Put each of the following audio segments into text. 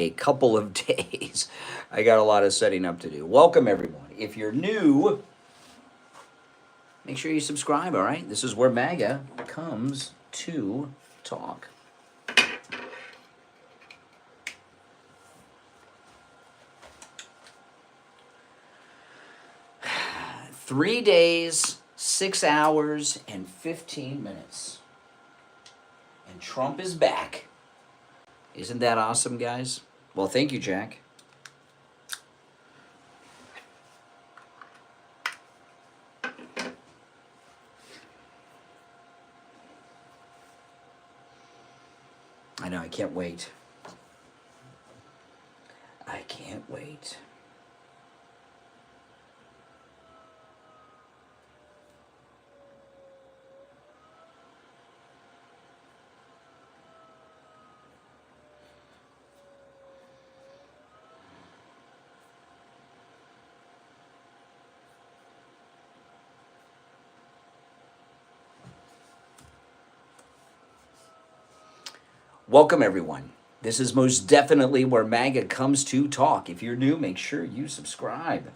a couple of days. I got a lot of setting up to do. Welcome, everyone. If you're new, make sure you subscribe, all right? This is where MAGA comes to talk. Three days, 6 hours, and 15 minutes. And Trump is back. Isn't that awesome, guys? Well, thank you, Jack. I know, I can't wait. I can't wait. Welcome, everyone. This is most definitely where MAGA comes to talk. If you're new, make sure you subscribe.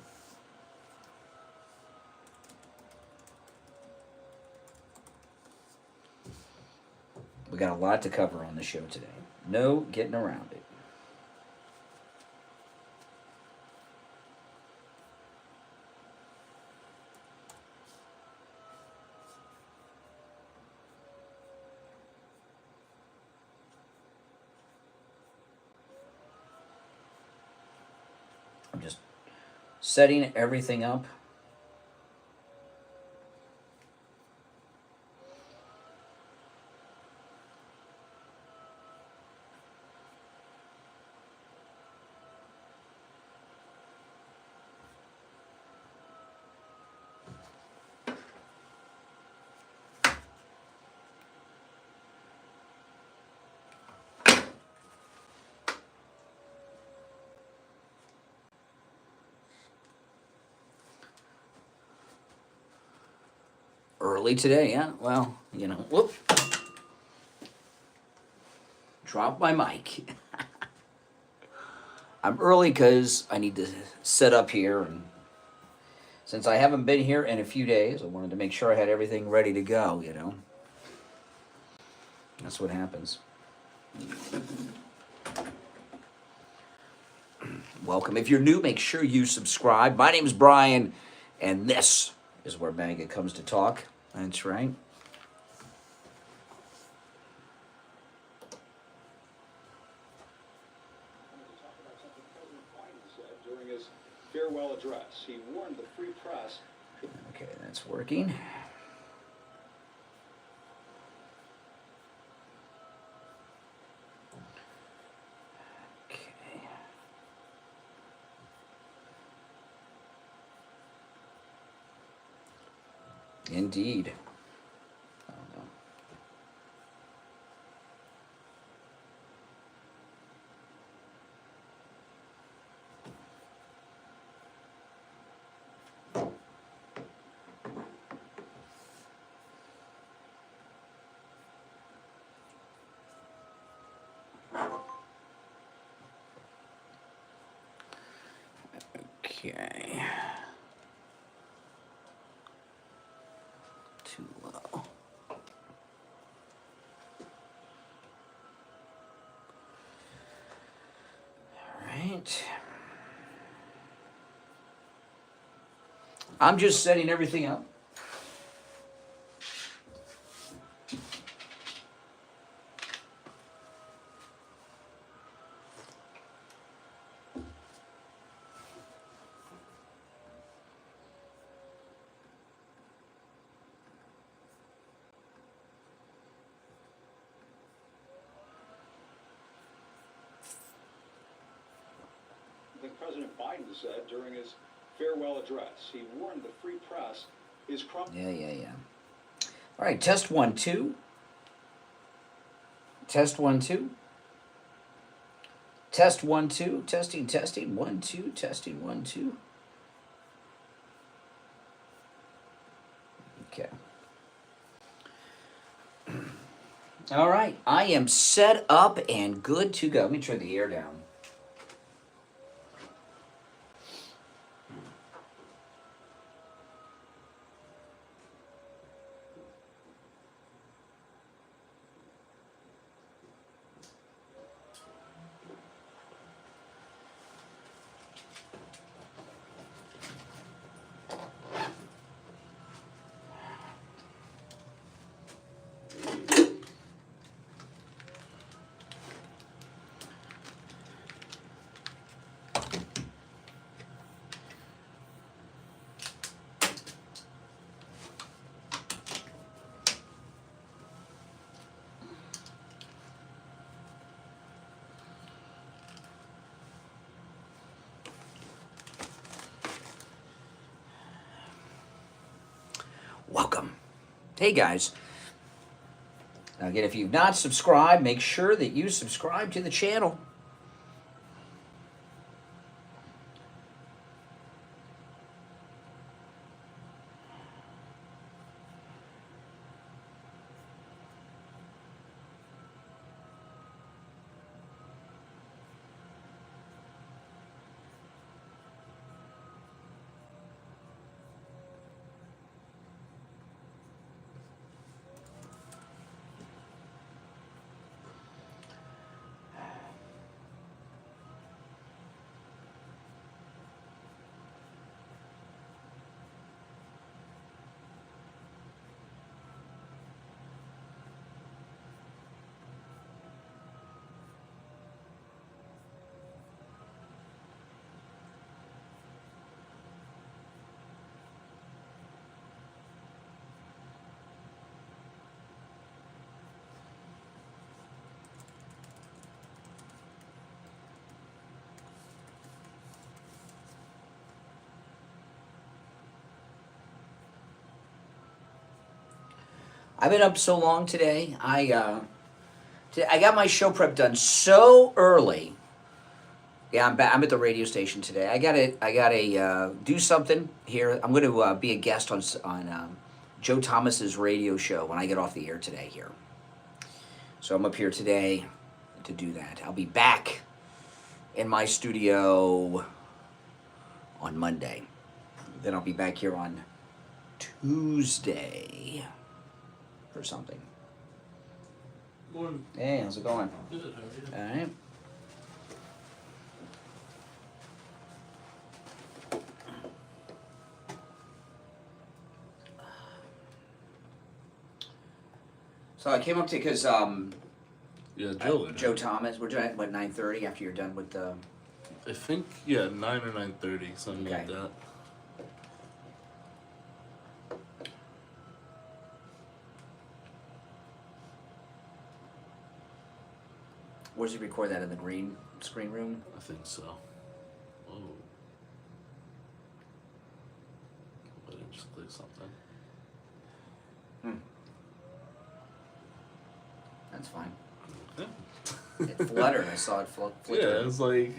We got a lot to cover on the show today. No getting around it. I'm just setting everything up. Early today, yeah. Well, you know, whoop. Drop my mic. I'm early because I need to set up here, and since I haven't been here in a few days, I wanted to make sure I had everything ready to go, you know. That's what happens. Welcome. If you're new, make sure you subscribe. My name is Brian, and this is where MAGA comes to talk. That's right. During his farewell address, he warned the free press. Okay, that's working. Okay. Indeed. Oh, no. Okay. Too low. All right. I'm just setting everything up. I think President Biden said during his farewell address, he warned the free press is crumbling. Yeah. All right, test 1, 2. Test 1, 2. Test 1, 2. Testing, 1, 2. Testing, 1, 2. Okay. All right, I am set up and good to go. Let me turn the air down Hey guys, again, if you've not subscribed, make sure that you subscribe to the channel. I've been up so long today. I got my show prep done so early. Yeah, I'm back. I'm at the radio station today. I gotta do something here. I'm going to be a guest on Joe Thomas's radio show when I get off the air today here. So I'm up here today to do that. I'll be back in my studio on Monday. Then I'll be back here on Tuesday or something. Morning. Hey, how's it going? Good, how are you? All right. So I came up to because Yeah, Joe. Joe Thomas. We're doing it at 9:30 after you're done with the. I think 9 or 9:30, something like Okay. that. Where's he record that in the green screen room? I think so. Oh. I didn't just click something. That's fine. Yeah. It fluttered. I saw it flicker. Yeah, it's like,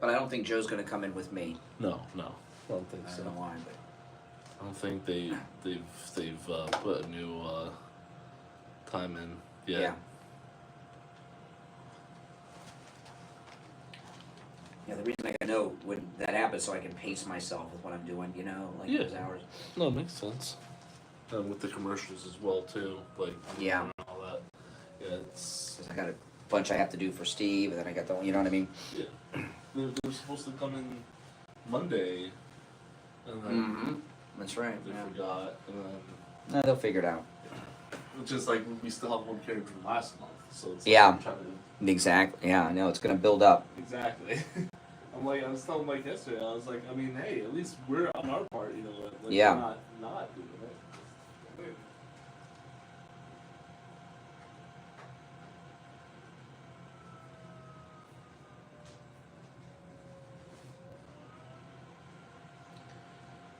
But I don't think Joe's going to come in with me. No, I don't think I so. don't know why, but I don't think they've put a new time in yet. yeah. Yeah, the reason I know when that happens so I can pace myself with what I'm doing, like Yeah. those hours. No, it makes sense. And with the commercials as well too, like Yeah. and all that. Yeah, it's 'Cause I got a bunch I have to do for Steve, and then I got the, you know what I mean? yeah. They were supposed to come in Monday, and then Mm-hmm. That's right. they Yeah. forgot, and then No, they'll figure it out. which is like we still have one carried from last month, so it's Yeah. like trying to Exactly. Yeah, I know. It's going to build up. exactly. I was telling Mike yesterday. I was like, I mean, hey, at least we're on our part, like Yeah. we're not doing it.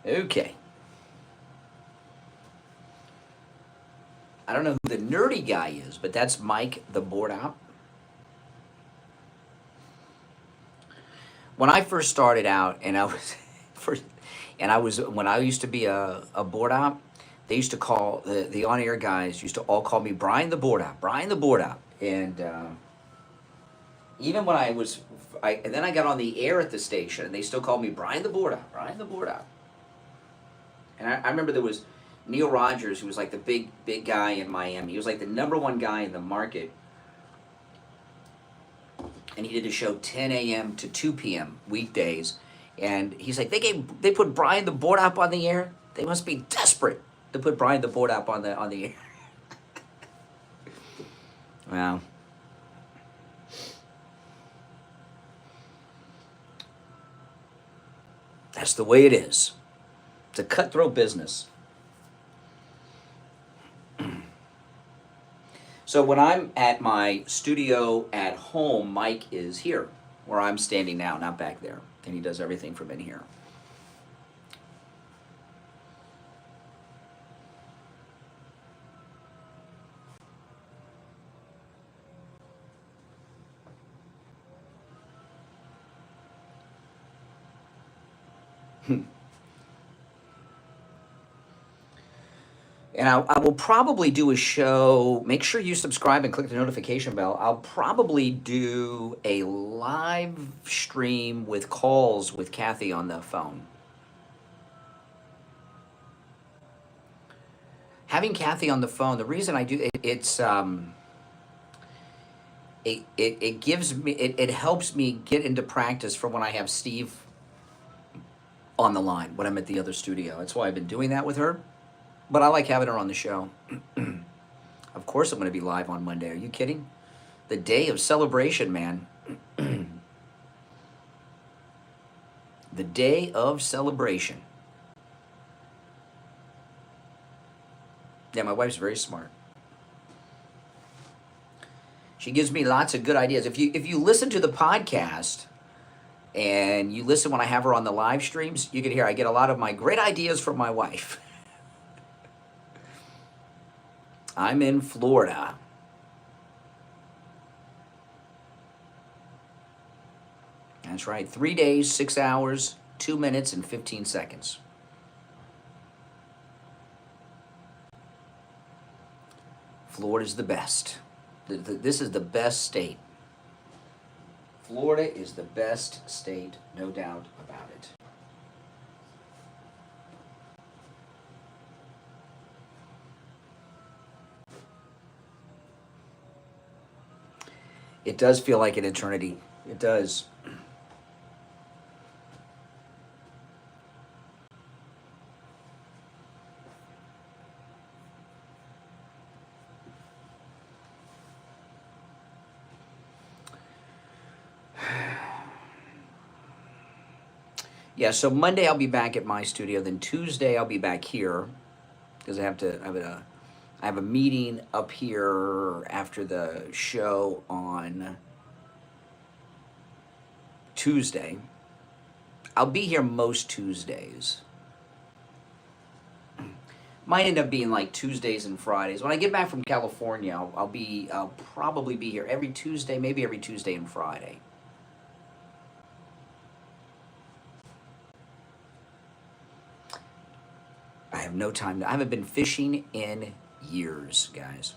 Okay. I don't know who the nerdy guy is, but that's Mike, the board op. When I first started out, and I was when I used to be a board op, they used to call the on air guys used to all call me Brian the board op, Brian the board op, and even when and then I got on the air at the station, and they still called me Brian the board op, Brian the board op. And I remember there was Neil Rogers, who was like the big guy in Miami. He was like the #1 guy in the market. And he did a show 10 a.m. to 2 p.m. weekdays. And he's like, they put Brian the board op on the air. They must be desperate to put Brian the board op on the air. Well, that's the way it is. It's a cutthroat business. So when I'm at my studio at home, Mike is here, where I'm standing now, not back there. And he does everything from in here. And I will probably do a show. Make sure you subscribe and click the notification bell. I'll probably do a live stream with calls with Kathy on the phone. Having Kathy on the phone, the reason I do it gives me, it helps me get into practice for when I have Steve on the line, when I'm at the other studio. That's why I've been doing that with her. But I like having her on the show. Of course I'm going to be live on Monday. Are you kidding? The day of celebration, man. The day of celebration. Yeah, my wife's very smart. She gives me lots of good ideas. If you listen to the podcast and you listen when I have her on the live streams, you can hear I get a lot of my great ideas from my wife. I'm in Florida. That's right. 3 days, 6 hours, 2 minutes, and 15 seconds. Florida's the best. This is the best state. Florida is the best state, no doubt about it. It does feel like an eternity. It does. Yeah, so Monday I'll be back at my studio. Then Tuesday I'll be back here because I have a meeting up here after the show on Tuesday. I'll be here most Tuesdays. Might end up being like Tuesdays and Fridays. When I get back from California, I'll probably be here every Tuesday, maybe every Tuesday and Friday. I have no time. I haven't been fishing in years, guys.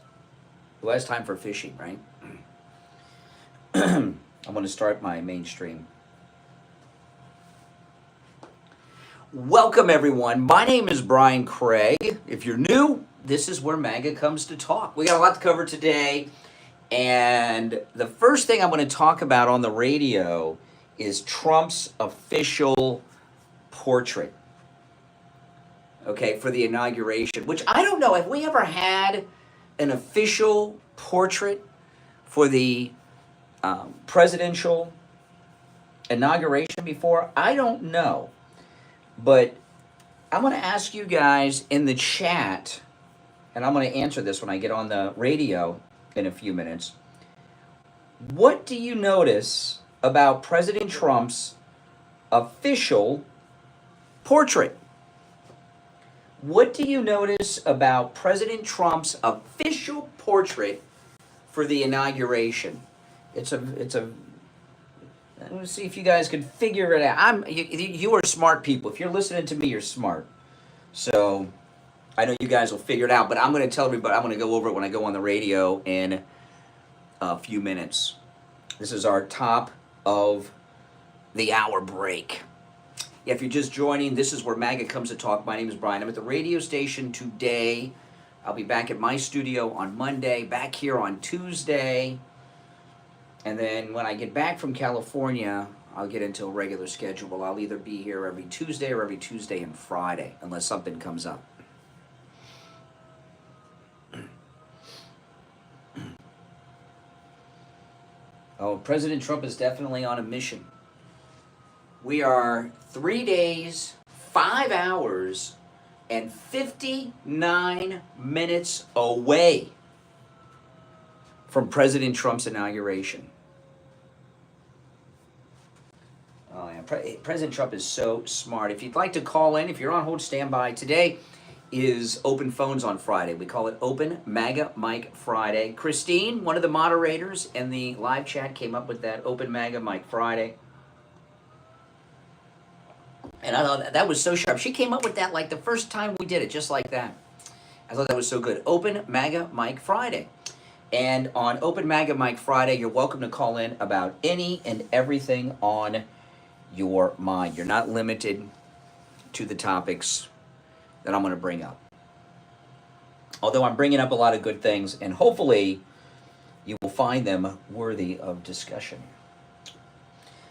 Who has time for fishing, right? I'm going to start my mainstream. Welcome, everyone. My name is Brian Craig. If you're new, this is where MAGA comes to talk. We got a lot to cover today. And the first thing I'm going to talk about on the radio is Trump's official portrait. Okay, for the inauguration, which I don't know, have we ever had an official portrait for the presidential inauguration before? I don't know, but I'm going to ask you guys in the chat, and I'm going to answer this when I get on the radio in a few minutes. What do you notice about President Trump's official portrait? What do you notice about President Trump's official portrait for the inauguration? It's a. Let's see if you guys could figure it out. You are smart people. If you're listening to me, you're smart. So I know you guys will figure it out. But I'm going to tell everybody. I'm going to go over it when I go on the radio in a few minutes. This is our top of the hour break. If you're just joining, this is where MAGA comes to talk. My name is Brian. I'm at the radio station today. I'll be back at my studio on Monday, back here on Tuesday. And then when I get back from California, I'll get into a regular schedule. I'll either be here every Tuesday or every Tuesday and Friday, unless something comes up. Oh, President Trump is definitely on a mission. We are 3 days, 5 hours, and 59 minutes away from President Trump's inauguration. Oh, yeah. President Trump is so smart. If you'd like to call in, if you're on hold, stand by. Today is Open Phones on Friday. We call it Open MAGA Mike Friday. Christine, one of the moderators in the live chat, came up with that Open MAGA Mike Friday. And I thought that was so sharp. She came up with that like the first time we did it, just like that. I thought that was so good. Open MAGA Mike Friday. And on Open MAGA Mike Friday, you're welcome to call in about any and everything on your mind. You're not limited to the topics that I'm going to bring up. Although I'm bringing up a lot of good things, and hopefully you will find them worthy of discussion.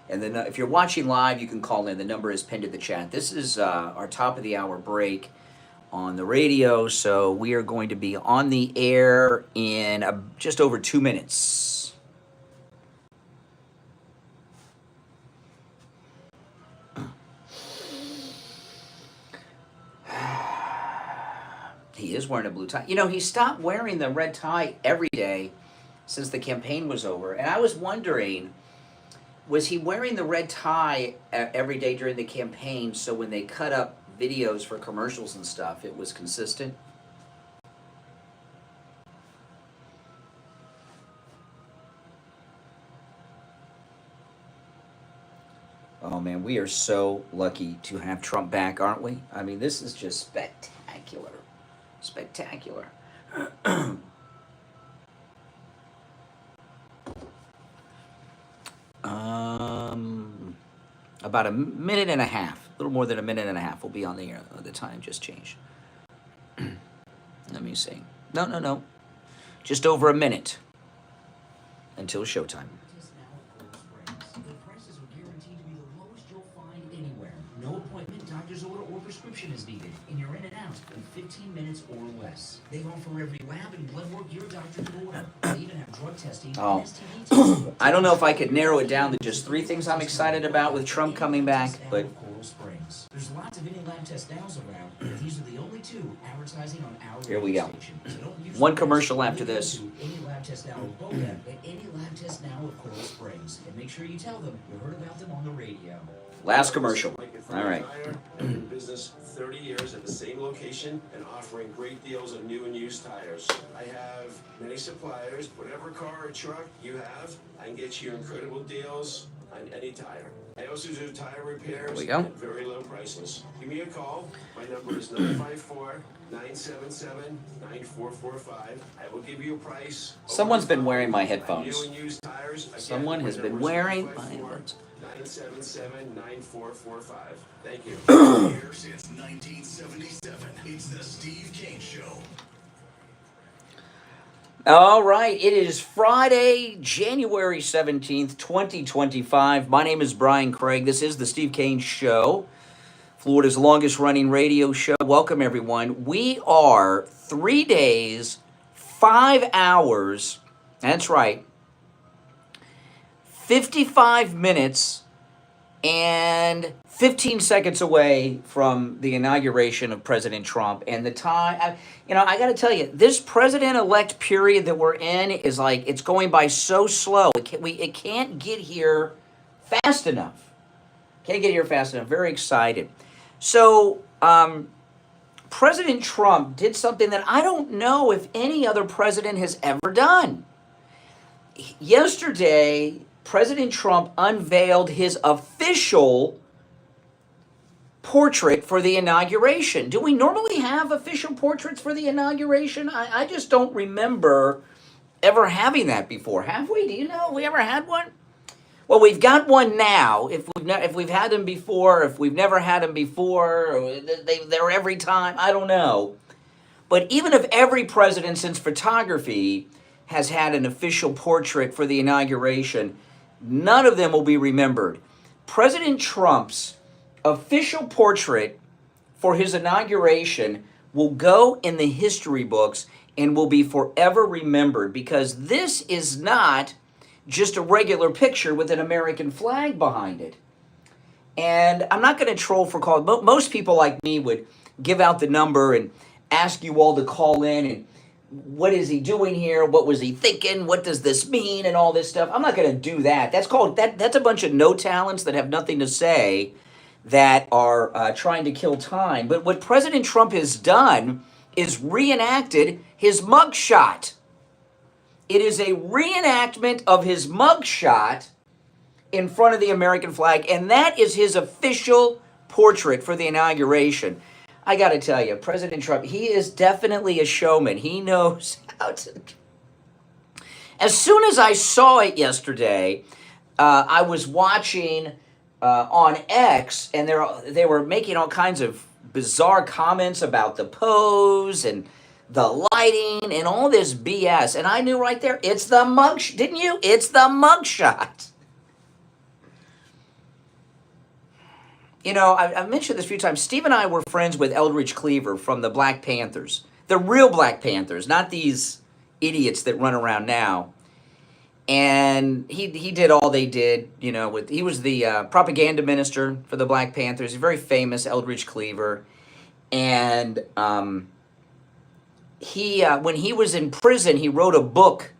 And then if you're watching live, you can call in. The number is pinned to the chat. This is our top of the hour break on the radio, so we are going to be on the air in just over 2 minutes. He is wearing a blue tie. You know, he stopped wearing the red tie every day since the campaign was over, and I was wondering, was he wearing the red tie every day during the campaign so when they cut up videos for commercials and stuff, it was consistent? Oh man, we are so lucky to have Trump back, aren't we? I mean, this is just spectacular. Spectacular. About a minute and a half, a little more than a minute and a half. We'll be on the air. The time just changed. Let me see. No. Just over a minute until showtime. The prices are guaranteed to be the lowest you'll find anywhere. No appointment, doctor's order, or prescription is needed, and you're in and out in 15 minutes or less. They offer every lab and blood work your doctor can order. They even have drug testing and STD testing. I don't know if I could narrow it down to just 3 things I'm excited about with Trump coming back, but there's lots of any lab test nows around, but these are the only 2 advertising on our here we go. station. So don't use 1 commercial after this. any lab test now of Paulette and any lab test now of Coral Springs, and make sure you tell them you heard about them on the radio. Last commercial. All right. I've been in business 30 years at the same location and offering great deals on new and used tires. I have many suppliers. Whatever car or truck you have, I can get you incredible deals on any tire. I also do tire repairs There we go. at very low prices. Give me a call. My number is 954-977-9445. I will give you a price. Someone's been wearing my headphones. New and used tires. Again, Someone has my been number is wearing my 954 headphones. 977-9445. Thank you. Here since 1977, it's the Steve Kane Show. All right, it is Friday, January 17th, 2025. My name is Brian Craig. This is the Steve Kane Show, Florida's longest running radio show. Welcome, everyone. We are 3 days, 5 hours, that's right, 55 minutes and 15 seconds away from the inauguration of President Trump. And the time, I got to tell you, this president-elect period that we're in is like, it's going by so slow. It can't get here fast enough. Can't get here fast enough. Very excited. So, President Trump did something that I don't know if any other president has ever done. Yesterday, President Trump unveiled his official portrait for the inauguration. Do we normally have official portraits for the inauguration? I just don't remember ever having that before. Have we? Do you know? Have we ever had one? Well, we've got one now. If we've had them before, if we've never had them before, or they're every time, I don't know. But even if every president since photography has had an official portrait for the inauguration, none of them will be remembered. President Trump's official portrait for his inauguration will go in the history books and will be forever remembered, because this is not just a regular picture with an American flag behind it. And I'm not going to troll for calling. Most people like me would give out the number and ask you all to call in and what is he doing here? What was he thinking? What does this mean? And all this stuff. I'm not going to do that. That's a bunch of no talents that have nothing to say that are trying to kill time. But what President Trump has done is reenacted his mugshot. It is a reenactment of his mugshot in front of the American flag, and that is his official portrait for the inauguration. I got to tell you, President Trump, he is definitely a showman. He knows how to. As soon as I saw it yesterday, I was watching on X, and they were making all kinds of bizarre comments about the pose and the lighting and all this BS. And I knew right there, it's the mugshot. Didn't you? It's the mugshot. You know, I've mentioned this a few times. Steve and I were friends with Eldridge Cleaver from the Black Panthers. The real Black Panthers, not these idiots that run around now. And he did all they did, you know. He was the propaganda minister for the Black Panthers. He's very famous, Eldridge Cleaver. And when he was in prison, he wrote a book.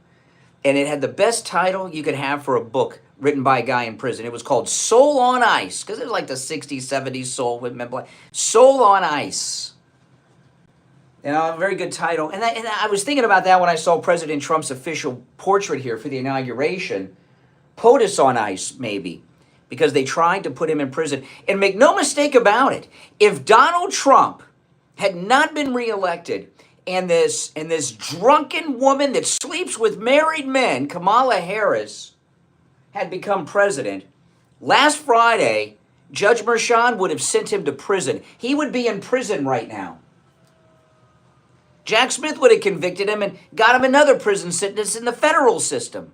And it had the best title you could have for a book written by a guy in prison. It was called Soul on Ice, because it was like the 60s, 70s soul with men. Soul on Ice. You know, a very good title. And I was thinking about that when I saw President Trump's official portrait here for the inauguration. POTUS on Ice, maybe, because they tried to put him in prison. And make no mistake about it, if Donald Trump had not been reelected, and this drunken woman that sleeps with married men, Kamala Harris, had become president, last Friday, Judge Merchan would have sent him to prison. He would be in prison right now. Jack Smith would have convicted him and got him another prison sentence in the federal system.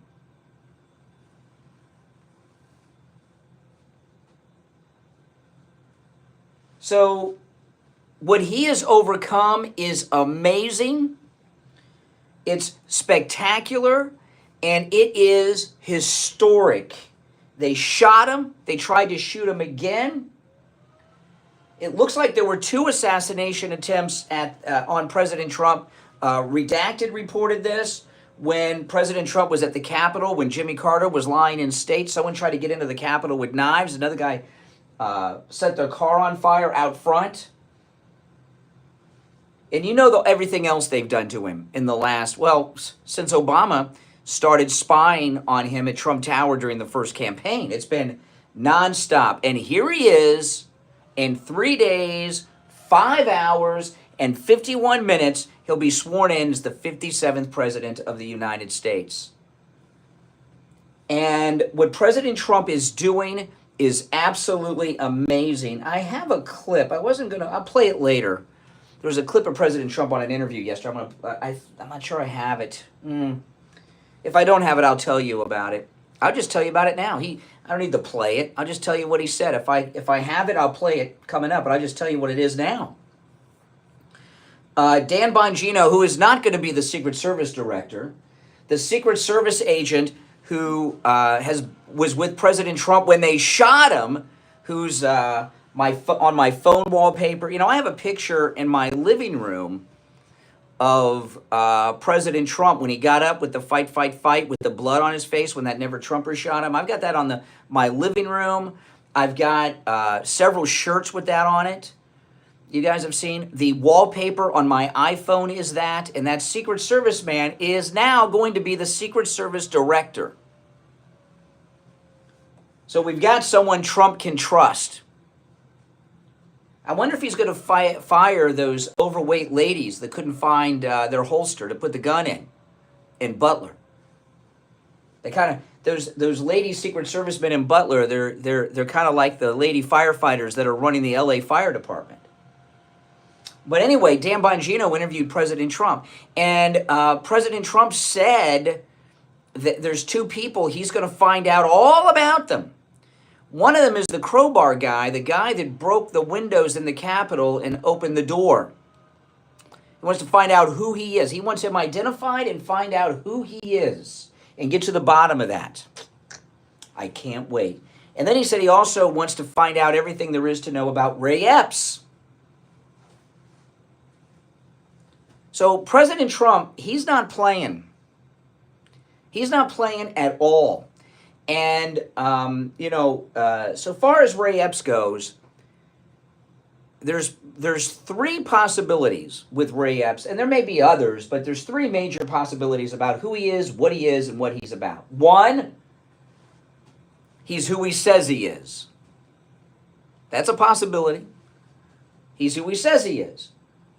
So, what he has overcome is amazing. It's spectacular. And it is historic. They shot him. They tried to shoot him again. It looks like there were 2 assassination attempts on President Trump. Redacted reported this when President Trump was at the Capitol, when Jimmy Carter was lying in state. Someone tried to get into the Capitol with knives. Another guy set their car on fire out front. And you know everything else they've done to him in the last, since Obama started spying on him at Trump Tower during the first campaign. It's been nonstop. And here he is in 3 days, 5 hours, and 51 minutes. He'll be sworn in as the 57th president of the United States. And what President Trump is doing is absolutely amazing. I have a clip. I'll play it later. There was a clip of President Trump on an interview yesterday. I'm not sure I have it. If I don't have it, I'll tell you about it. I'll just tell you about it now. I don't need to play it. I'll just tell you what he said. If I have it, I'll play it coming up, but I'll just tell you what it is now. Dan Bongino, who is not going to be the Secret Service director, the Secret Service agent who was with President Trump when they shot him, who's on my phone wallpaper. You know, I have a picture in my living room of President Trump when he got up with the fight with the blood on his face when that Never Trumper shot him. I've got that on my living room. I've got several shirts with that on it. You guys have seen. The wallpaper on my iPhone is that, and that Secret Service man is now going to be the Secret Service director. So we've got someone Trump can trust. I wonder if he's going to fire those overweight ladies that couldn't find their holster to put the gun in Butler. They kind of those lady Secret Servicemen in Butler. They're kind of like the lady firefighters that are running the LA Fire Department. But anyway, Dan Bongino interviewed President Trump, and President Trump said that there's 2 people he's going to find out all about them. One of them is the crowbar guy, the guy that broke the windows in the Capitol and opened the door. He wants to find out who he is. He wants him identified and find out who he is. and get to the bottom of that. I can't wait. And then he said he also wants to find out everything there is to know about Ray Epps. So President Trump, he's not playing. He's not playing at all. And, so far as Ray Epps goes, there's three possibilities with Ray Epps, and there may be others, but there's three major possibilities about who he is, and what he's about. One, he's who he says he is. That's a possibility. He's who he says he is.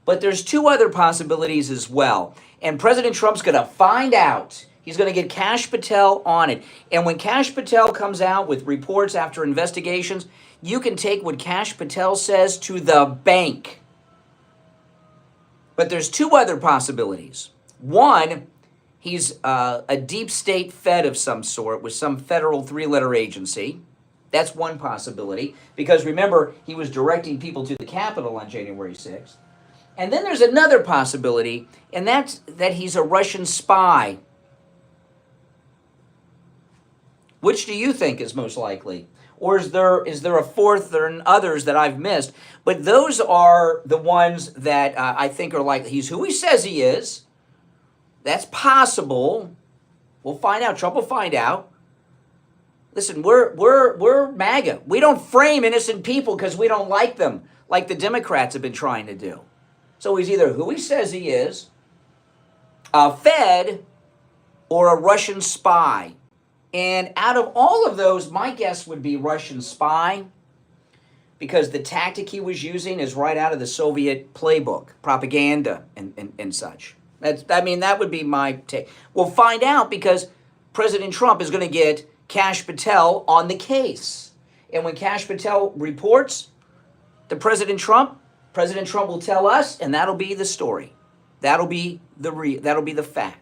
But there's two other possibilities as well. And President Trump's going to find out. He's going to get Kash Patel on it. And when Kash Patel comes out with reports after investigations, you can take what Kash Patel says to the bank. But there's two other possibilities. One, he's a deep state Fed of some sort with some federal three-letter agency. That's one possibility. Because remember, he was directing people to the Capitol on January 6th. And then there's another possibility, and that's that he's a Russian spy. Which do you think is most likely? Or is there a fourth or others that I've missed? But those are the ones that I think are likely. He's who he says he is. That's possible. We'll find out. Trump will find out. Listen, we're MAGA. We don't frame innocent people because we don't like them, like the Democrats have been trying to do. So he's either who he says he is, a Fed, or a Russian spy. And out of all of those, my guess would be Russian spy, because the tactic he was using is right out of the Soviet playbook, propaganda and such. That would be my take. We'll find out because President Trump is going to get Kash Patel on the case. And when Kash Patel reports to President Trump will tell us, and that'll be the story. That'll be the fact.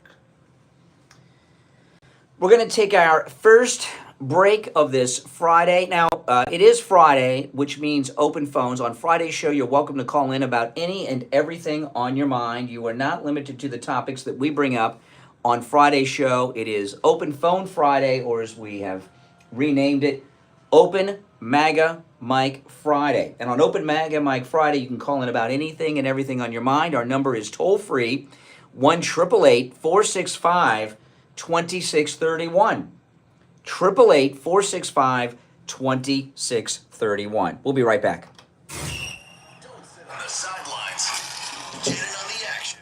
We're going to take our first break of this Friday. Now, it is Friday, which means open phones. On Friday's show, you're welcome to call in about any and everything on your mind. You are not limited to the topics that we bring up on Friday's show. It is Open Phone Friday, or as we have renamed it, Open MAGA Mike Friday. And on Open MAGA Mike Friday, you can call in about anything and everything on your mind. Our number is toll-free, 1-888-465-2631. 888-465-2631. We'll be right back. Don't sit on the sidelines. Get in on the action.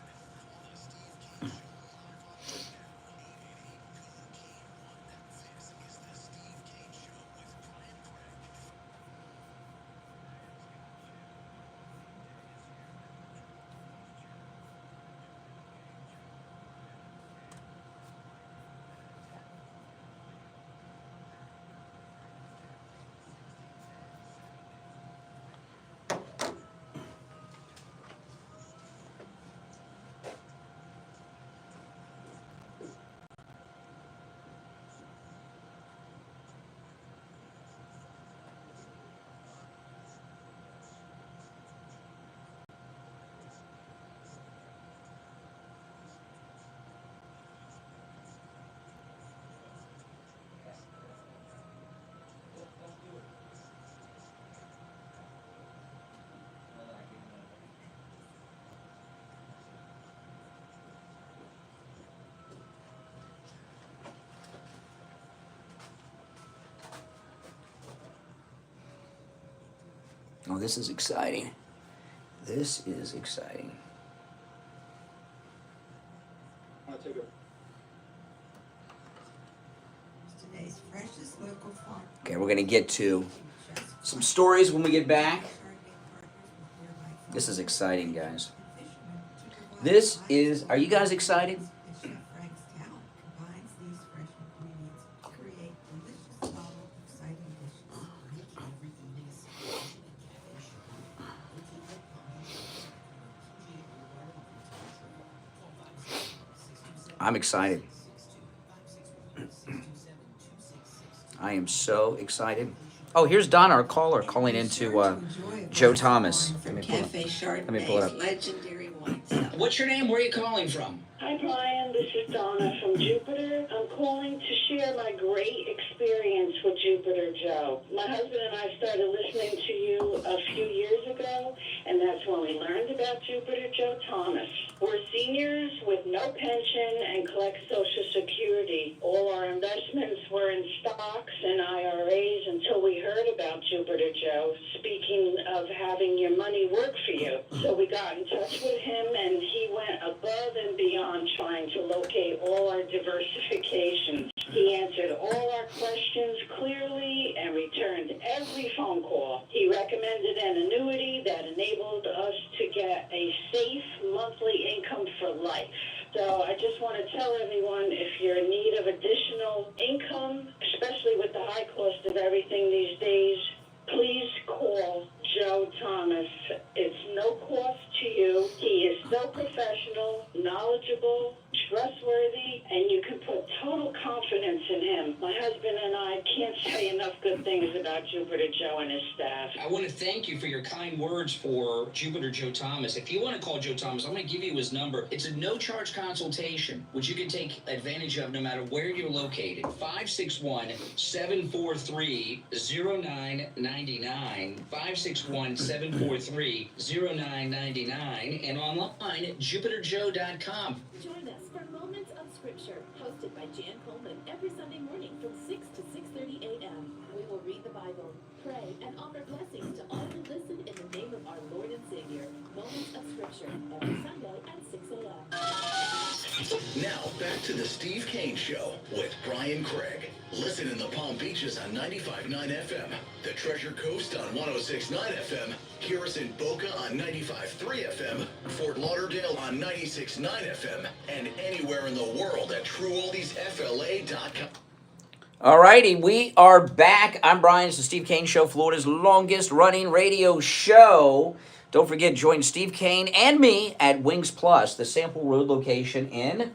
Oh, this is exciting. This is exciting. Today's freshest local farm. Okay, we're going to get to some stories when we get back. This is exciting, guys. This is, are you guys excited? I'm excited. I am so excited. Oh, here's Donna, our caller, calling into Joe Thomas. Let me pull it up. Legendary wine. What's your name? Where are you calling from? Hi, Brian. This is Donna from Jupiter. I'm calling to share my great experience with Jupiter Joe. My husband and I started listening to you a few years ago, and that's when we learned about Jupiter Joe Thomas. We're seniors with no pension and collect Social Security. All our investments were in stocks and IRAs until we heard about Jupiter Joe, speaking of having your money work for you. So we got in touch with him, and he went above and beyond trying to locate all our diversifications. He answered all our questions clearly and returned every phone call. He recommended an annuity that enabled us to get a safe monthly income for life. So I just want to tell everyone, if you're in need of additional income, especially with the high cost of everything these days, please call Joe Thomas. It's no cost to you. He is so professional, knowledgeable, trustworthy, and you can put total confidence in him. My husband and I can't say enough good things about Jupiter Joe and his staff. I want to thank you for your kind words for Jupiter Joe Thomas. If you want to call Joe Thomas, I'm going to give you his number. It's a no-charge consultation, which you can take advantage of no matter where you're located. 561-743-0999. 561-743-0999. And online at jupiterjoe.com. Join us for Moments of Scripture, hosted by Jan Coleman every Sunday morning from 6 to 6:30 a.m. We will read the Bible, pray, and offer blessings to all who listen in the name of our Lord and Savior. Moments of Scripture, every Sunday at 6 a.m. Now, back to the Steve Kane Show with Brian Craig. Listen in the Palm Beaches on 95.9 FM, the Treasure Coast on 106.9 FM, hear us in Boca on 95.3 FM, Fort Lauderdale on 96.9 FM, and anywhere in the world at TrueOldiesFLA.com. All righty, we are back. I'm Brian. It's the Steve Kane Show, Florida's longest running radio show. Don't forget, join Steve Kane and me at Wings Plus, the Sample Road location in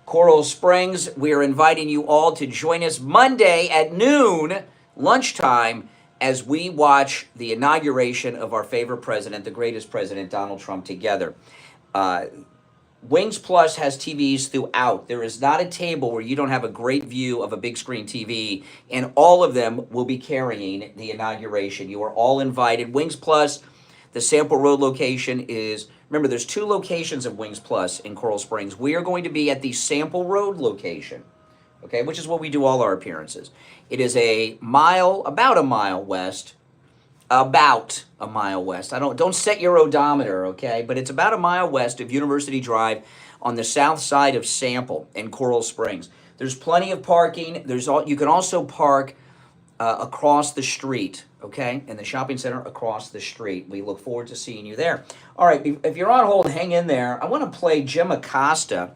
Coral Springs. We are inviting you all to join us Monday at noon, lunchtime, as we watch the inauguration of our favorite president, the greatest president, Donald Trump, together. Wings Plus has TVs throughout. There is not a table where you don't have a great view of a big screen TV, and all of them will be carrying the inauguration. You are all invited. Wings Plus, the Sample Road location is, remember, there's 2 locations of Wings Plus in Coral Springs. We are going to be at the Sample Road location, okay, which is where we do all our appearances. It is about a mile west. Don't set your odometer, okay? But it's about a mile west of University Drive on the south side of Sample in Coral Springs. There's plenty of parking. You can also park across the street, okay? In the shopping center across the street. We look forward to seeing you there. All right, if you're on hold, hang in there. I want to play Jim Acosta.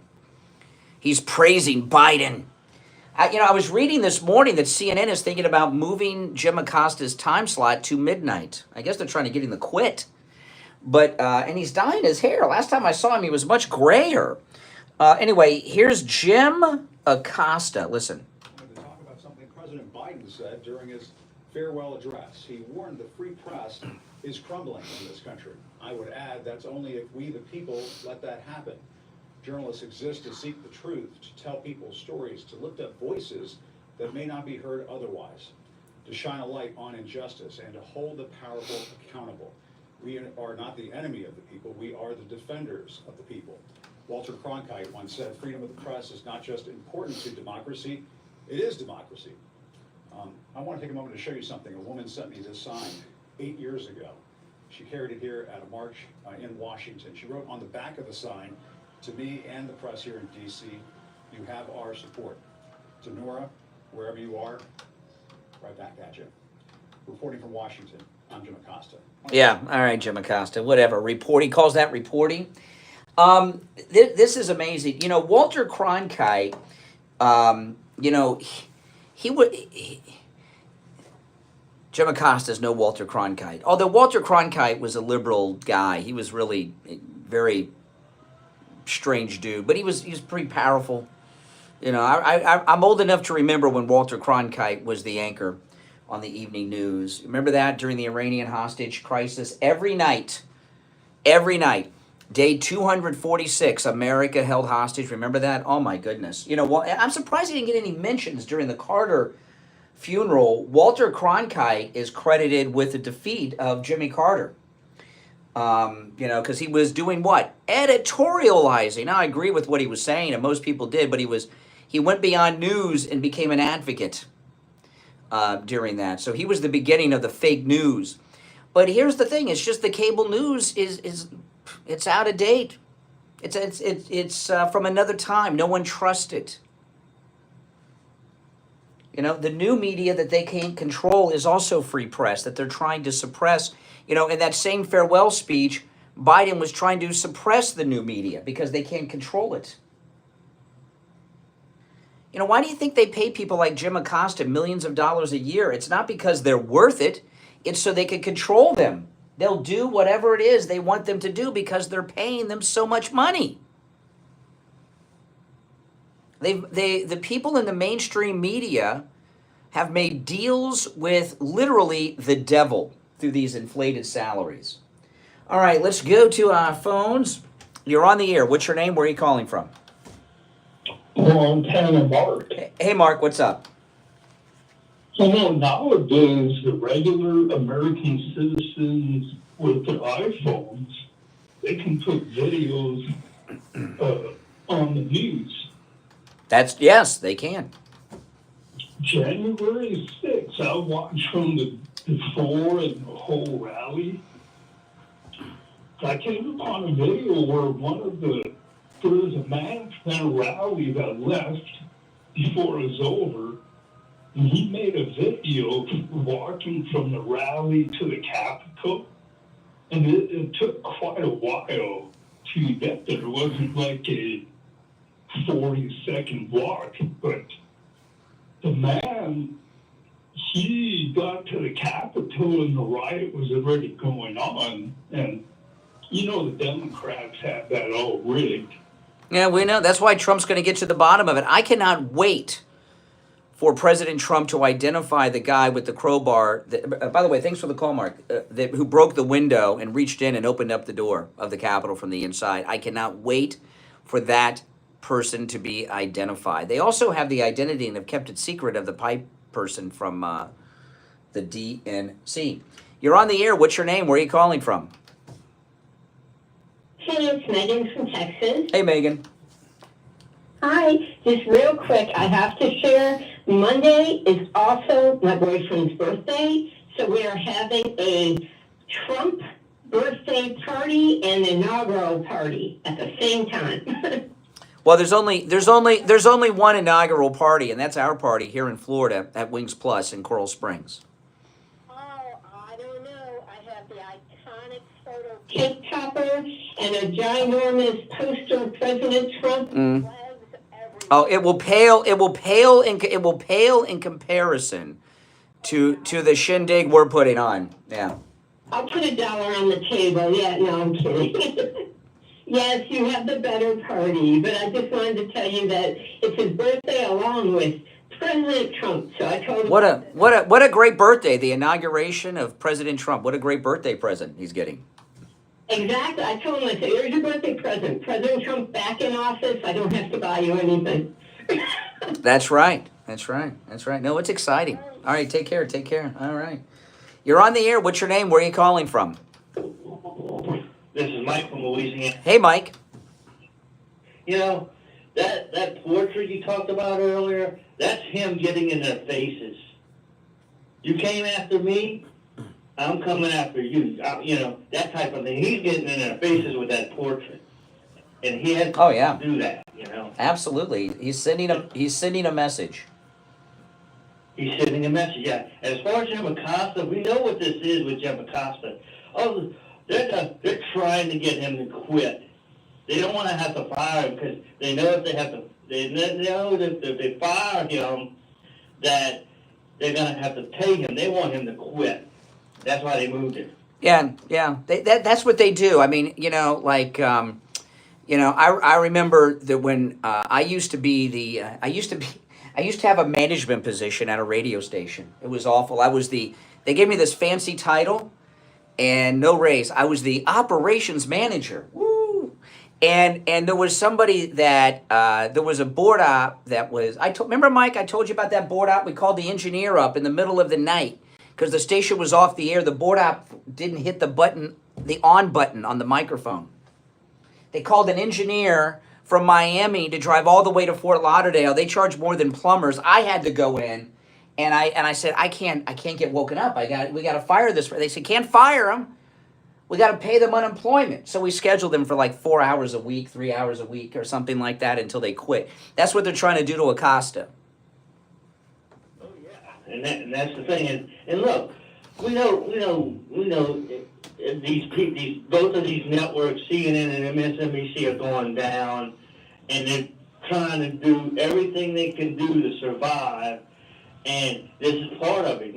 He's praising Biden. I was reading this morning that CNN is thinking about moving Jim Acosta's time slot to midnight. I guess they're trying to get him to quit. But and he's dyeing his hair. Last time I saw him, he was much grayer. Anyway, here's Jim Acosta. Listen. To talk about something President Biden said during his farewell address. He warned the free press is crumbling in this country. I would add that's only if we, the people, let that happen. Journalists exist to seek the truth, to tell people's stories, to lift up voices that may not be heard otherwise, to shine a light on injustice, and to hold the powerful accountable. We are not the enemy of the people, we are the defenders of the people. Walter Cronkite once said, freedom of the press is not just important to democracy, it is democracy. I want to take a moment to show you something. A woman sent me this sign 8 years ago. She carried it here at a march in Washington. She wrote on the back of the sign, to me and the press here in D.C., you have our support. To Nora, wherever you are, right back at you. Reporting from Washington, I'm Jim Acosta. Yeah, all right, Jim Acosta, whatever. Reporting, calls that reporting. This is amazing. Walter Cronkite, Jim Acosta's no Walter Cronkite. Although Walter Cronkite was a liberal guy. He was really very strange dude, but he was pretty powerful. I'm old enough to remember when Walter Cronkite was the anchor on the evening news. Remember that during the Iranian hostage crisis? Every night, Day 246, America held hostage. Remember that? Oh my goodness. You know, well, I'm surprised he didn't get any mentions during the Carter funeral. Walter Cronkite is credited with the defeat of Jimmy Carter. You know, because he was doing what? Editorializing. Now, I agree with what he was saying, and most people did, but he went beyond news and became an advocate during that. So he was the beginning of the fake news. But here's the thing: it's just the cable news it's out of date. It's from another time. No one trusts it. You know, the new media that they can't control is also free press that they're trying to suppress. You know, in that same farewell speech, Biden was trying to suppress the new media because they can't control it. You know, why do you think they pay people like Jim Acosta millions of dollars a year? It's not because they're worth it. It's so they can control them. They'll do whatever it is they want them to do because they're paying them so much money. The people in the mainstream media have made deals with literally the devil through these inflated salaries. All right, let's go to our phones. You're on the air. What's your name? Where are you calling from? Montana Mark. Hey, Mark, what's up? You know, nowadays, the regular American citizens with their iPhones, they can put videos on the news. Yes, they can. January 6th, I watched from the before and the whole rally. I came upon a video where there was a man from a rally that left before it was over, and he made a video walking from the rally to the Capitol, and it took quite a while to get there. It wasn't like a 40-second walk, but the man, he got to the Capitol and the riot was already going on, and you know the Democrats have that all rigged. Yeah, we know. That's why Trump's going to get to the bottom of it. I cannot wait for President Trump to identify the guy with the crowbar. By the way, thanks for the call, Mark, who broke the window and reached in and opened up the door of the Capitol from the inside. I cannot wait for that person to be identified. They also have the identity and have kept it secret of the pipe person from the DNC. You're on the air. What's your name? Where are you calling from? Hey, it's Megan from Texas. Hey, Megan. Hi, just real quick, I have to share, Monday is also my boyfriend's birthday, so we are having a Trump birthday party and inaugural party at the same time. Well, there's only one inaugural party, and that's our party here in Florida at Wings Plus in Coral Springs. Oh, I don't know. I have the iconic photo cake topper and a ginormous poster of President Trump. Mm. Oh, it will pale in comparison to the shindig we're putting on. Yeah. I'll put $1 on the table. Yeah, no, I'm kidding. Yes, you have the better party, but I just wanted to tell you that it's his birthday along with President Trump. So I told him what a great birthday! The inauguration of President Trump. What a great birthday present he's getting. Exactly. I told him, I said, here's your birthday present. President Trump back in office. I don't have to buy you anything. That's right. No, it's exciting. All right, take care. All right. You're on the air. What's your name? Where are you calling from? This is Mike from Louisiana. Hey, Mike. You know, that portrait you talked about earlier, that's him getting in their faces. You came after me, I'm coming after you. You know, that type of thing. He's getting in their faces with that portrait. And he has to do that, you know. Absolutely. He's sending a message. He's sending a message, yeah. As far as Jim Acosta, we know what this is with Jim Acosta. Oh, they're trying to get him to quit. They don't want to have to fire him because they know if they fire him, that they're going to have to pay him. They want him to quit. That's why they moved him. Yeah. That's what they do. I mean, you know, like, I remember that when I used to have a management position at a radio station. It was awful. They gave me this fancy title and no raise. I was the operations manager. Woo! And there was somebody that there was a board op that was remember Mike, I told you about that board op. We called the engineer up in the middle of the night because the station was off the air. The board op didn't hit the button, the on button on the microphone. They called an engineer from Miami to drive all the way to Fort Lauderdale. They charge more than plumbers. I had to go in, and I said I can't get woken up. We got to fire this. They said can't fire him. We got to pay them unemployment. So we scheduled them for like 4 hours a week, 3 hours a week, or something like that until they quit. That's what they're trying to do to Acosta. Oh yeah, and that's the thing. And look, we know these both of these networks, CNN and MSNBC, are going down, and they're trying to do everything they can do to survive. And this is part of it,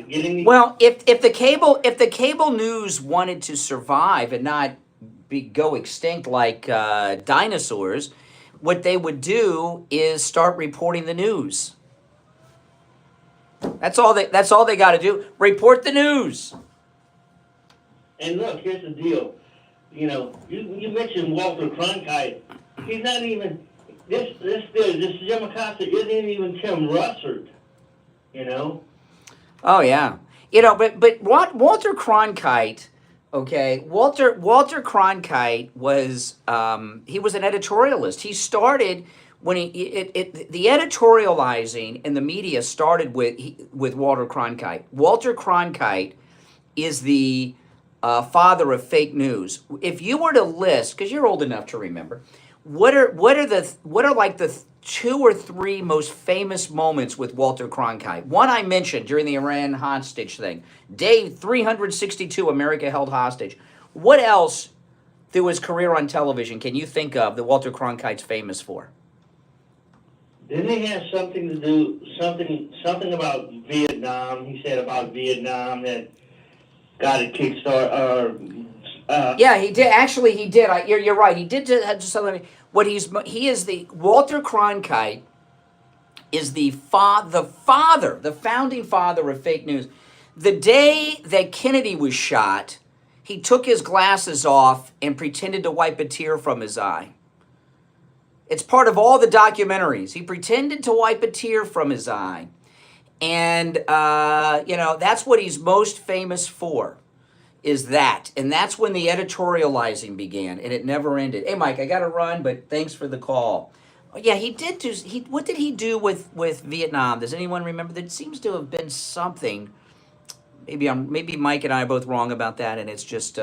getting. Well, if the cable news wanted to survive and not go extinct like dinosaurs, what they would do is start reporting the news. That's all they got to do. Report the news. And look, here's the deal. You mentioned Walter Cronkite. He's not even this Jim Acosta isn't even Tim Russert. Oh yeah. But Walter Cronkite, okay, Walter Cronkite was he was an editorialist. He started when the editorializing in the media started with Walter Cronkite. Walter Cronkite is the father of fake news. If you were to list, because you're old enough to remember, what are like the 2 or 3 most famous moments with Walter Cronkite? One I mentioned during the Iran hostage thing. Day 362, America held hostage. What else through his career on television can you think of that Walter Cronkite's famous for? Didn't he have something to do, something about Vietnam? He said about Vietnam that got a kickstart. Yeah, he did. Actually, he did. You're right. He did just something. Walter Cronkite is the founding father of fake news. The day that Kennedy was shot, he took his glasses off and pretended to wipe a tear from his eye. It's part of all the documentaries. He pretended to wipe a tear from his eye. And, that's what he's most famous for, is that. And that's when the editorializing began, and it never ended. Hey, Mike, I got to run, but thanks for the call. Yeah, he did do, what did he do with Vietnam? Does anyone remember? There seems to have been something. Maybe Mike and I are both wrong about that, and it's just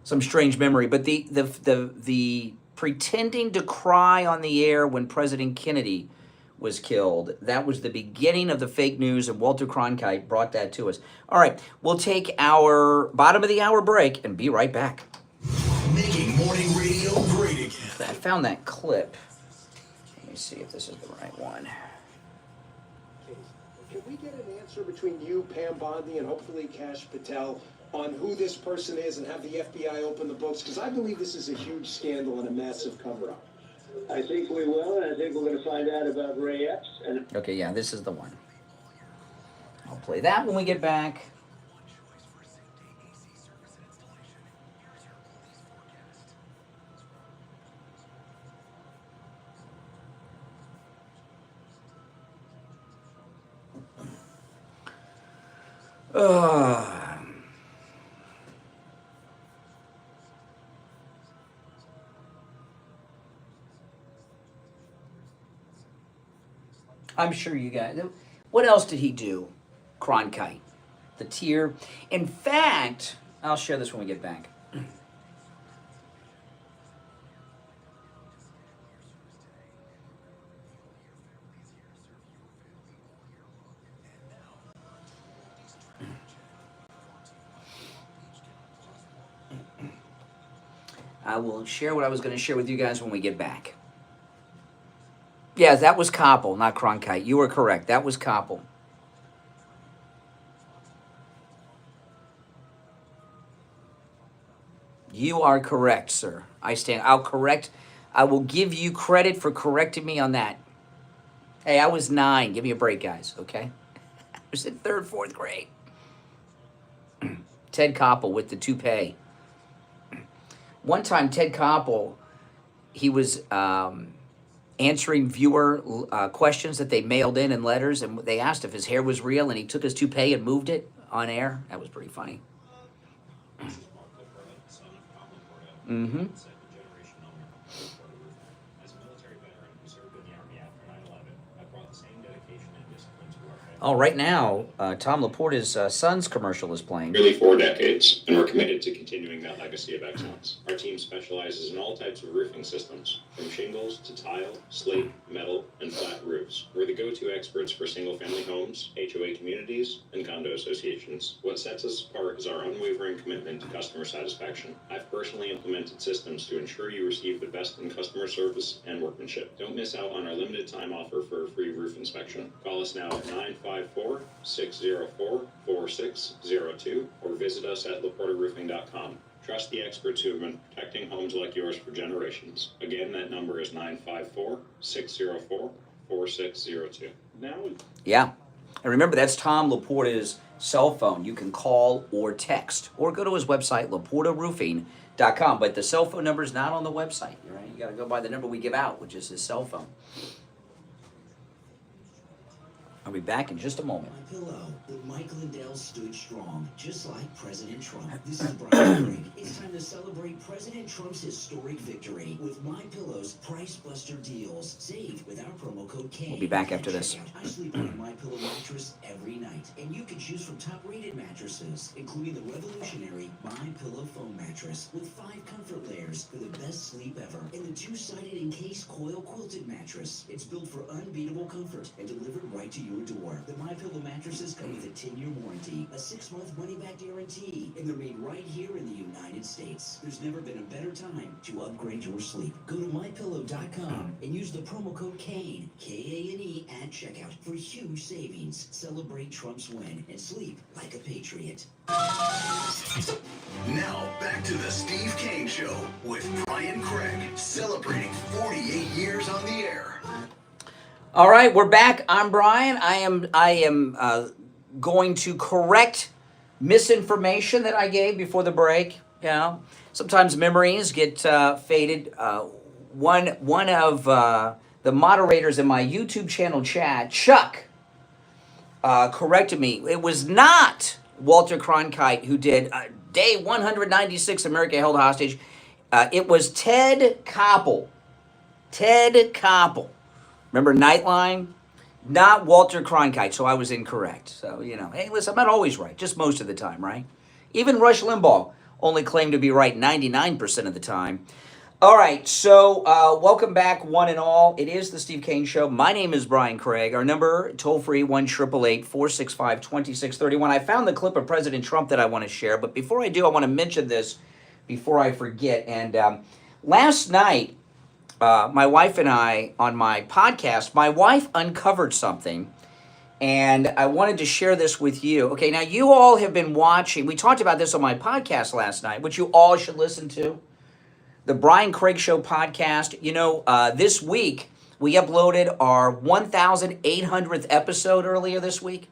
some strange memory. But the pretending to cry on the air when President Kennedy was killed, that was the beginning of the fake news, and Walter Cronkite brought that to us. All right, we'll take our bottom of the hour break and be right back. Making morning radio great again. I found that clip. Let me see if this is the right one. Can we get an answer between you, Pam Bondi, and hopefully Kash Patel on who this person is and have the FBI open the books? Because I believe this is a huge scandal and a massive cover-up. I think we will, and I think we're going to find out about Ray Epps. Okay, yeah, this is the one. I'll play that when we get back. I'm sure you guys. What else did he do? Cronkite. The tear. In fact, I'll share this when we get back. I will share what I was going to share with you guys when we get back. Yeah, that was Koppel, not Cronkite. You were correct. That was Koppel. You are correct, sir. I'll correct. I will give you credit for correcting me on that. Hey, I was 9. Give me a break, guys, okay? I was in 3rd, 4th grade. Ted Koppel with the toupee. one time Ted Koppel, he was answering viewer questions that they mailed in letters, and they asked if his hair was real, and he took his toupee and moved it on air. That was pretty funny. Mm-hmm. Oh, right now, Tom Laporta's son's commercial is playing. Nearly 4 decades, and we're committed to continuing that legacy of excellence. Our team specializes in all types of roofing systems, from shingles to tile, slate, metal, and flat roofs. We're the go-to experts for single-family homes, HOA communities, and condo associations. What sets us apart is our unwavering commitment to customer satisfaction. I've personally implemented systems to ensure you receive the best in customer service and workmanship. Don't miss out on our limited-time offer for a free roof inspection. Call us now at 954-604-4602 or visit us at laportaroofing.com. Trust the experts who have been protecting homes like yours for generations. Again, that number is 954-604-4602. Yeah. And remember, that's Tom Laporta's cell phone. You can call or text or go to his website, laportaroofing.com. But the cell phone number is not on the website. Right? You got to go by the number we give out, which is his cell phone. I'll be back in just a moment. My pillow, but Mike Lindell stood strong, just like President Trump. This is Brian Craig. It's time to celebrate President Trump's historic victory with My Pillow's Price Buster deals. Save with our promo code K. We'll be back after this. I sleep on a My Pillow mattress every night, and you can choose from top-rated mattresses, including the revolutionary My Pillow foam mattress with 5 comfort layers for the best sleep ever, and the 2-sided encased coil quilted mattress. It's built for unbeatable comfort and delivered right to your door. The My Pillow mattresses come with a 10-year warranty, a 6-month money-back guarantee, and they're made right here in the United States. There's never been a better time to upgrade your sleep. Go to MyPillow.com and use the promo code KANE, K-A-N-E, at checkout for huge savings. Celebrate Trump's win and sleep like a patriot. Now, back to the Steve Kane Show with Brian Craig, celebrating 48 years on the air. All right, we're back. I'm Brian. I am going to correct misinformation that I gave before the break. You know, sometimes memories get faded. One of the moderators in my YouTube channel chat, Chuck, corrected me. It was not Walter Cronkite who did Day 196, America Held Hostage. It was Ted Koppel. Ted Koppel. Remember Nightline? Not Walter Cronkite, so I was incorrect. So, you know, hey, listen, I'm not always right, just most of the time, right? Even Rush Limbaugh only claimed to be right 99% of the time. All right, so welcome back, one and all. It is the Steve Kane Show. My name is Brian Craig. Our number, toll-free, 1-888-465-2631. I found the clip of President Trump that I want to share, but before I do, I want to mention this before I forget. And last night, my wife and I, on my podcast, my wife uncovered something, and I wanted to share this with you. Okay, now you all have been watching. We talked about this on my podcast last night, which you all should listen to. The Brian Craig Show podcast. You know, this week, we uploaded our 1,800th episode earlier this week.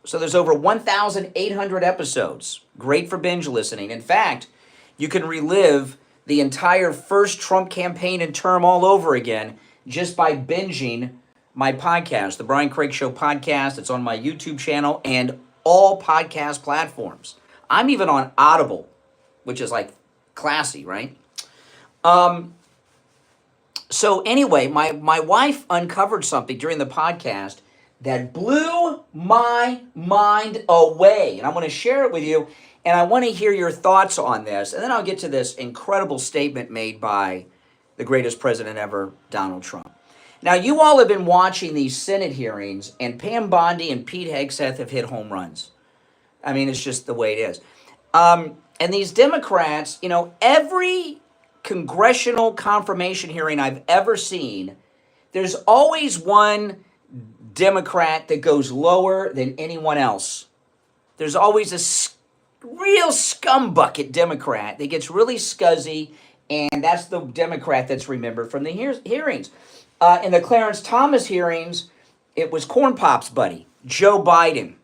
So there's over 1,800 episodes. Great for binge listening. In fact, you can relive the entire first Trump campaign and term all over again just by binging my podcast, the Brian Craig Show podcast. It's on my YouTube channel and all podcast platforms. I'm even on Audible, which is like classy, right? So anyway, my wife uncovered something during the podcast that blew my mind away. And I'm going to share it with you. And I want to hear your thoughts on this. And then I'll get to this incredible statement made by the greatest president ever, Donald Trump. Now, you all have been watching these Senate hearings, and Pam Bondi and Pete Hegseth have hit home runs. I mean, it's just the way it is. And these Democrats, you know, every congressional confirmation hearing I've ever seen, there's always one Democrat that goes lower than anyone else. There's always a real scumbucket Democrat that gets really scuzzy, and that's the Democrat that's remembered from the hearings. In the Clarence Thomas hearings, it was Corn Pop's buddy, Joe Biden.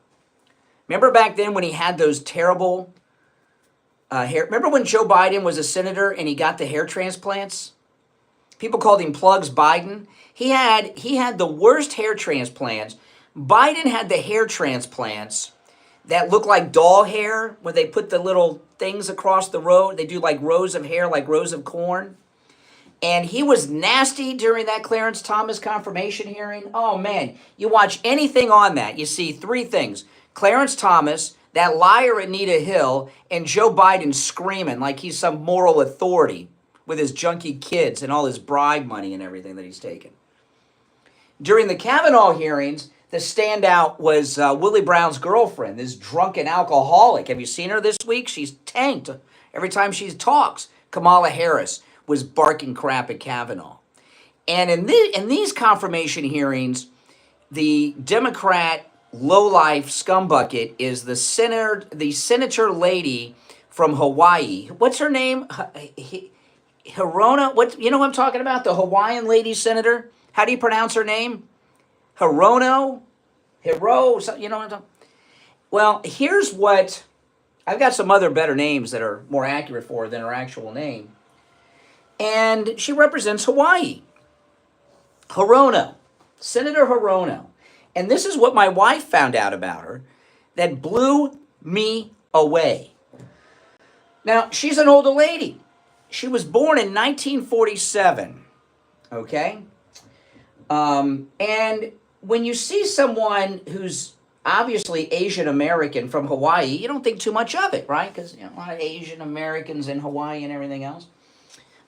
Remember back then when he had those terrible hair. Remember when Joe Biden was a senator and he got the hair transplants? People called him Plugs Biden. He had the worst hair transplants. Biden had the hair transplants that look like doll hair, where they put the little things across the road. They do like rows of hair, like rows of corn. And he was nasty during that Clarence Thomas confirmation hearing. Oh, man. You watch anything on that, you see three things. Clarence Thomas, that liar Anita Hill, and Joe Biden screaming like he's some moral authority with his junkie kids and all his bribe money and everything that he's taken. During the Kavanaugh hearings, the standout was Willie Brown's girlfriend, this drunken alcoholic. Have you seen her this week? She's tanked every time she talks. Kamala Harris was barking crap at Kavanaugh. And in these confirmation hearings, the Democrat lowlife scumbucket is the senator lady from Hawaii. What's her name? Hirona? You know what I'm talking about? The Hawaiian lady senator? How do you pronounce her name? Hirono? You know what I'm talking? Well, here's what... I've got some other better names that are more accurate for her than her actual name. And she represents Hawaii. Hirono. Senator Hirono. And this is what my wife found out about her that blew me away. Now, she's an older lady. She was born in 1947. Okay? And when you see someone who's obviously Asian American from Hawaii, you don't think too much of it, right? Because a lot of Asian Americans in Hawaii and everything else.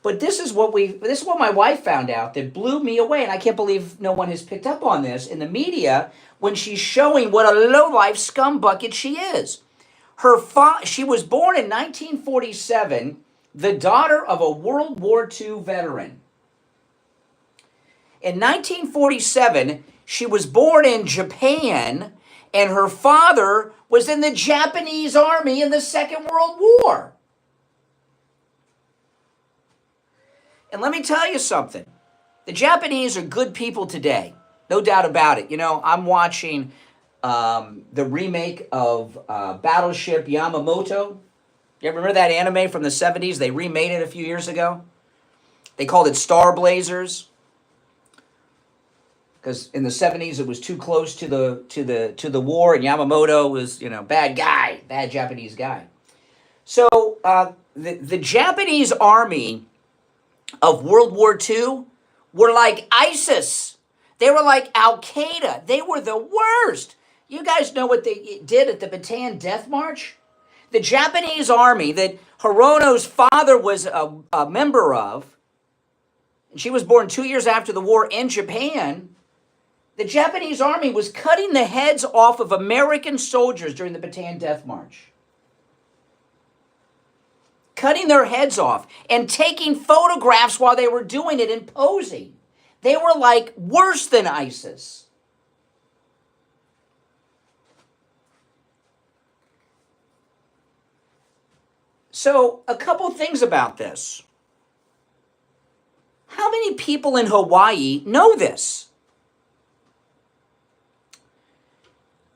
But this is what my wife found out that blew me away, and I can't believe no one has picked up on this in the media when she's showing what a lowlife scumbucket she is. She was born in 1947, the daughter of a World War II veteran. In 1947, she was born in Japan, and her father was in the Japanese army in the Second World War. And let me tell you something. The Japanese are good people today. No doubt about it. I'm watching the remake of Battleship Yamamoto. You ever remember that anime from the 70s? They remade it a few years ago. They called it Star Blazers. Because in the 70s it was too close to the war, and Yamamoto was, bad guy, bad Japanese guy. So the Japanese army of World War II were like ISIS. They were like Al-Qaeda. They were the worst. You guys know what they did at the Bataan Death March? The Japanese army that Hirono's father was a member of, and she was born 2 years after the war in Japan, the Japanese army was cutting the heads off of American soldiers during the Bataan Death March. Cutting their heads off and taking photographs while they were doing it and posing. They were like worse than ISIS. So, a couple things about this. How many people in Hawaii know this?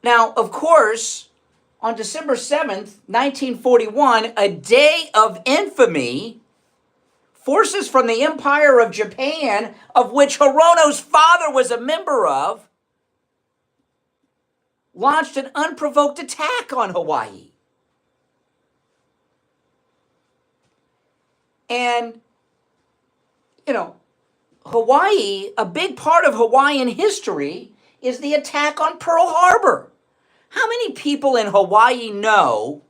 Now, of course, on December 7th, 1941, a day of infamy, forces from the Empire of Japan, of which Hirono's father was a member of, launched an unprovoked attack on Hawaii. And, Hawaii, a big part of Hawaiian history is the attack on Pearl Harbor. How many people in Hawaii know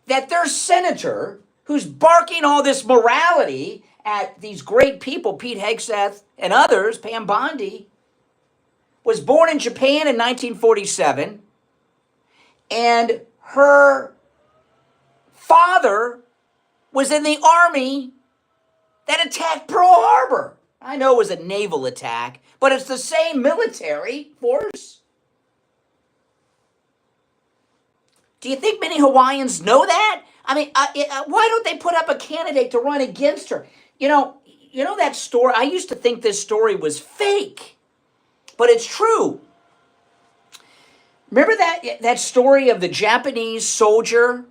that their senator, who's barking all this morality at these great people, Pete Hegseth and others, Pam Bondi, was born in Japan in 1947, and her father was in the army that attacked Pearl Harbor? I know it was a naval attack, but it's the same military force. Do you think many Hawaiians know that? I mean, why don't they put up a candidate to run against her? You know that story? I used to think this story was fake, but it's true. Remember that story of the Japanese soldier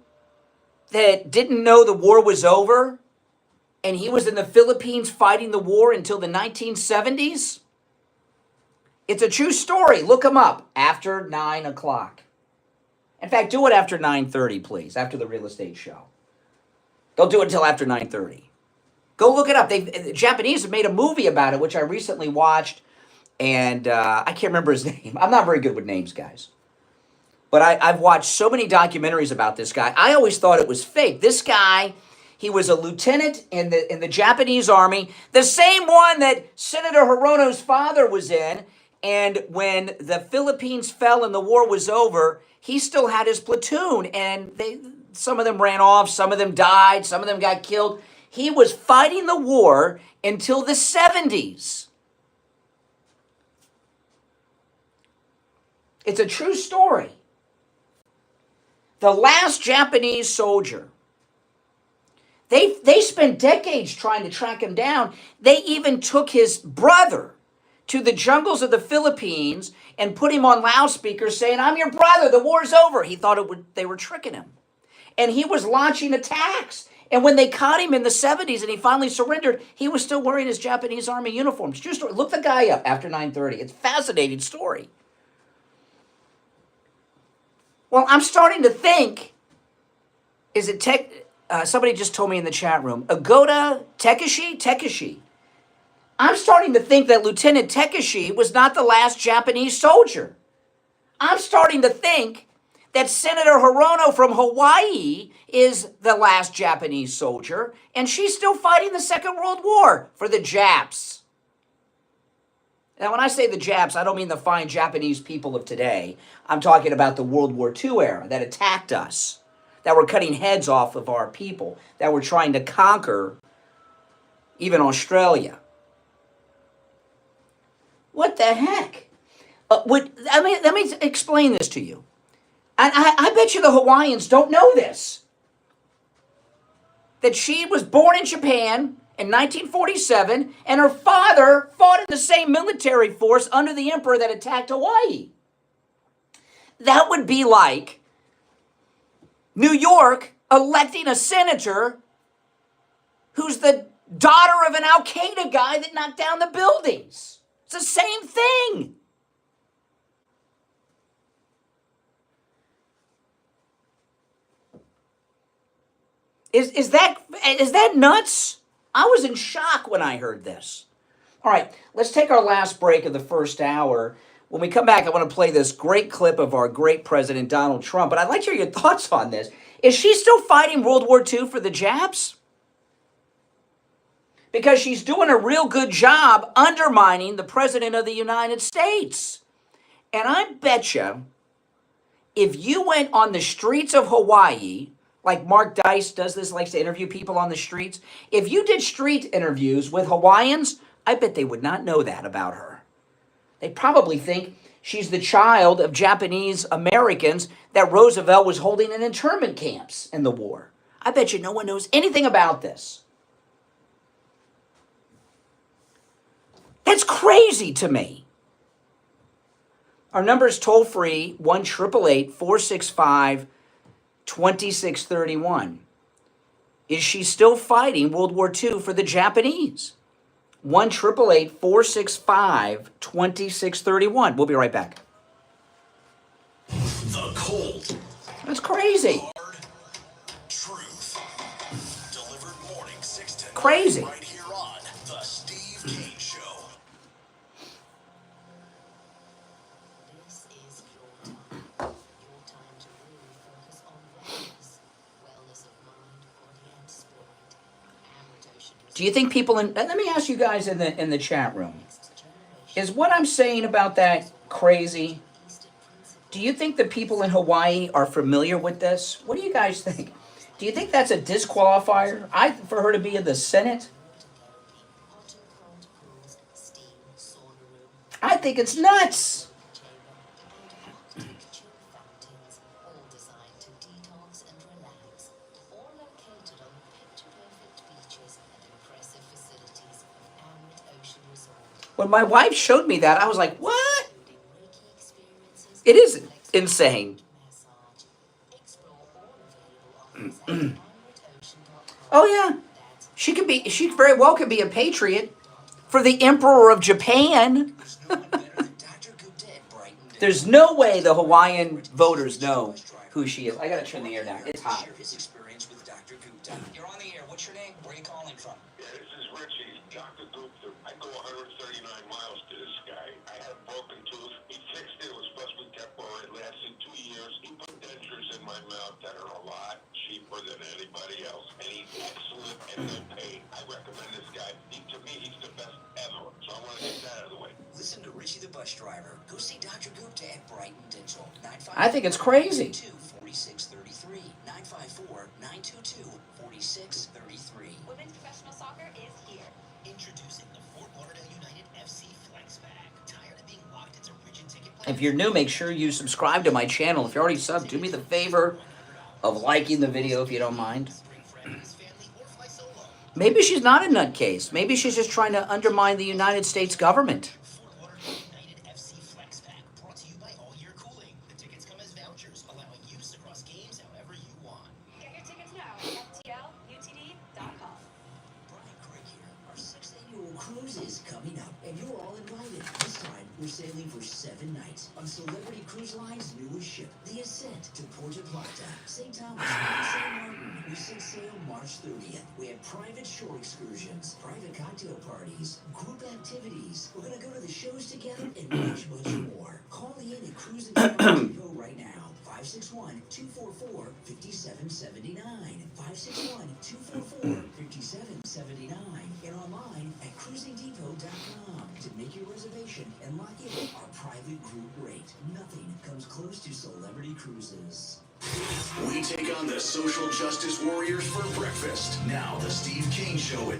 that didn't know the war was over, and he was in the Philippines fighting the war until the 1970s? It's a true story. Look him up after 9 o'clock. In fact, do it after 9:30, please, after the real estate show. Don't do it until after 9:30. Go look it up. The Japanese have made a movie about it, which I recently watched, and I can't remember his name. I'm not very good with names, guys. But I've watched so many documentaries about this guy. I always thought it was fake. This guy, he was a lieutenant in the Japanese army, the same one that Senator Hirono's father was in. And when the Philippines fell and the war was over, he still had his platoon. And some of them ran off, some of them died, some of them got killed. He was fighting the war until the 70s. It's a true story. The last Japanese soldier, they spent decades trying to track him down. They even took his brother to the jungles of the Philippines and put him on loudspeakers saying, "I'm your brother, the war's over." He thought they were tricking him. And he was launching attacks. And when they caught him in the 70s and he finally surrendered, he was still wearing his Japanese army uniform. It's true story. Look the guy up after 9:30. It's a fascinating story. Well, I'm starting to think, is it somebody just told me in the chat room, Agoda Takeshi? I'm starting to think that Lieutenant Takeshi was not the last Japanese soldier. I'm starting to think that Senator Hirono from Hawaii is the last Japanese soldier, and she's still fighting the Second World War for the Japs. Now, when I say the Japs, I don't mean the fine Japanese people of today. I'm talking about the World War II era that attacked us, that were cutting heads off of our people, that were trying to conquer even Australia. What the heck? Let me explain this to you. I bet you the Hawaiians don't know this. That she was born in Japan in 1947, and her father fought in the same military force under the emperor that attacked Hawaii. That would be like New York electing a senator who's the daughter of an Al Qaeda guy that knocked down the buildings. It's the same thing. Is that nuts? I was in shock when I heard this. All right, let's take our last break of the first hour. When we come back, I want to play this great clip of our great president, Donald Trump. But I'd like to hear your thoughts on this. Is she still fighting World War II for the Japs? Because she's doing a real good job undermining the President of the United States. And I bet you, if you went on the streets of Hawaii, like Mark Dice does this, likes to interview people on the streets. If you did street interviews with Hawaiians, I bet they would not know that about her. They probably think she's the child of Japanese Americans that Roosevelt was holding in internment camps in the war. I bet you no one knows anything about this. That's crazy to me. Our number is toll free, 1-888-465-2631. Is she still fighting World War II for the Japanese? 1-888-465-2631. We'll be right back. The cold. That's crazy. Hard truth. Delivered morning 6 to 9 Crazy. right here on The Steve Kane Show. This is your time. Your time to really focus on wellness of mind, body, and spirit. Do you think people in, let me ask you guys in the chat room, is what I'm saying about that crazy? Do you think the people in Hawaii are familiar with this? What do you guys think? Do you think that's a disqualifier for her to be in the Senate? I think it's nuts. When my wife showed me that, I was like, what? It is insane. Oh yeah, she could be. She very well could be a patriot for the Emperor of Japan. There's no way the Hawaiian voters know who she is. I gotta turn the air down. It's hot. You're on the air. What's your name? Where are you calling from? Yeah, this is Richie, Dr. Gupta. I go 139 miles to this guy. I had a broken tooth. He fixed it. It was supposed to be temporary. It lasted 2 years. He put dentures in my mouth that are a lot cheaper than anybody else. And he's excellent and they're paid. I recommend this guy. To me, he's the best ever. So I want to get that out of the way. Listen to Richie the bus driver. Go see Dr. Gupta at Brighton Dental. I think it's crazy. 4633 954 922 4633. Women's professional soccer is here. Introducing the Fort Lauderdale United FC Flex Bag. Tired of being locked into rigid ticket plans? If you're new, make sure you subscribe to my channel. If you're already subbed, do me the favor of liking the video if you don't mind. Maybe she's not a nutcase. Maybe she's just trying to undermine the United States government. United FC Flex Pack, brought to you by All Year Cooling. The tickets come as vouchers, allowing use across games however you want. Get your tickets now at FTLUTD.com. Brian Craig here. Our 6th annual cruise is coming up, and you're all invited. This time, we're sailing for 7 nights on Celebrity Cruise Line's newest ship, the Ascent to Puerto Plata, St. Thomas, and St. Martin. We set sail March 30th. We have private shore excursions, private cocktail parties, group activities. We're going to go to the shows together and much, much more. Call me in at Cruising Depot right now. 561-244-5779. 561-244-5779. And online at cruisingdepot.com to make your reservation and lock in our private group rate. Nothing comes close to Celebrity Cruises. We take on the social justice warriors for breakfast. Now, the Steve Kane Show.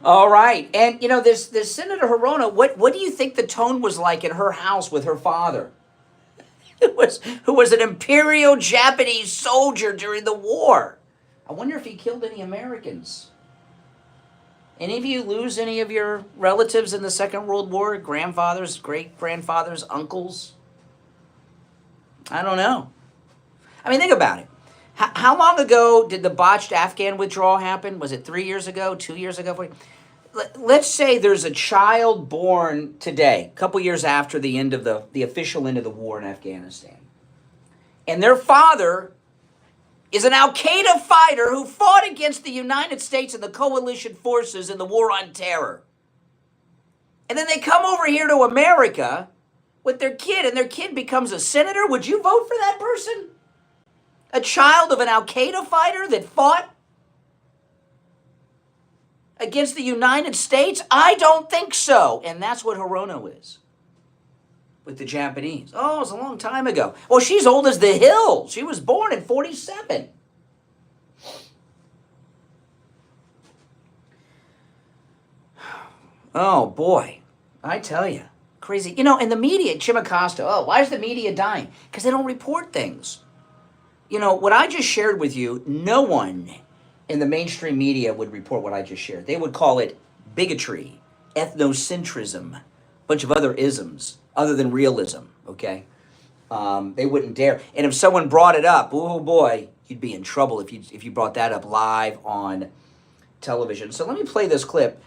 All right. And, you know, this Senator Hirona, what do you think the tone was like in her house with her father? Who was an imperial Japanese soldier during the war. I wonder if he killed any Americans. Any of you lose any of your relatives in the Second World War? Grandfathers, great-grandfathers, uncles? I don't know. I mean, think about it. How long ago did the botched Afghan withdrawal happen? Was it 3 years ago, 2 years ago? Let's say there's a child born today, a couple years after the end of the official end of the war in Afghanistan. And their father is an Al-Qaeda fighter who fought against the United States and the coalition forces in the war on terror. And then they come over here to America with their kid, and their kid becomes a senator. Would you vote for that person? A child of an Al-Qaeda fighter that fought against the United States? I don't think so. And that's what Hirono is with the Japanese. Oh, it was a long time ago. Well, she's old as the hill. She was born in 47. Oh, boy. I tell you. Crazy. You know, and the media, Jim Acosta, why is the media dying? Because they don't report things. You know, what I just shared with you, no one in the mainstream media would report what I just shared. They would call it bigotry, ethnocentrism, a bunch of other isms other than realism, okay? They wouldn't dare. And if someone brought it up, oh boy, you'd be in trouble if you brought that up live on television. So let me play this clip.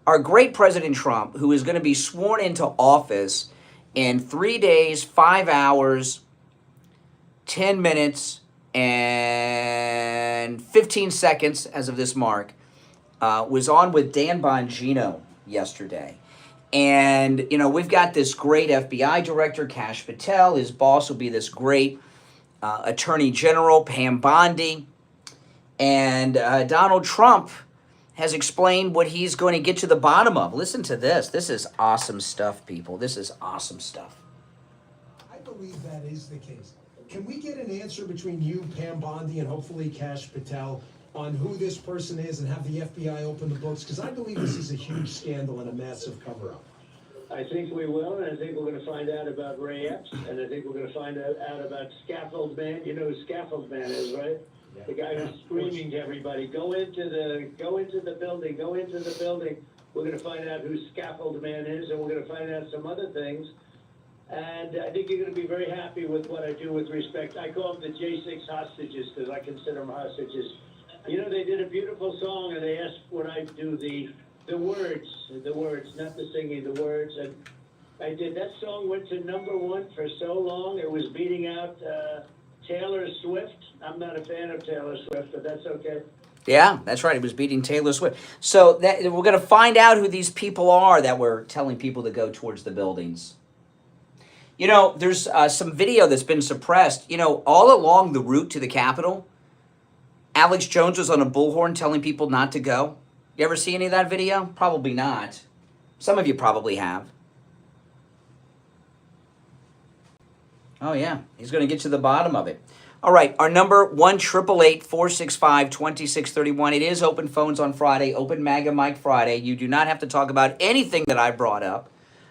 Our great President Trump, who is going to be sworn into office in 3 days, 5 hours, 10 minutes, and 15 seconds as of this mark, was on with Dan Bongino yesterday. And, you know, we've got this great FBI director, Kash Patel. His boss will be this great Attorney General, Pam Bondi. And Donald Trump has explained what he's going to get to the bottom of. Listen to this. This is awesome stuff, people. This is awesome stuff. I believe that is the case. Can we get an answer between you, Pam Bondi, and hopefully Kash Patel on who this person is and have the FBI open the books? Because I believe this is a huge scandal and a massive cover-up. I think we will, and I think we're going to find out about Ray Epps, and I think we're going to find out about Scaffold Man. You know who Scaffold Man is, right? Yeah. The guy who's screaming to everybody, go into the building, go into the building. We're going to find out who Scaffold Man is, and we're going to find out some other things. And I think you're going to be very happy with what I do with respect. I call them the J6 hostages because I consider them hostages. You know, they did a beautiful song, and they asked would I do the words, not the singing, the words. And I did. That song went to #1 for so long. It was beating out Taylor Swift. I'm not a fan of Taylor Swift, but that's okay. Yeah, that's right. It was beating Taylor Swift. So that, we're going to find out who these people are that were telling people to go towards the buildings. You know, there's some video that's been suppressed. You know, all along the route to the Capitol, Alex Jones was on a bullhorn telling people not to go. You ever see any of that video? Probably not. Some of you probably have. Oh, yeah. He's going to get to the bottom of it. All right. Our number, 1-888-465-2631. It is open phones on Friday, open MAGA Mike Friday. You do not have to talk about anything that I brought up.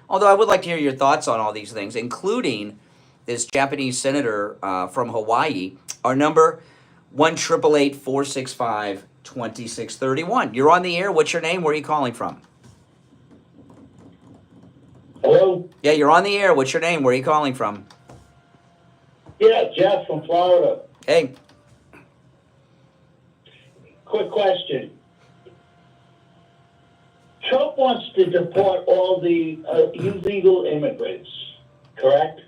Although I would like to hear your thoughts on all these things, including this Japanese senator from Hawaii. Our number, 1-888-465-2631. You're on the air. What's your name? Where are you calling from? Hello? Yeah, you're on the air. What's your name? Where are you calling from? Yeah, Jeff from Florida. Hey. Quick question. Trump wants to deport all the illegal immigrants, correct?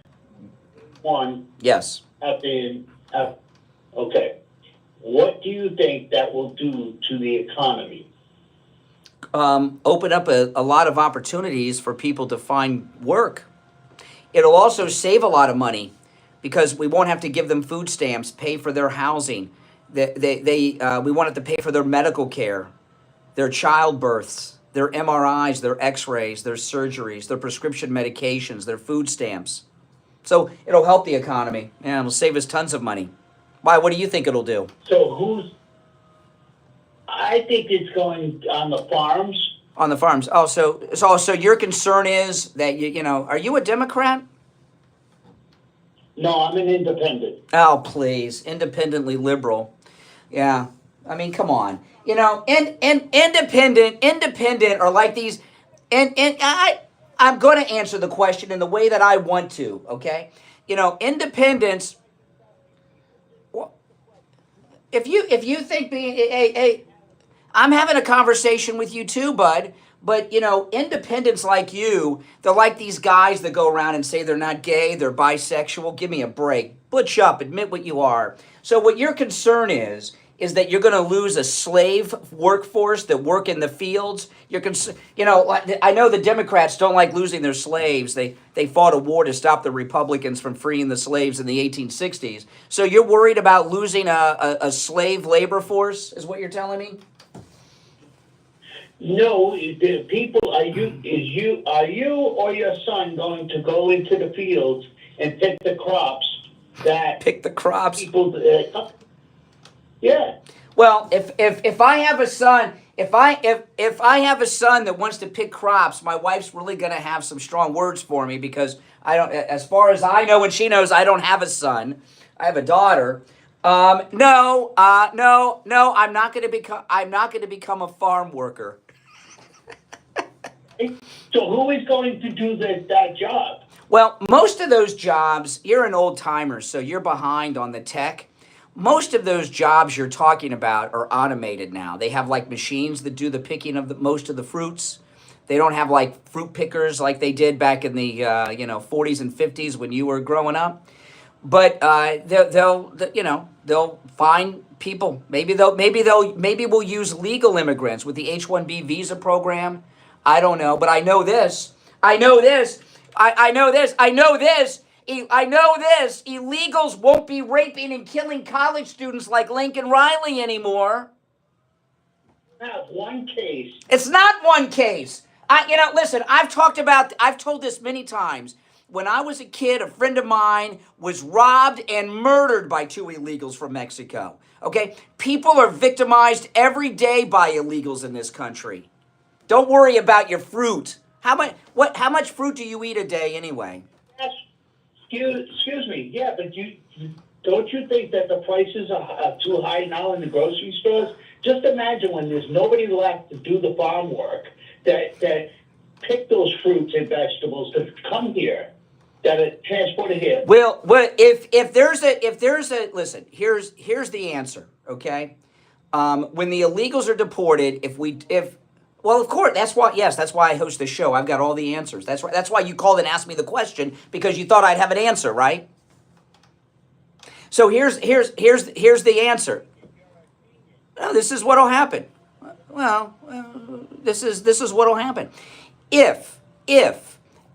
One. Yes. Okay. What do you think that will do to the economy? Open up a lot of opportunities for people to find work. It'll also save a lot of money because we won't have to give them food stamps, pay for their housing. We won't have to pay for their medical care, their childbirths, their MRIs, their x-rays, their surgeries, their prescription medications, their food stamps. So it'll help the economy. Yeah, it'll save us tons of money. Why? What do you think it'll do? So I think it's going on the farms. On the farms. Oh, so your concern is that you know, are you a Democrat? No, I'm an independent. Oh, please, independently liberal. Yeah, I mean, come on. You know, independent are like these, and I'm going to answer the question in the way that I want to. Okay, you know, independents. If you think being hey, I'm having a conversation with you too, bud. But, you know, independents like you, they're like these guys that go around and say they're not gay, they're bisexual. Give me a break. Butch up. Admit what you are. So what your concern is that you're going to lose a slave workforce that work in the fields. You know, I know the Democrats don't like losing their slaves. They fought a war to stop the Republicans from freeing the slaves in the 1860s. So you're worried about losing a slave labor force, is what you're telling me? No, the people, are you or your son going to go into the fields and pick the crops that people, yeah. Well, if I have a son, if I have a son that wants to pick crops, my wife's really going to have some strong words for me because I don't, as far as I know and she knows, I don't have a son. I have a daughter. No, I'm not going to become a farm worker. So who is going to do that job? Well, most of those jobs, you're an old timer, so you're behind on the tech. Most of those jobs you're talking about are automated now. They have like machines that do the picking of most of the fruits. They don't have like fruit pickers like they did back in the 40s and 50s when you were growing up. But they'll find people. Maybe we'll use legal immigrants with the H-1B visa program. I don't know, but I know this. Illegals won't be raping and killing college students like Lincoln Riley anymore. Not one case. It's not one case. Listen, I've told this many times. When I was a kid, a friend of mine was robbed and murdered by 2 illegals from Mexico. Okay? People are victimized every day by illegals in this country. Don't worry about your fruit. How much fruit do you eat a day anyway? Excuse me. Yeah, but don't you think that the prices are too high now in the grocery stores? Just imagine when there's nobody left to do the farm work that pick those fruits and vegetables to come here. got to transport it here. Well, if there's a listen, here's the answer. Okay, when the illegals are deported, well, of course, that's why I host this show. I've got all the answers. That's why you called and asked me the question, because you thought I'd have an answer, right? So here's the answer. No, this is what'll happen. Well, this is what'll happen. If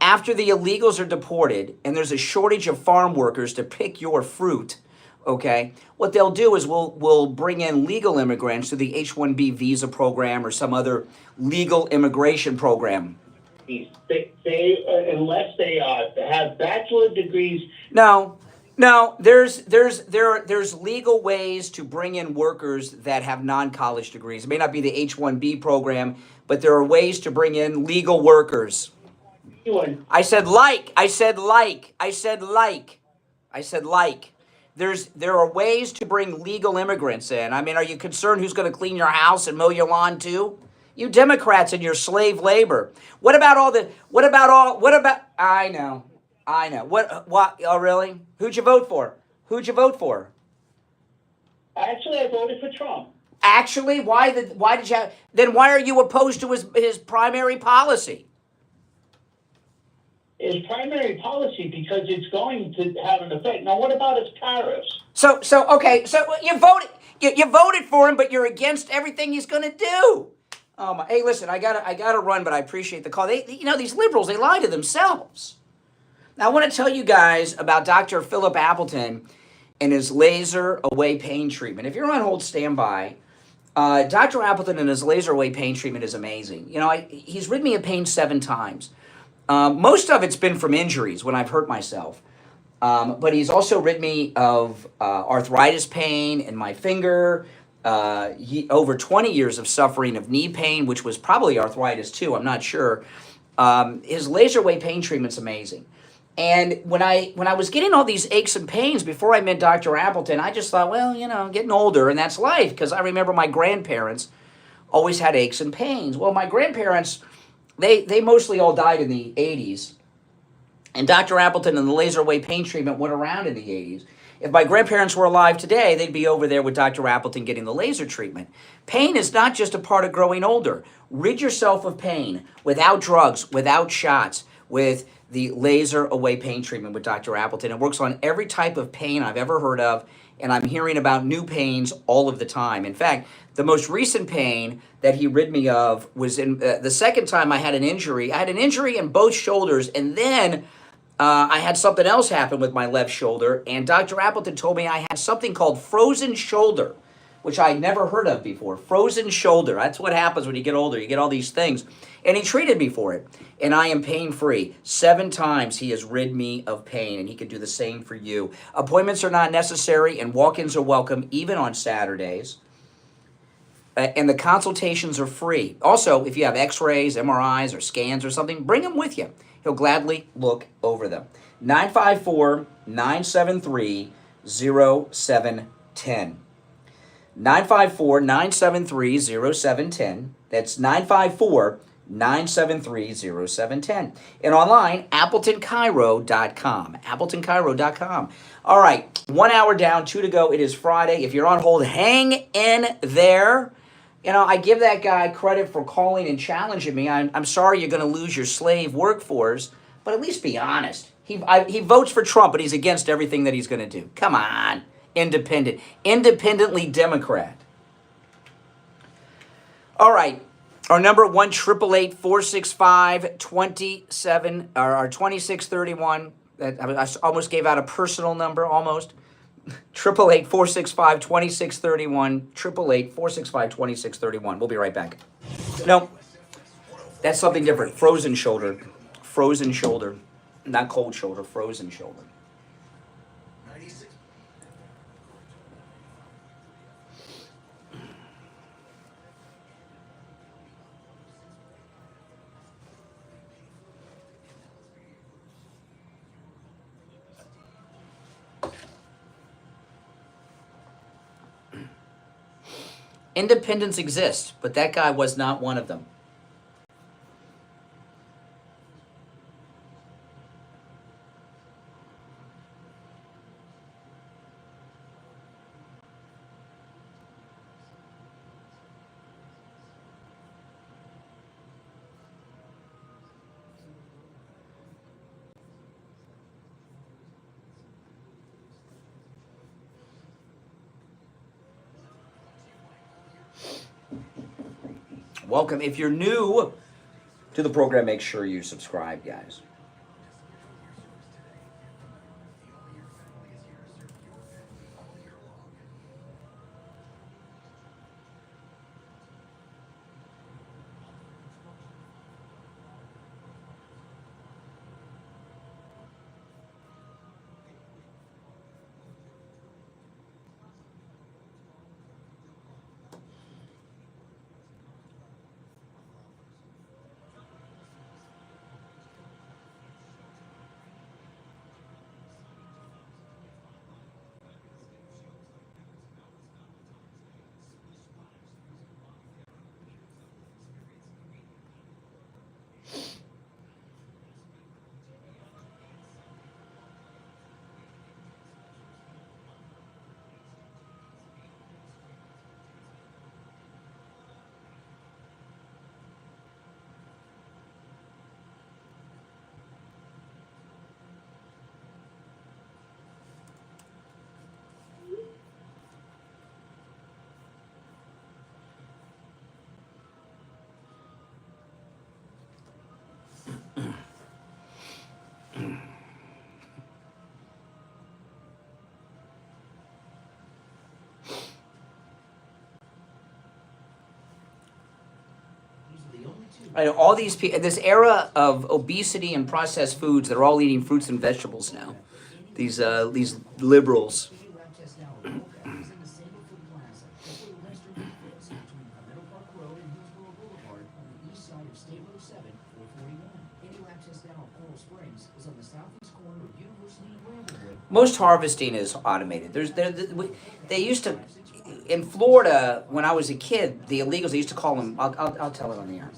after the illegals are deported and there's a shortage of farm workers to pick your fruit, okay, what they'll do is we'll bring in legal immigrants through the H-1B visa program or some other legal immigration program. Unless they have bachelor degrees. No, there's legal ways to bring in workers that have non-college degrees. It may not be the H-1B program, but there are ways to bring in legal workers. I said like. There are ways to bring legal immigrants in. I mean, are you concerned who's going to clean your house and mow your lawn too? You Democrats and your slave labor. What about? I know. What? Oh, really? Who'd you vote for? Actually, I voted for Trump. Actually, why did you? Then why are you opposed to his primary policy? His primary policy, because it's going to have an effect. Now, what about his tariffs? So you voted for him, but you're against everything he's going to do. Oh my! Hey, listen, I gotta run, but I appreciate the call. These liberals, they lie to themselves. Now, I want to tell you guys about Dr. Philip Appleton and his laser away pain treatment. If you're on hold, stand by. Dr. Appleton and his laser away pain treatment is amazing. He's rid me of pain 7 times. Most of it's been from injuries when I've hurt myself. But he's also rid me of arthritis pain in my finger, over 20 years of suffering of knee pain, which was probably arthritis too, I'm not sure. His laser away pain treatment's amazing. And when I was getting all these aches and pains before I met Dr. Appleton, I just thought, well, I'm getting older and that's life, because I remember my grandparents always had aches and pains. Well, my grandparents, they mostly all died in the 80s. And Dr. Appleton and the laser away pain treatment went around in the 80s. If my grandparents were alive today, they'd be over there with Dr. Appleton getting the laser treatment. Pain is not just a part of growing older. Rid yourself of pain without drugs, without shots, with the laser away pain treatment with Dr. Appleton. It works on every type of pain I've ever heard of, and I'm hearing about new pains all of the time. In fact, the most recent pain that he rid me of was in the second time I had an injury. I had an injury in both shoulders, and then I had something else happen with my left shoulder, and Dr. Appleton told me I had something called frozen shoulder, which I'd never heard of before. Frozen shoulder. That's what happens when you get older. You get all these things. And he treated me for it, and I am pain-free. 7 times he has rid me of pain, and he can do the same for you. Appointments are not necessary, and walk-ins are welcome, even on Saturdays. And the consultations are free. Also, if you have x-rays, MRIs, or scans or something, bring them with you. He'll gladly look over them. 954-973-0710. 954-973-0710. That's 954-973-0710. And online, AppletonCairo.com. AppletonCairo.com. All right, 1 hour down, 2 to go. It is Friday. If you're on hold, hang in there. I give that guy credit for calling and challenging me. I'm sorry you're going to lose your slave workforce, but at least be honest. He votes for Trump, but he's against everything that he's going to do. Come on, independently Democrat. All right, our number 1-888-465-2631. I almost gave out a personal number, almost. 888-465-2631. 888-465-2631. We'll be right back. No, that's something different. Frozen shoulder. Frozen shoulder. Not cold shoulder, frozen shoulder. Independents exist, but that guy was not one of them. Welcome. If you're new to the program, make sure you subscribe, guys. I know all these people, this era of obesity and processed foods, they're all eating fruits and vegetables now. These liberals. Most harvesting is automated. They used to, in Florida, when I was a kid, the illegals, they used to call them, I'll tell it on the air.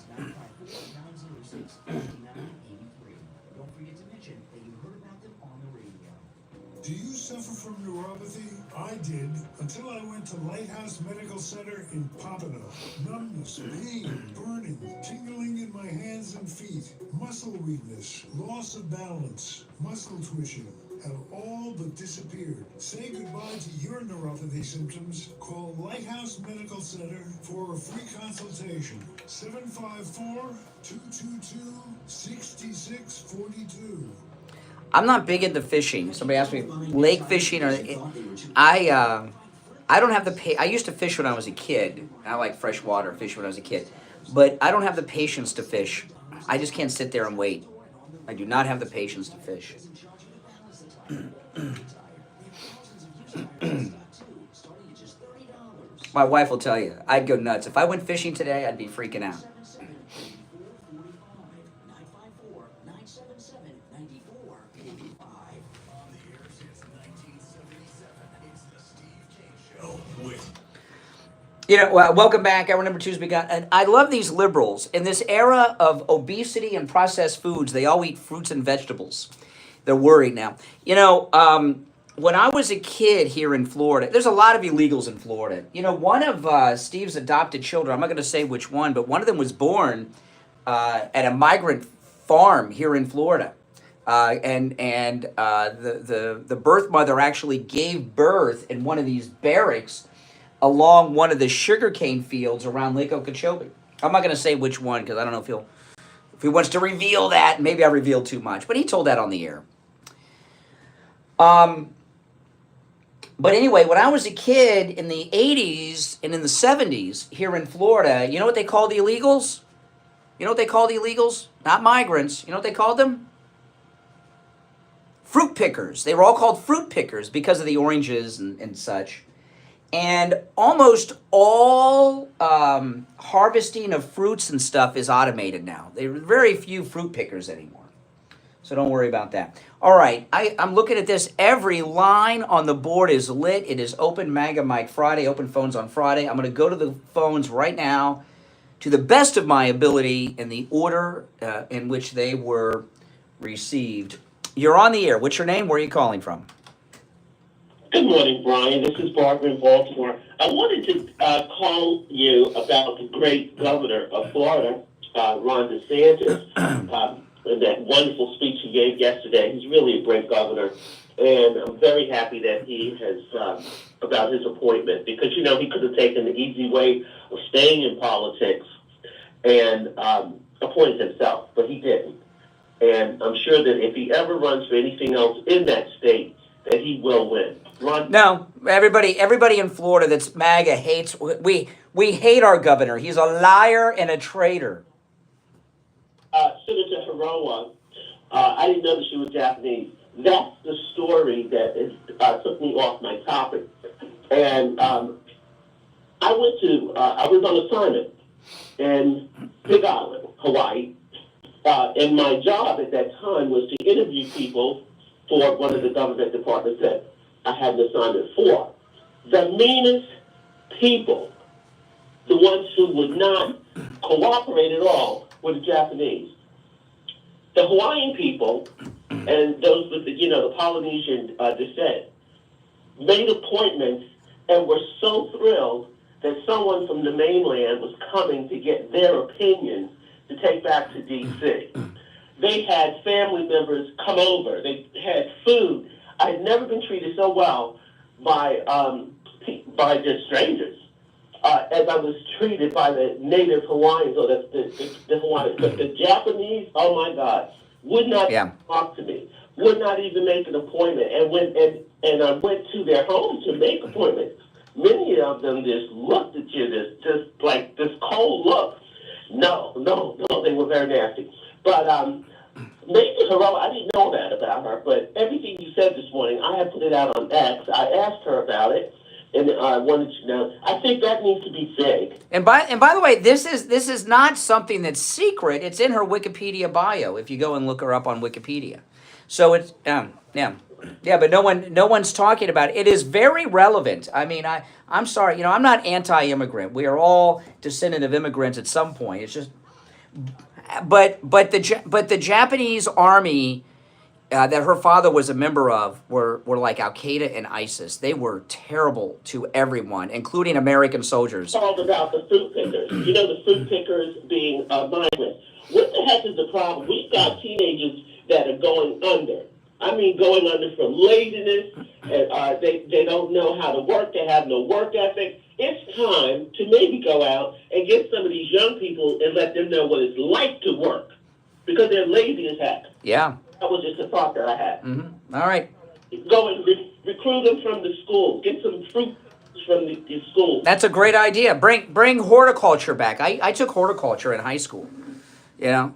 Do you suffer from neuropathy? I did, until I went to Lighthouse Medical Center in Pompano. Numbness, pain, burning, tingling in my hands and feet, muscle weakness, loss of balance, muscle twitching have all but disappeared. Say goodbye to your neuropathy symptoms. Call Lighthouse Medical Center for a free consultation. 754-222-6642. I'm not big into fishing. Somebody asked me lake fishing, or I don't have the I used to fish when I was a kid. I like freshwater fish when I was a kid, but I don't have the patience to fish. I just can't sit there and wait. I do not have the patience to fish. My wife will tell you, I'd go nuts. If I went fishing today, I'd be freaking out. You know, welcome back. Hour number 2's begun. And I love these liberals. In this era of obesity and processed foods, they all eat fruits and vegetables. They're worried now. You know, when I was a kid here in Florida, there's a lot of illegals in Florida. You know, one of Steve's adopted children, I'm not going to say which one, but one of them was born at a migrant farm here in Florida. The birth mother actually gave birth in one of these barracks along one of the sugarcane fields around Lake Okeechobee. I'm not going to say which one because I don't know if he wants to reveal that. Maybe I revealed too much, but he told that on the air. But anyway, when I was a kid in the 80s and in the 70s here in Florida, you know what they called the illegals? You know what they called the illegals? Not migrants. You know what they called them? Fruit pickers. They were all called fruit pickers because of the oranges and such. And almost all harvesting of fruits and stuff is automated now. There are very few fruit pickers anymore. So don't worry about that. All right, I'm looking at this. Every line on the board is lit. It is Open MAGA Mike Friday, Open Phones on Friday. I'm going to go to the phones right now to the best of my ability in the order in which they were received. You're on the air. What's your name? Where are you calling from? Good morning, Brian. This is Barbara in Baltimore. I wanted to call you about the great governor of Florida, Ron DeSantis, and that wonderful speech he gave yesterday. He's really a great governor, and I'm very happy that he has, about his appointment, because, you know, he could have taken the easy way of staying in politics and appointed himself, but he didn't. And I'm sure that if he ever runs for anything else in that state, that he will win. No, everybody in Florida that's MAGA hates. We hate our governor. He's a liar and a traitor. Senator Hiroa, I didn't know that she was Japanese. That's the story that took me off my topic. And I was on assignment in Big Island, Hawaii. And my job at that time was to interview people for one of the government departments that I had an assignment for. The meanest people, the ones who would not cooperate at all, were the Japanese. The Hawaiian people and those with the Polynesian descent made appointments and were so thrilled that someone from the mainland was coming to get their opinions to take back to D.C. They had family members come over. They had food. I had never been treated so well by just strangers as I was treated by the native Hawaiians or the Hawaiians. But the Japanese, oh my God, would not talk to me, would not even make an appointment. And I went to their homes to make appointments. Many of them just looked at you, just like this cold look. No, they were very nasty. But Major Hiroa, I didn't know that about her, but everything you said this morning, I had put it out on X. I asked her about it, and I wanted to know. I think that needs to be said. And by the way, this is not something that's secret. It's in her Wikipedia bio. If you go and look her up on Wikipedia, so it's but no one's talking about it. It is very relevant. I mean, I'm sorry, I'm not anti-immigrant. We are all descendant of immigrants at some point. It's just, but the Japanese army that her father was a member of were like Al Qaeda and ISIS. They were terrible to everyone, including American soldiers. Talk about the fruit pickers. The fruit pickers being migrants. What the heck is the problem? We've got teenagers that are going under. I mean, going under from laziness, and they don't know how to work. They have no work ethic. It's time to maybe go out and get some of these young people and let them know what it's like to work, because they're lazy as heck. Yeah. That was just a thought that I had. Mm-hmm. All right. Go and recruit them from the school. Get some fruit from the school. That's a great idea. Bring horticulture back. I took horticulture in high school. Yeah.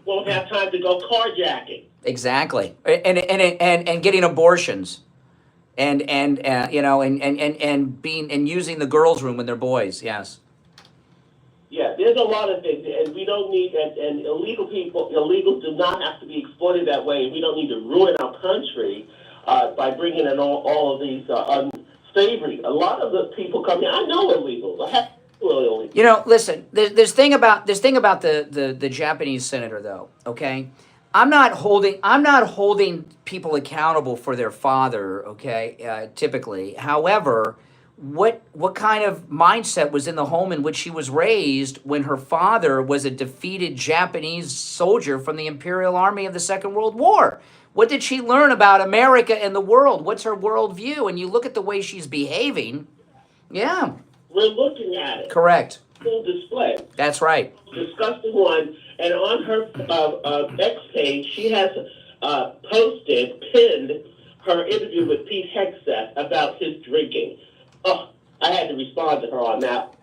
Won't have time to go carjacking. Exactly, and getting abortions, and using the girls' room when they're boys. Yes. Yeah, there's a lot of things, and we don't need and illegals do not have to be exploited that way. We don't need to ruin our country by bringing in all of these unsavory. A lot of the people come here. I know illegals. I have illegals. Listen. This thing about the Japanese senator, though. Okay. I'm not holding people accountable for their father, okay, typically. However, what kind of mindset was in the home in which she was raised when her father was a defeated Japanese soldier from the Imperial Army of the Second World War? What did she learn about America and the world? What's her worldview? And you look at the way she's behaving, yeah. We're looking at it. Correct. Full display. That's right. Disgusting one. And on her X page, she has pinned her interview with Pete Hegseth about his drinking. Oh, I had to respond to her on that,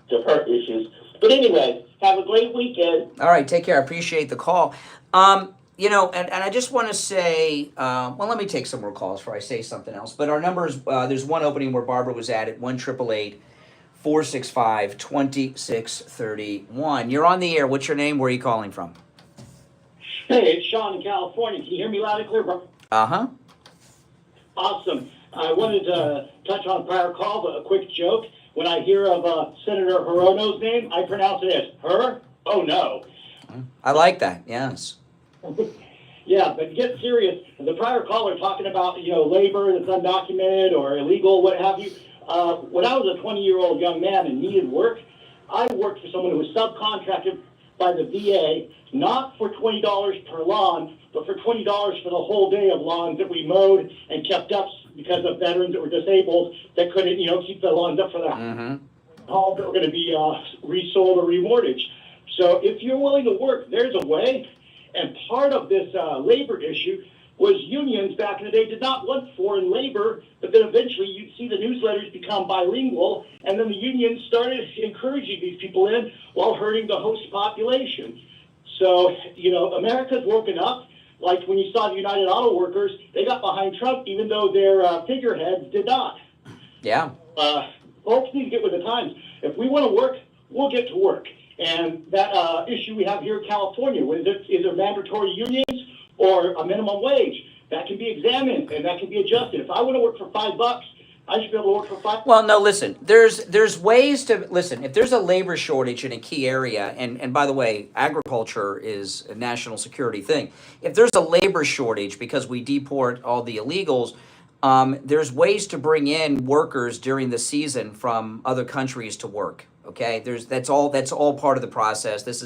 to her issues. But anyway, have a great weekend. All right, take care. I appreciate the call. And I just want to say, let me take some more calls before I say something else. But our numbers, there's one opening where Barbara was at 1-888-465-2631. You're on the air. What's your name? Where are you calling from? Hey, it's Sean in California. Can you hear me loud and clear, bro? Uh-huh. Awesome. I wanted to touch on a prior call, but a quick joke. When I hear of Senator Hirono's name, I pronounce it as her. Oh, no. I like that, yes. Yeah, but get serious. The prior caller talking about, labor that's undocumented or illegal, what have you. When I was a 20-year-old young man and needed work, I worked for someone who was subcontracted by the VA, not for $20 per lawn, but for $20 for the whole day of lawns that we mowed and kept up because of veterans that were disabled that couldn't, keep the lawns up for the homes that were going to be resold or remortgaged. So if you're willing to work, there's a way. And part of this labor issue was unions back in the day did not want foreign labor, but then eventually you'd see the newsletters become bilingual, and then the unions started encouraging these people in while hurting the host population. So, America's woken up. Like when you saw the United Auto Workers, they got behind Trump even though their figureheads did not. Yeah. Folks need to get with the times. If we want to work, we'll get to work. And that issue we have here in California, is there mandatory unions or a minimum wage? That can be examined and that can be adjusted. If I want to work for $5, I should be able to work for $5. Well, no, listen, there's ways to, listen, if there's a labor shortage in a key area, and by the way, agriculture is a national security thing. If there's a labor shortage because we deport all the illegals, there's ways to bring in workers during the season from other countries to work. Okay, that's all part of the process. This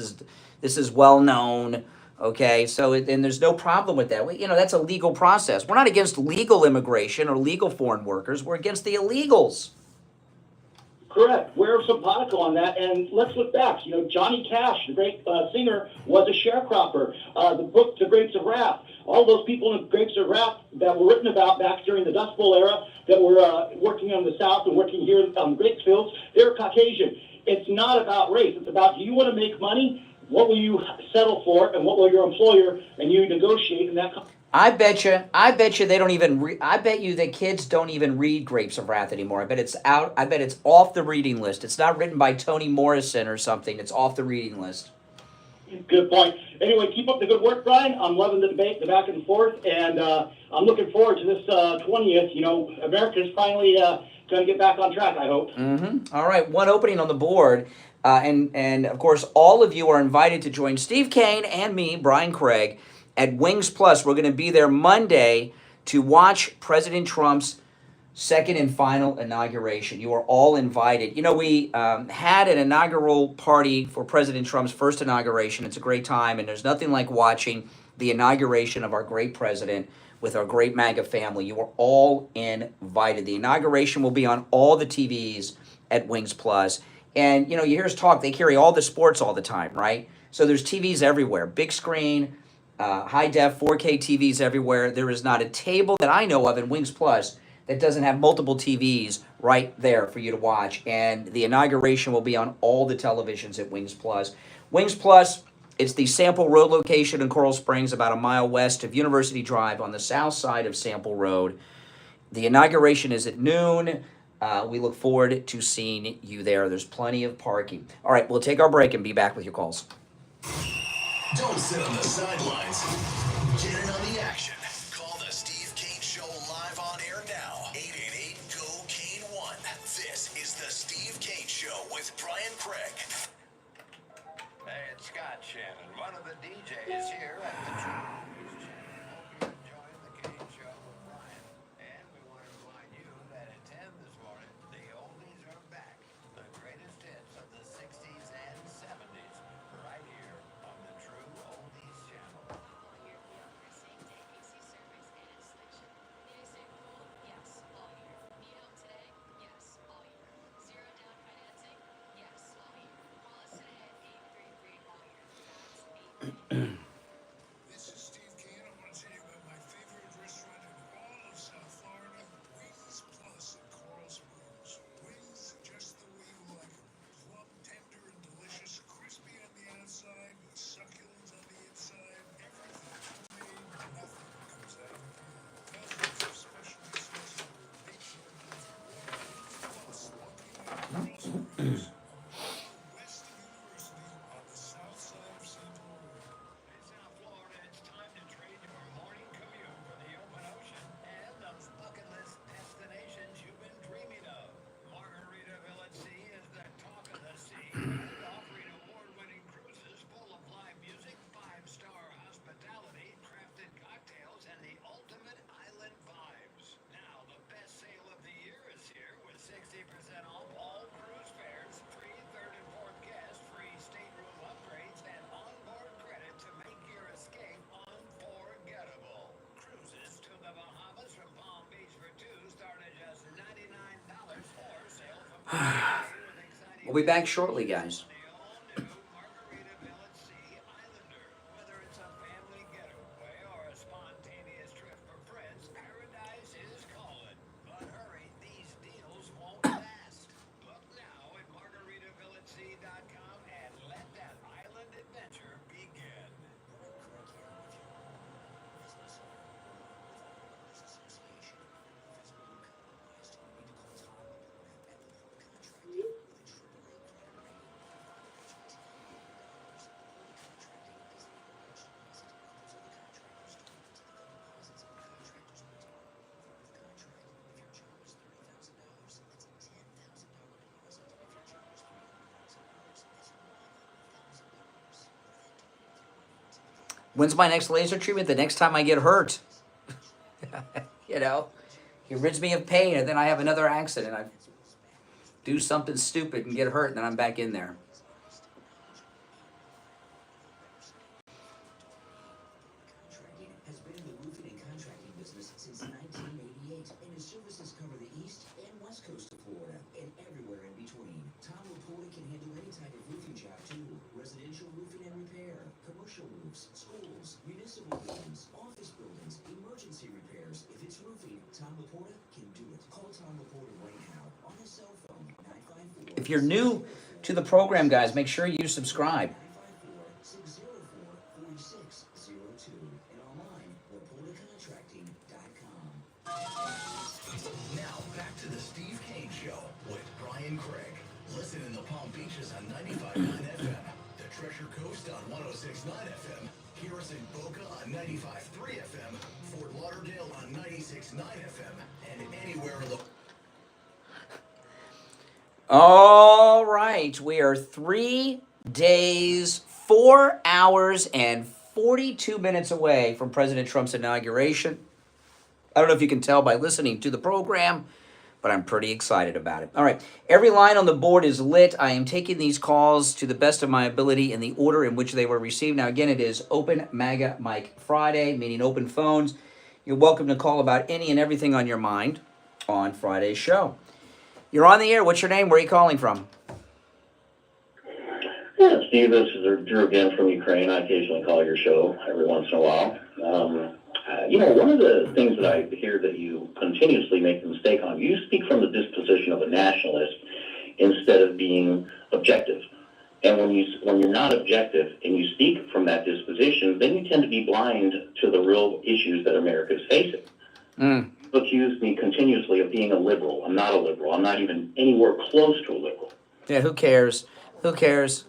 is well known. Okay, so and there's no problem with that. That's a legal process. We're not against legal immigration or legal foreign workers. We're against the illegals. Correct. We're simpatico on that. And let's look back. Johnny Cash, the great singer, was a sharecropper. The book, The Grapes of Wrath, all those people in The Grapes of Wrath that were written about back during the Dust Bowl era that were working in the South and working here on the grape fields, they're Caucasian. It's not about race. It's about, do you want to make money? What will you settle for, and what will your employer and you negotiate in that? I bet you they don't even. I bet you that kids don't even read Grapes of Wrath anymore. I bet it's out. I bet it's off the reading list. It's not written by Toni Morrison or something. It's off the reading list. Good point. Anyway, keep up the good work, Brian. I'm loving the debate, the back and forth, and I'm looking forward to this 20th. America's finally going to get back on track, I hope. Mm-hmm. All right, one opening on the board. And of course, all of you are invited to join Steve Kane and me, Brian Craig, at Wings Plus. We're going to be there Monday to watch President Trump's second and final inauguration. You are all invited. We had an inaugural party for President Trump's first inauguration. It's a great time, and there's nothing like watching the inauguration of our great president with our great MAGA family. You are all invited. The inauguration will be on all the TVs at Wings Plus. And, you hear us talk, they carry all the sports all the time, right? So there's TVs everywhere, big screen, high def, 4K TVs everywhere. There is not a table that I know of in Wings Plus that doesn't have multiple TVs right there for you to watch. And the inauguration will be on all the televisions at Wings Plus. Wings Plus, it's the Sample Road location in Coral Springs, about a mile west of University Drive on the south side of Sample Road. The inauguration is at noon. We look forward to seeing you there. There's plenty of parking. All right, we'll take our break and be back with your calls. Don't sit on the sidelines. Get in on the action. Call the Steve Kane Show live on air now. 888-GO-KANE-1. This is the Steve Kane Show with Brian Craig. Hey, it's Scott Shannon, one of the DJs here at the Hope you're enjoying the Kane Show with Brian. And we want to remind you that at 10 this morning, the oldies are back. The greatest hits of the 60s and 70s, right here on the True Oldies Channel. This is Steve Kane. I want to tell you about my favorite restaurant in all of South Florida, Wings Plus in Coral Springs. Wings just the way you like them. Plump, tender, and delicious. Crispy on the outside, with succulent on the inside. Everything made, nothing comes out of the pan. Thousands of special dishes for big serving. Plus, located in Coral Springs. West of University on the south side of St. Paul. In South Florida, it's time to trade your morning commute for the open ocean and those bucket list destinations you've been dreaming of. Margaritaville at Sea is the talk of the sea, offering award-winning cruises full of live music, 5-star hospitality, crafted cocktails, and the ultimate island vibes. Now, the best sale of the year is here with 60% off all cruise fares, free 3rd and 4th guests, free stateroom upgrades, and onboard credit to make your escape unforgettable. Cruises to the Bahamas from Palm Beach for 2 start at just $99 or sail from We'll be back shortly, guys. When's my next laser treatment? The next time I get hurt. You know, he rids me of pain, and then I have another accident. I do something stupid and get hurt, and then I'm back in there. Contracting has been in the roofing and contracting business since 1988, and his services cover the east and west coast of Florida and everywhere in between. Tom Laporta can handle any type of roofing job too: residential roofing and repair, commercial roofs, schools, municipal buildings, office buildings, emergency repairs. If it's roofing, Tom Laporta can do it. Call Tom Laporta right now on his cell phone, 954. If you're new to the program, guys, make sure you subscribe. 604-4602 and online, LaportaContracting.com. Now back to the Steve Kane Show with Brian Craig. Listen in the Palm Beaches on 95.9 FM, the Treasure Coast on 106.9 FM, hear us in Boca on 95.3 FM, Fort Lauderdale on 96.9 FM, and anywhere in the... All right, we are 3 days, 4 hours, and 42 minutes away from President Trump's inauguration. I don't know if you can tell by listening to the program, but I'm pretty excited about it. All right, every line on the board is lit. I am taking these calls to the best of my ability in the order in which they were received. Now, again, it is Open MAGA Mike Friday, meaning open phones. You're welcome to call about any and everything on your mind on Friday's show. You're on the air. What's your name? Where are you calling from? Yeah, Steve, this is Drew again from Ukraine. I occasionally call your show every once in a while. One of the things that I hear that you continuously make the mistake on, you speak from the disposition of a nationalist instead of being objective. And when you're not objective and you speak from that disposition, then you tend to be blind to the real issues that America is facing. You accuse me continuously of being a liberal. I'm not a liberal. I'm not even anywhere close to a liberal. Yeah, who cares? Who cares?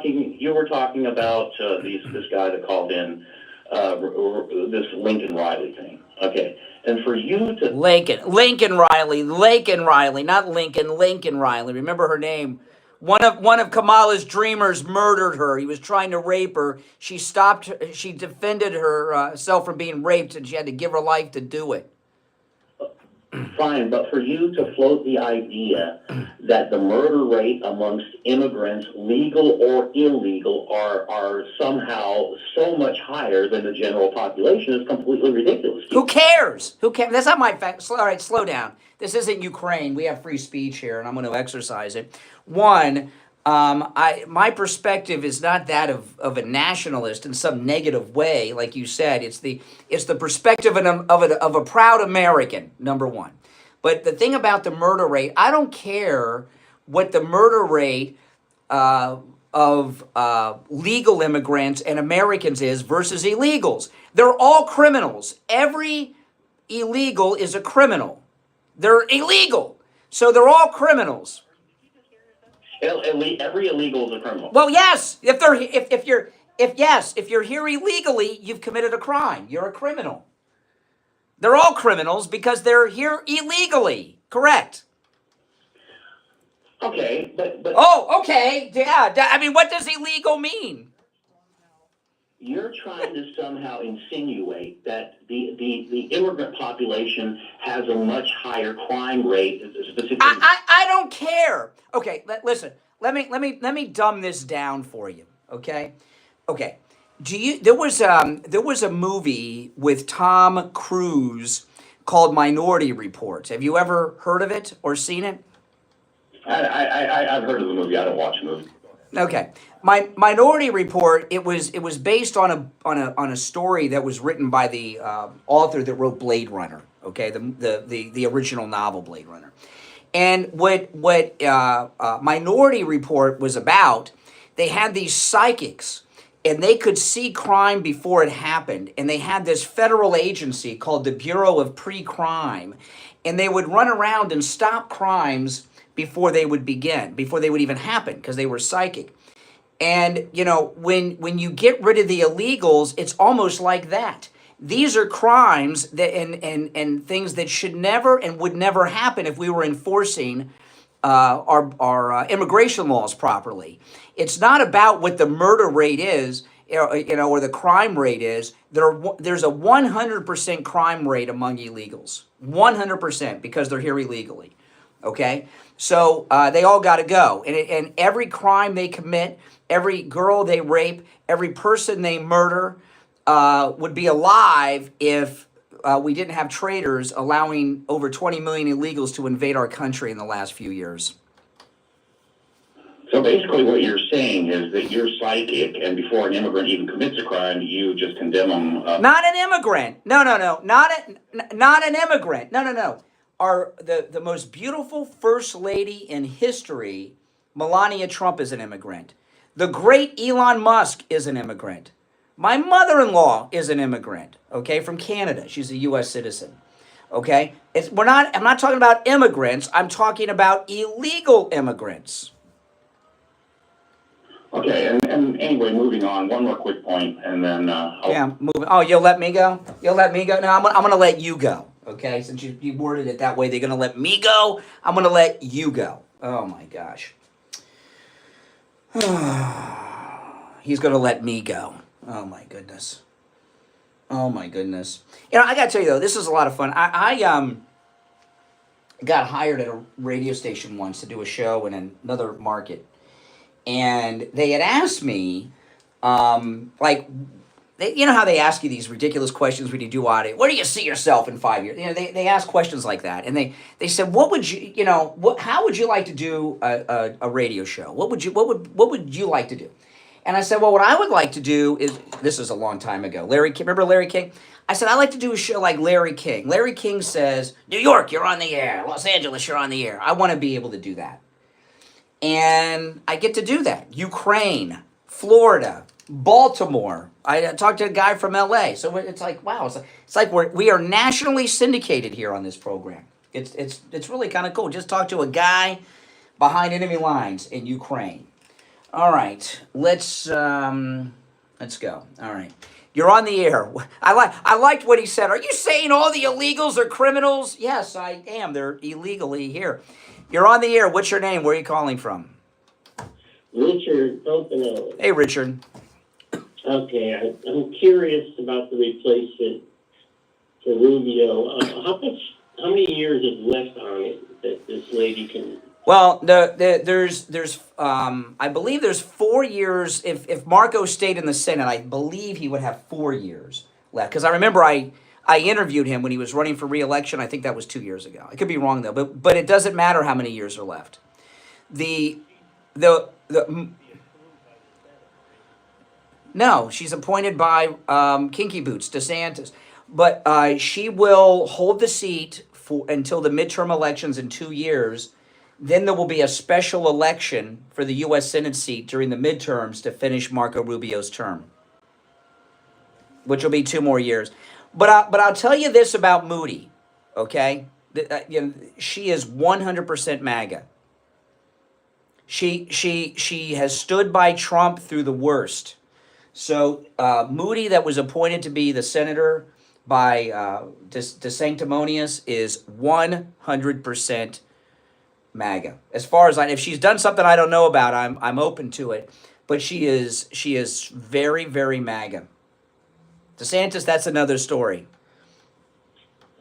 You were talking about this guy that called in, this Lincoln Riley thing. Okay, and for you to Lincoln Riley, not Lincoln Riley. Remember her name. One of Kamala's dreamers murdered her. He was trying to rape her. She stopped. She defended herself from being raped, and she had to give her life to do it. Fine, but for you to float the idea that the murder rate amongst immigrants, legal or illegal, are somehow so much higher than the general population is completely ridiculous. Who cares? Who cares? That's not my fact. All right, slow down. This isn't Ukraine. We have free speech here, and I'm going to exercise it. One, my perspective is not that of a nationalist in some negative way, like you said. It's the perspective of a proud American, number one. But the thing about the murder rate, I don't care what the murder rate of legal immigrants and Americans is versus illegals. They're all criminals. Every illegal is a criminal. They're illegal, so they're all criminals. Every illegal is a criminal. Well, yes. If you're here illegally, you've committed a crime. You're a criminal. They're all criminals because they're here illegally. Correct. Okay, but oh, okay. Yeah. I mean, what does illegal mean? You're trying to somehow insinuate that the immigrant population has a much higher crime rate, specifically. I don't care. Okay, listen. Let me dumb this down for you. Okay. There was a movie with Tom Cruise called Minority Report. Have you ever heard of it or seen it? I've heard of the movie. I don't watch the movie. Okay. Minority Report, it was based on a story that was written by the author that wrote Blade Runner, okay, the original novel Blade Runner. And what Minority Report was about, they had these psychics, and they could see crime before it happened, and they had this federal agency called the Bureau of Pre-Crime, and they would run around and stop crimes before they would even happen, because they were psychic. And, when you get rid of the illegals, it's almost like that. These are crimes that and things that should never and would never happen if we were enforcing our immigration laws properly. It's not about what the murder rate is. or the crime rate is, there's a 100% crime rate among illegals. 100% because they're here illegally. Okay? So they all got to go. And every crime they commit, every girl they rape, every person they murder would be alive if we didn't have traitors allowing over 20 million illegals to invade our country in the last few years. So basically what you're saying is that you're psychic, and before an immigrant even commits a crime, you just condemn them. Not an immigrant. No. Not an immigrant. No. The most beautiful first lady in history, Melania Trump, is an immigrant. The great Elon Musk is an immigrant. My mother-in-law is an immigrant, okay, from Canada. She's a U.S. citizen, okay? I'm not talking about immigrants. I'm talking about illegal immigrants. Okay, and anyway, moving on. One more quick point, and then moving. Oh, you'll let me go? You'll let me go? No, I'm going to let you go, okay? Since you worded it that way, they're going to let me go. I'm going to let you go. Oh, my gosh. He's going to let me go. Oh, my goodness. Oh, my goodness. I got to tell you, though, this is a lot of fun. I got hired at a radio station once to do a show in another market. And they had asked me, you know how they ask you these ridiculous questions when you do audio? Where do you see yourself in 5 years? They ask questions like that. And they said, what would you, how would you like to do a radio show? What would you like to do? And I said, well, what I would like to do is, this is a long time ago. Remember Larry King? I said, I'd like to do a show like Larry King. Larry King says, New York, you're on the air. Los Angeles, you're on the air. I want to be able to do that. And I get to do that. Ukraine, Florida, Baltimore. I talked to a guy from LA. So it's like, wow, it's like we are nationally syndicated here on this program. It's really kind of cool. Just talk to a guy behind enemy lines in Ukraine. All right, let's go. All right, you're on the air. I liked what he said. Are you saying all the illegals are criminals? Yes, I am. They're illegally here. You're on the air. What's your name? Where are you calling from? Richard Pompano. Hey, Richard. Okay, I'm curious about the replacement for Rubio. How many years is left on it that this lady can? Well, there's I believe there's 4 years. If Marco stayed in the Senate, I believe he would have 4 years left. Because I remember I interviewed him when he was running for re-election. I think that was 2 years ago. I could be wrong though, but it doesn't matter how many years are left. No, she's appointed by Kinky Boots, DeSantis, but she will hold the seat until the midterm elections in 2 years. Then there will be a special election for the U.S. Senate seat during the midterms to finish Marco Rubio's term, which will be 2 more years. But I'll tell you this about Moody, okay? She is 100% MAGA. She has stood by Trump through the worst. So Moody, that was appointed to be the senator by DeSanctimonious, is 100% MAGA. As far as if she's done something I don't know about, I'm open to it. But she is very, very MAGA. DeSantis, that's another story.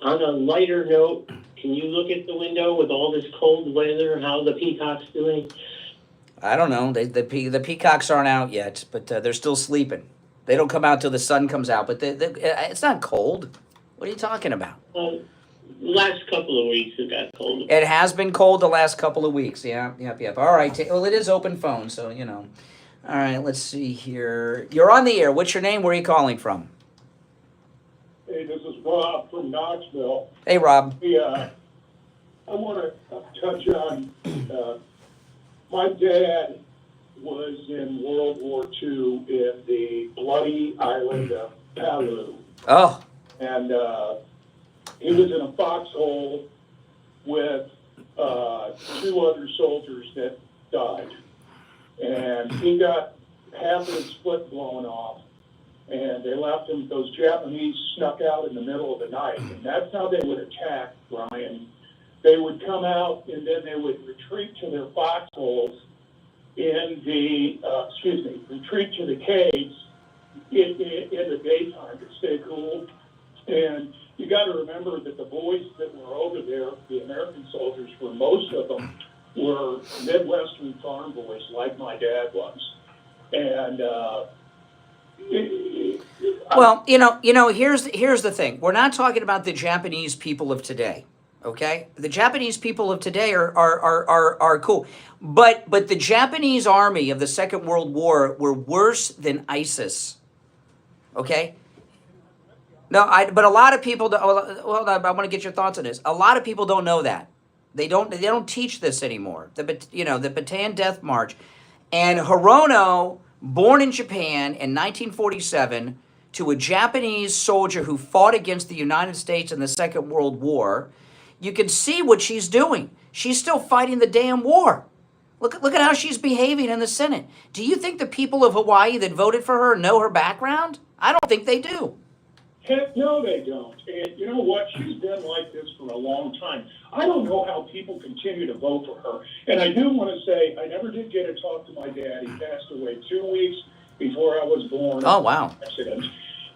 On a lighter note, can you look at the window with all this cold weather? How the peacock's doing? I don't know. The peacocks aren't out yet, but they're still sleeping. They don't come out till the sun comes out. But it's not cold. What are you talking about? Last couple of weeks it got cold. It has been cold the last couple of weeks. Yeah, yep. All right. Well, it is open phone, so you know. All right. Let's see here. You're on the air. What's your name? Where are you calling from? Hey, this is Rob from Knoxville. Hey, Rob. Yeah, I want to touch on. My dad was in World War II in the bloody island of Palau. Oh. And he was in a foxhole with 2 other soldiers that died. And he got half of his foot blown off. And they left him, those Japanese snuck out in the middle of the night. And that's how they would attack, Brian. They would come out and then they would retreat to their foxholes retreat to the caves in the daytime to stay cool. And you got to remember that the boys that were over there, the American soldiers, for most of them, were Midwestern farm boys like my dad was. And well, here's the thing. We're not talking about the Japanese people of today. Okay, the Japanese people of today are cool, but the Japanese army of the Second World War were worse than ISIS. Okay, but a lot of people. Well, I want to get your thoughts on this. A lot of people don't know that. They don't teach this anymore. The Bataan Death March, and Hirono, born in Japan in 1947, to a Japanese soldier who fought against the United States in the Second World War. You can see what she's doing. She's still fighting the damn war. Look at how she's behaving in the Senate. Do you think the people of Hawaii that voted for her know her background? I don't think they do. Heck, no, they don't. And you know what? She's been like this for a long time. I don't know how people continue to vote for her. And I do want to say, I never did get to talk to my dad. He passed away 2 weeks before I was born. Oh, wow. Accident.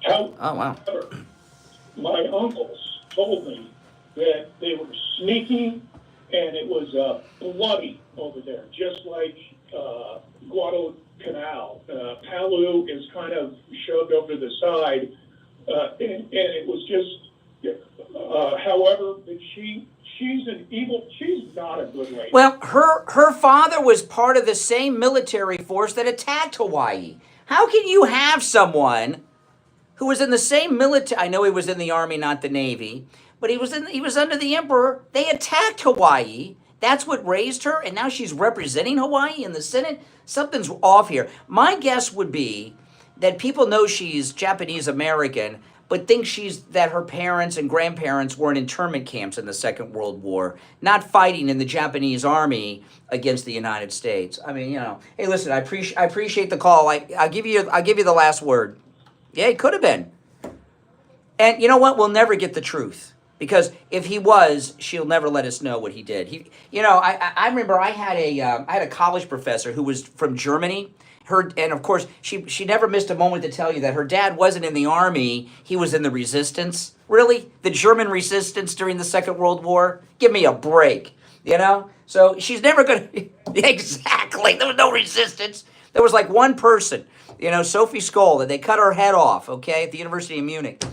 Oh, wow. My uncles told me that they were sneaking, and it was bloody over there, just like Guadalcanal. Palu is kind of shoved over to the side, and it was just, however, but she's an evil, she's not a good lady. Well, her father was part of the same military force that attacked Hawaii. How can you have someone who was in the same military? I know he was in the Army, not the Navy, but he was under the Emperor. They attacked Hawaii. That's what raised her, and now she's representing Hawaii in the Senate. Something's off here. My guess would be that people know she's Japanese American, but think that her parents and grandparents were in internment camps in the Second World War, not fighting in the Japanese army against the United States. I mean, hey, listen, I appreciate the call. I'll give you the last word. Yeah, it could have been. And you know what? We'll never get the truth. Because if he was, she'll never let us know what he did. I remember I had a college professor who was from Germany. And of course, she never missed a moment to tell you that her dad wasn't in the army. He was in the resistance. Really? The German resistance during the Second World War? Give me a break, So she's never going to... Exactly. There was no resistance. There was like one person, Sophie Scholl, that they cut her head off, okay, at the University of Munich.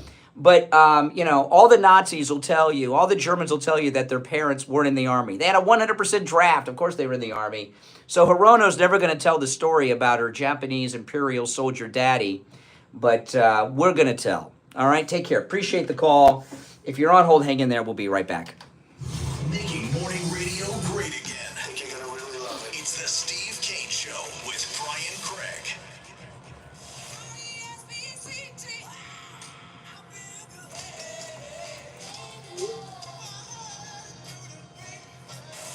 But, all the Nazis will tell you, all the Germans will tell you that their parents weren't in the army. They had a 100% draft. Of course they were in the army. So Hirono's never going to tell the story about her Japanese imperial soldier daddy. But we're going to tell. All right, take care. Appreciate the call. If you're on hold, hang in there. We'll be right back. Making morning radio great again. I think you're going to really love it. It's the Steve Kane Show with Brian Craig.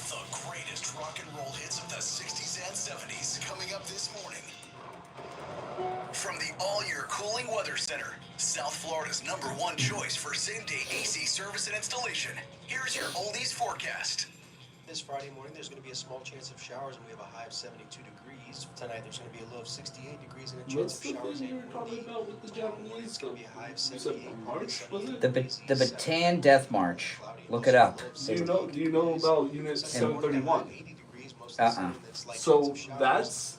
The greatest rock and roll hits of the 60s and 70s coming up this morning. From the all-year cooling weather center, South Florida's #1 choice for same-day AC service and installation. Here's your oldies forecast. This Friday morning, there's going to be a small chance of showers, and we have a high of 72 degrees. Tonight, there's going to be a low of 68 degrees and a chance of showers. It's going to be a high of 78. The Bataan Death March. Look it up. Do you know about Unit 731? Uh-uh. So that's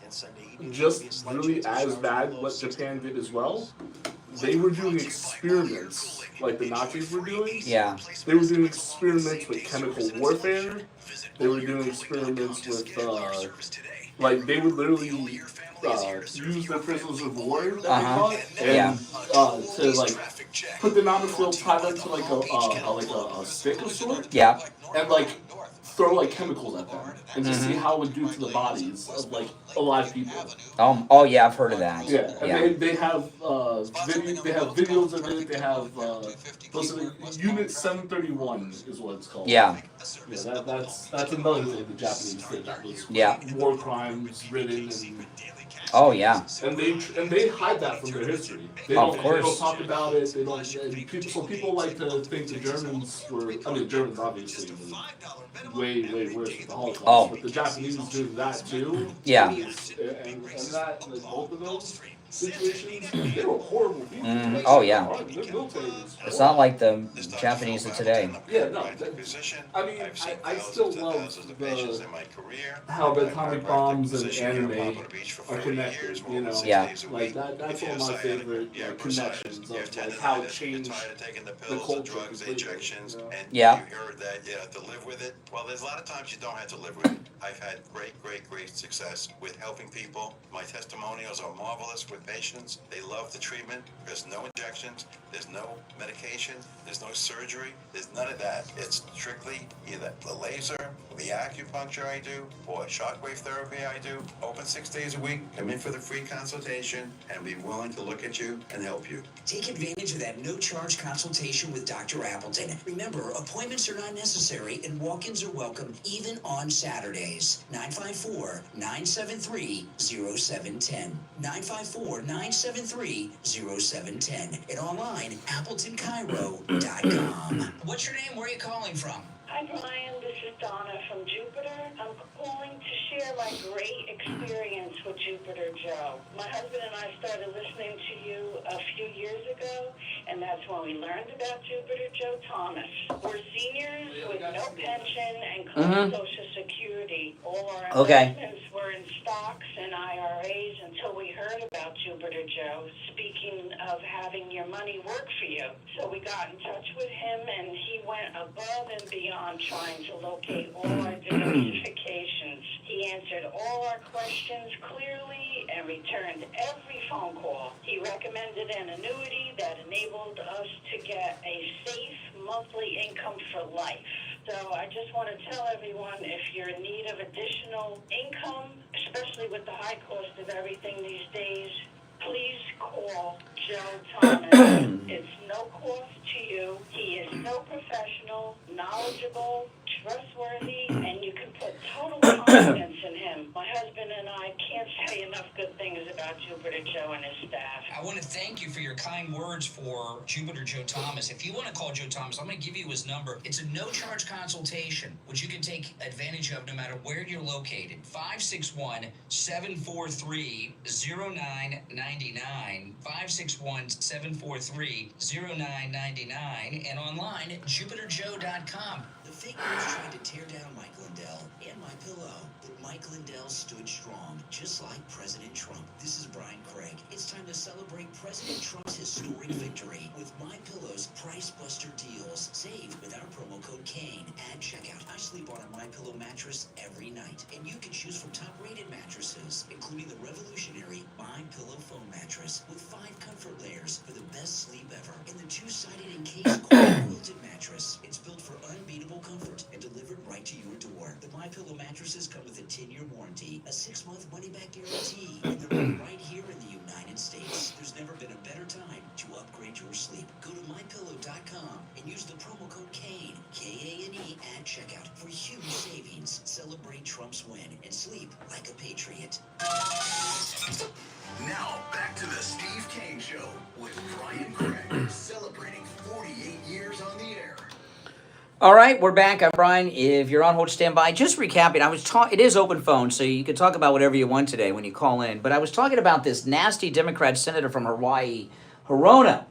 just really as bad what Japan did as well. They were doing experiments like the Nazis were doing. Yeah. They were doing experiments with chemical warfare. They were doing experiments with, they would literally use their prisoners of war that they caught, and to put them out of the field, tie them to a stick of sort. Yeah. And throw chemicals at them and to see how it would do to the bodies of alive people. Oh yeah, I've heard of that. Yeah, and they have videos of it. They have Unit 731 is what it's called. Yeah. Yeah, that's another thing the Japanese did. That was war crimes ridden and. Oh yeah. And they hide that from their history. They don't talk about it. They don't. So people like to think the Germans were. I mean, Germans obviously were way worse with the Holocaust. But the Japanese do that too. Yeah. And that both of those. situations, they were horrible people. Oh, yeah. They're military. It's not like the Japanese of today. Yeah, no. I mean, I still love how the atomic bombs and anime are connected, you know? Yeah. Like, that's one of my favorite connections of, like, how it changed the culture completely. You know? Yeah. You heard that you have to live with it. Well, there's a lot of times you don't have to live with it. I've had great success with helping people. My testimonials are marvelous with patients. They love the treatment. There's no injections. There's no medication. There's no surgery. There's none of that. It's strictly either the laser, the acupuncture I do, or shockwave therapy I do. Open 6 days a week. Come in for the free consultation and be willing to look at you and help you. Take advantage of that no-charge consultation with Dr. Appleton. Remember, appointments are not necessary and walk-ins are welcome even on Saturdays. 954-973-0710. 954-973-0710. And online, AppletonCairo.com. What's your name? Where are you calling from? Hi, Brian. This is Donna from Jupiter. I'm calling to share my great experience with Jupiter Joe. My husband and I started listening to you a few years ago, and that's when we learned about Jupiter Joe Thomas. We're seniors with no pension and clean Social Security. All our investments were in stocks and IRAs until we heard about Jupiter Joe, speaking of having your money work for you. So we got in touch with him, and he went above and beyond trying to locate all our diversifications. He answered all our questions clearly and returned every phone call. He recommended an annuity that enabled us to get a safe monthly income for life. So I just want to tell everyone, if you're in need of additional income, especially with the high cost of everything these days, please call Joe Thomas. It's no cost to you. He is so professional, knowledgeable, trustworthy, and you can put total confidence in him. My husband and I can't say enough good things about Jupiter Joe and his staff. I want to thank you for your kind words for Jupiter Joe Thomas. If you want to call Joe Thomas, I'm going to give you his number. It's a no-charge consultation, which you can take advantage of no matter where you're located. 561-743-0999. 561-743-0999. And online at JupiterJoe.com. The fake news tried to tear down Mike Lindell and My Pillow, but Mike Lindell stood strong, just like President Trump. This is Brian Craig. It's time to celebrate President Trump's historic victory with My Pillow's Price Buster deals. Save with our promo code Kane at checkout. I sleep on a My Pillow mattress every night, and you can choose from top-rated mattresses, including the revolutionary My Pillow foam mattress with 5 comfort layers for the best sleep ever, and the 2-sided encased quilted mattress. It's built for unbeatable comfort and delivered right to your door. The My Pillow mattresses come with a 10-year warranty, a 6-month money-back guarantee, and they're made right here in the United States. There's never been a better time to upgrade your sleep. Go to MyPillow.com and use the promo code Kane, K-A-N-E, at checkout for huge savings. Celebrate Trump's win and sleep like a patriot. Now, back to the Steve Kane Show with Brian Craig, celebrating 48 years on the air. All right, we're back. I'm Brian. If you're on hold, stand by. Just recapping, it is open phone, so you can talk about whatever you want today when you call in. But I was talking about this nasty Democrat senator from Hawaii, Hirona.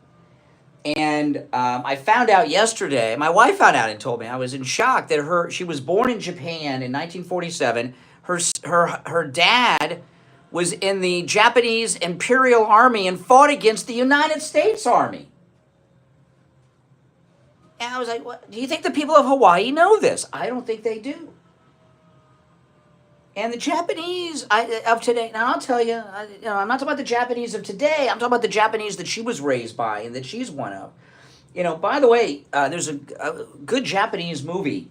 And I found out yesterday, my wife found out and told me, I was in shock that she was born in Japan in 1947. Her dad was in the Japanese Imperial Army and fought against the United States Army. And I was like, what? Do you think the people of Hawaii know this? I don't think they do. And the Japanese of today, now I'll tell you, I'm not talking about the Japanese of today. I'm talking about the Japanese that she was raised by and that she's one of. By the way, there's a good Japanese movie.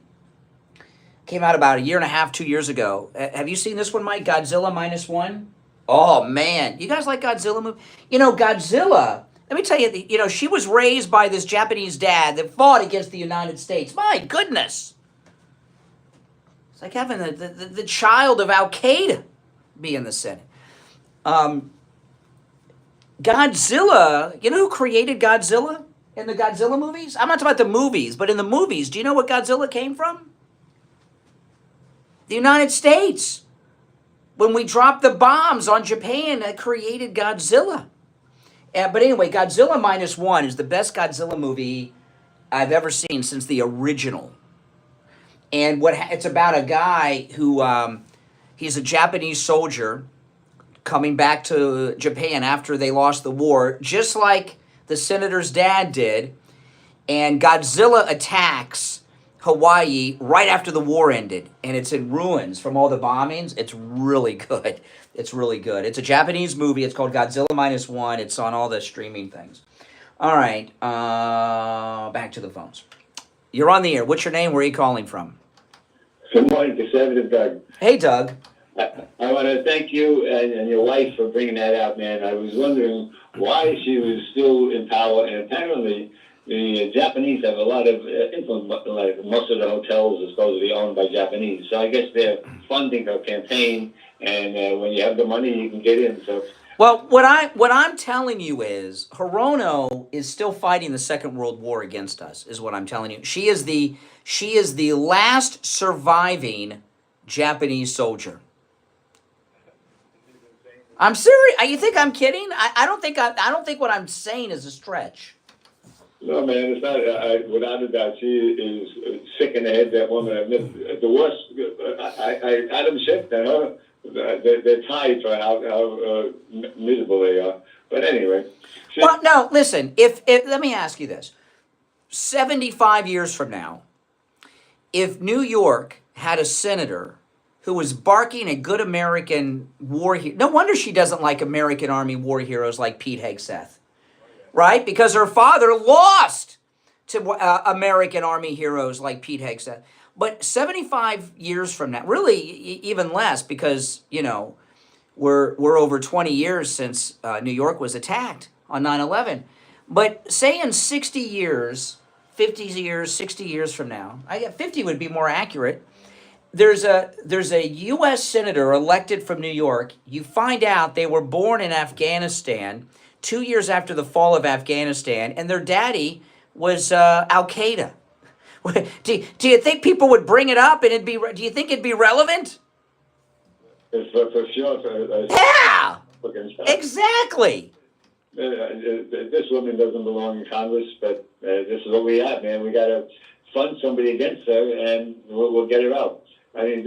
Came out about 1.5 years, 2 years ago. Have you seen this one, Mike? Godzilla -1? Oh, man. You guys like Godzilla movie? Godzilla... Let me tell you, she was raised by this Japanese dad that fought against the United States. My goodness. It's like having the child of Al-Qaeda be in the Senate. Godzilla, you know who created Godzilla in the Godzilla movies? I'm not talking about the movies, but in the movies, do you know what Godzilla came from? The United States. when we dropped the bombs on Japan that created Godzilla. But anyway, Godzilla -1 is the best Godzilla movie I've ever seen since the original. And it's about a guy who, he's a Japanese soldier coming back to Japan after they lost the war, just like the senator's dad did. And Godzilla attacks Hawaii right after the war ended, and it's in ruins from all the bombings. It's really good. It's really good. It's a Japanese movie. It's called Godzilla -1. It's on all the streaming things. All right, back to the phones. You're on the air. What's your name? Where are you calling from? Good morning, Conservative Doug. Hey, Doug. I want to thank you and your wife for bringing that out, man. I was wondering why she was still in power, and apparently the Japanese have a lot of influence, like most of the hotels are supposed to be owned by Japanese. So I guess they're funding her campaign, and when you have the money, you can get in. So. Well, what I'm telling you is Hirono is still fighting the Second World War against us, is what I'm telling you. She is the last surviving Japanese soldier. I'm serious. You think I'm kidding? I don't think what I'm saying is a stretch. No, man, it's not. Without a doubt, she is sick in the head. That woman. The worst. Adam Schiff and her. They're tied for how miserable they are. But anyway. Well, no, listen. If let me ask you this: 75 years from now, if New York had a senator who was barking at good American war heroes, no wonder she doesn't like American Army war heroes like Pete Hegseth, right? Because her father lost to American Army heroes like Pete Hegseth. But 75 years from now, really even less, because, you know, we're over 20 years since New York was attacked on 9/11. But say in 60 years, 50 years, 60 years from now, 50 would be more accurate. There's a U.S. senator elected from New York. You find out they were born in Afghanistan 2 years after the fall of Afghanistan, and their daddy was Al-Qaeda. Do you think people would bring it up, and do you think it'd be relevant? For sure. Yeah, exactly. This woman doesn't belong in Congress, but this is what we have, man. We got to fund somebody against her, and we'll get her out. I mean,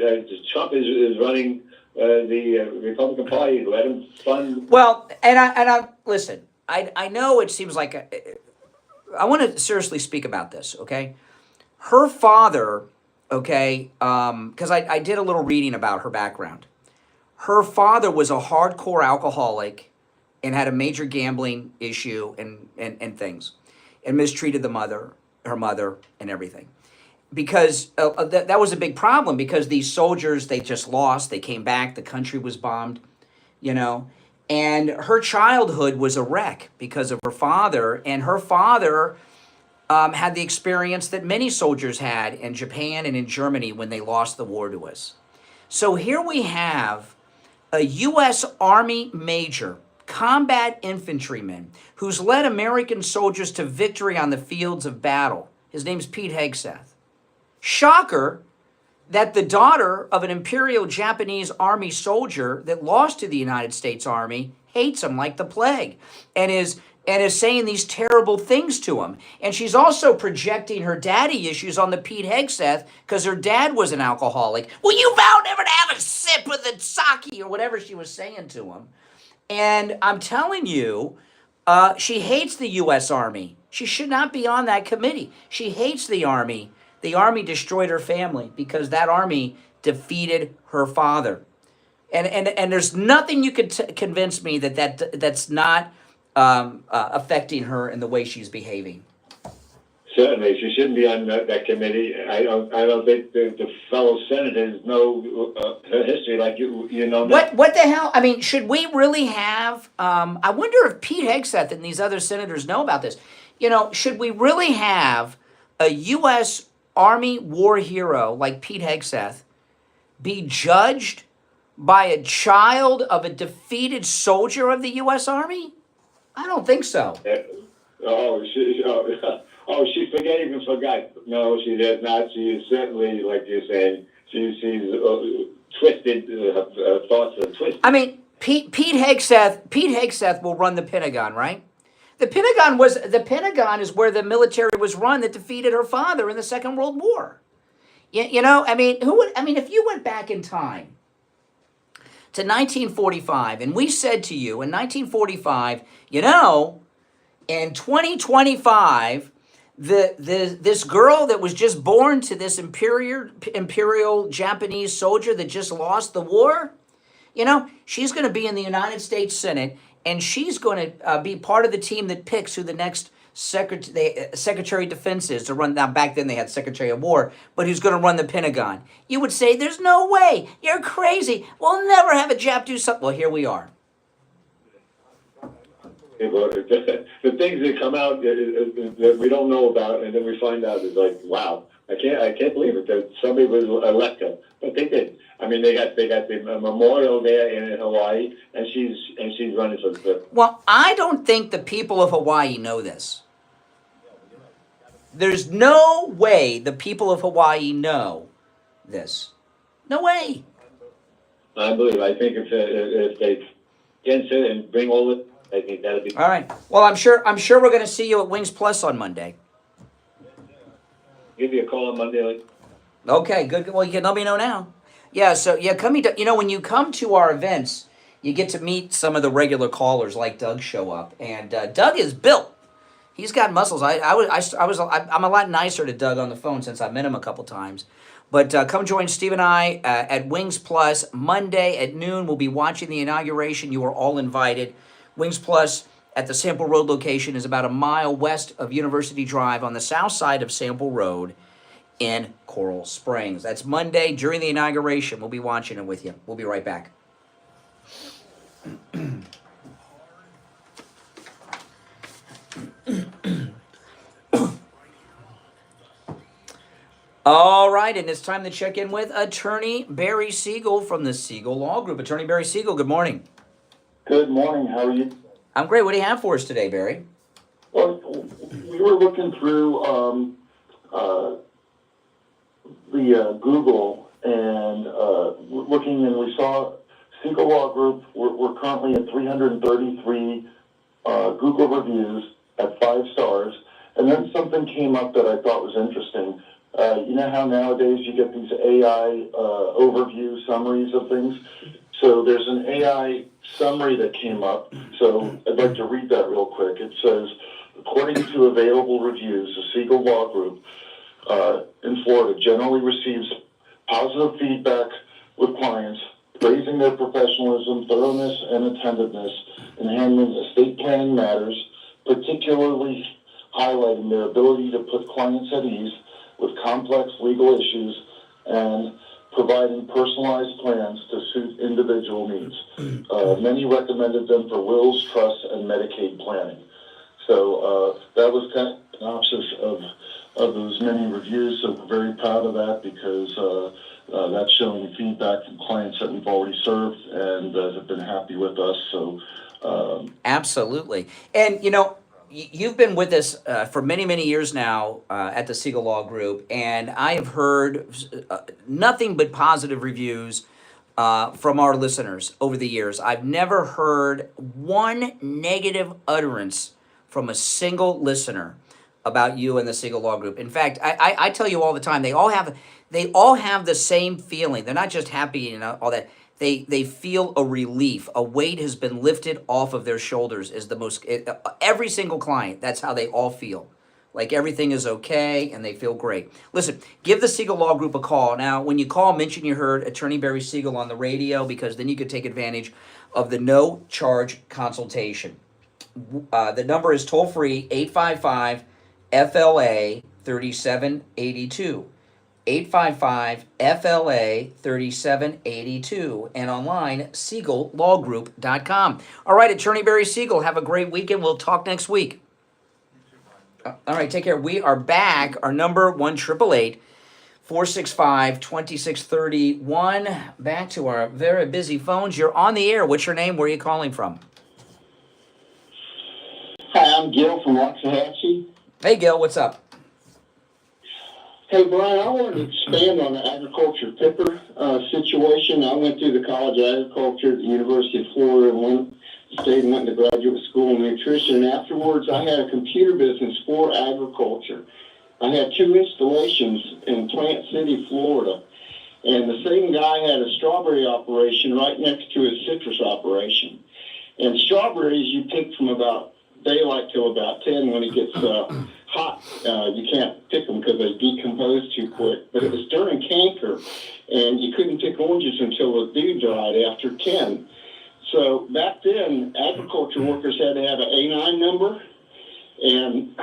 Trump is running the Republican Party. Let him fund. Well, and I listen. I know it seems like I want to seriously speak about this. Okay, her father. Okay, because I did a little reading about her background. Her father was a hardcore alcoholic and had a major gambling issue and things, and mistreated her mother, and everything. Because that was a big problem, because these soldiers, they just lost, they came back, the country was bombed, you know, and her childhood was a wreck because of her father, and her father had the experience that many soldiers had in Japan and in Germany when they lost the war to us. So here we have a U.S. Army major, combat infantryman, who's led American soldiers to victory on the fields of battle. His name's Pete Hegseth. Shocker that the daughter of an Imperial Japanese Army soldier that lost to the United States Army hates him like the plague and is saying these terrible things to him. And she's also projecting her daddy issues on the Pete Hegseth because her dad was an alcoholic. Well, you vowed never to have a sip of the sake or whatever she was saying to him. And I'm telling you, she hates the U.S. Army. She should not be on that committee. She hates the Army. The Army destroyed her family because that Army defeated her father. And there's nothing you could convince me that's not affecting her in the way she's behaving. Certainly, she shouldn't be on that committee. I don't think the fellow senators know her history like you know. What the hell? I mean, should we really have? I wonder if Pete Hegseth and these other senators know about this. You know, should we really have a U.S. Army war hero like Pete Hegseth be judged by a child of a defeated soldier of the U.S. Army? I don't think so. She forgave and forgot. No, she does not. She is certainly, like you're saying, she's twisted thoughts are twisted. I mean, Pete Hegseth will run the Pentagon, right? The Pentagon is where the military was run that defeated her father in the Second World War. You know, I mean, if you went back in time to 1945, and we said to you in 1945, you know, in 2025, this girl that was just born to this imperial Japanese soldier that just lost the war, you know, she's going to be in the United States Senate, and she's going to be part of the team that picks who the next Secretary of Defense is to run. Now, back then they had Secretary of War, but who's going to run the Pentagon? You would say, there's no way. You're crazy. We'll never have a Jap do something. Well, here we are. The things that come out that we don't know about, and then we find out, is like, wow, I can't believe it that somebody was elected, but they did. I mean, they got the memorial there in Hawaii, and she's running for the. Well, I don't think the people of Hawaii know this. There's no way the people of Hawaii know this. No way. I believe. I think if they against it and bring all it, I think that'll be. All right. Well, I'm sure we're going to see you at Wings Plus on Monday. Give you a call on Monday. Okay, good. Well, you can let me know now. Yeah. So yeah, when you come to our events, you get to meet some of the regular callers like Doug show up, and Doug is built. He's got muscles. I'm a lot nicer to Doug on the phone since I met him a couple times. But come join Steve and I at Wings Plus Monday at noon. We'll be watching the inauguration. You are all invited. Wings Plus at the Sample Road location is about a mile west of University Drive on the south side of Sample Road in Coral Springs. That's Monday during the inauguration. We'll be watching it with you. We'll be right back. All right, and it's time to check in with Attorney Barry Siegel from the Siegel Law Group. Attorney Barry Siegel, good morning. Good morning. How are you? I'm great. What do you have for us today, Barry? Well, we were looking through the Google and looking, and we saw Siegel Law Group. We're currently at 333 Google reviews at 5 stars, and then something came up that I thought was interesting. You know how nowadays you get these AI overview summaries of things? So there's an AI summary that came up, so I'd like to read that real quick. It says, according to available reviews, the Siegel Law Group in Florida generally receives positive feedback with clients, praising their professionalism, thoroughness, and attentiveness in handling estate planning matters, particularly highlighting their ability to put clients at ease with complex legal issues and providing personalized plans to suit individual needs. Many recommended them for wills, trusts, and Medicaid planning. So that was kind of a synopsis of those many reviews, so we're very proud of that because that's showing feedback from clients that we've already served and have been happy with us. So absolutely. And, you know, you've been with us for many, many years now at the Siegel Law Group, and I have heard nothing but positive reviews from our listeners over the years. I've never heard one negative utterance from a single listener about you and the Siegel Law Group. In fact, I tell you all the time, they all have the same feeling. They're not just happy and all that. They feel a relief. A weight has been lifted off of their shoulders. Every single client, that's how they all feel. Like everything is okay and they feel great. Listen, give the Siegel Law Group a call. Now, when you call, mention you heard Attorney Barry Siegel on the radio because then you could take advantage of the no-charge consultation. The number is toll-free, 855-FLA-3782. 855-FLA-3782 and online, SiegelLawGroup.com. All right, Attorney Barry Siegel, have a great weekend. We'll talk next week. All right, take care. We are back. Our number, 1-888-465-2631. Back to our very busy phones. You're on the air. What's your name? Where are you calling from? Hi, I'm Gil from Waxahachie. Hey, Gil, what's up? Hey, Brian, I wanted to expand on the agriculture pipper situation. I went through the College of Agriculture at the University of Florida and stayed and went to graduate school in nutrition. And afterwards, I had a computer business for agriculture. I had 2 installations in Plant City, Florida. And the same guy had a strawberry operation right next to his citrus operation. And strawberries you pick from about daylight till about 10 when it gets hot. You can't pick them because they decompose too quick. But it was during canker, and you couldn't pick oranges until the dew dried after 10. So back then, agriculture workers had to have an A9 number. And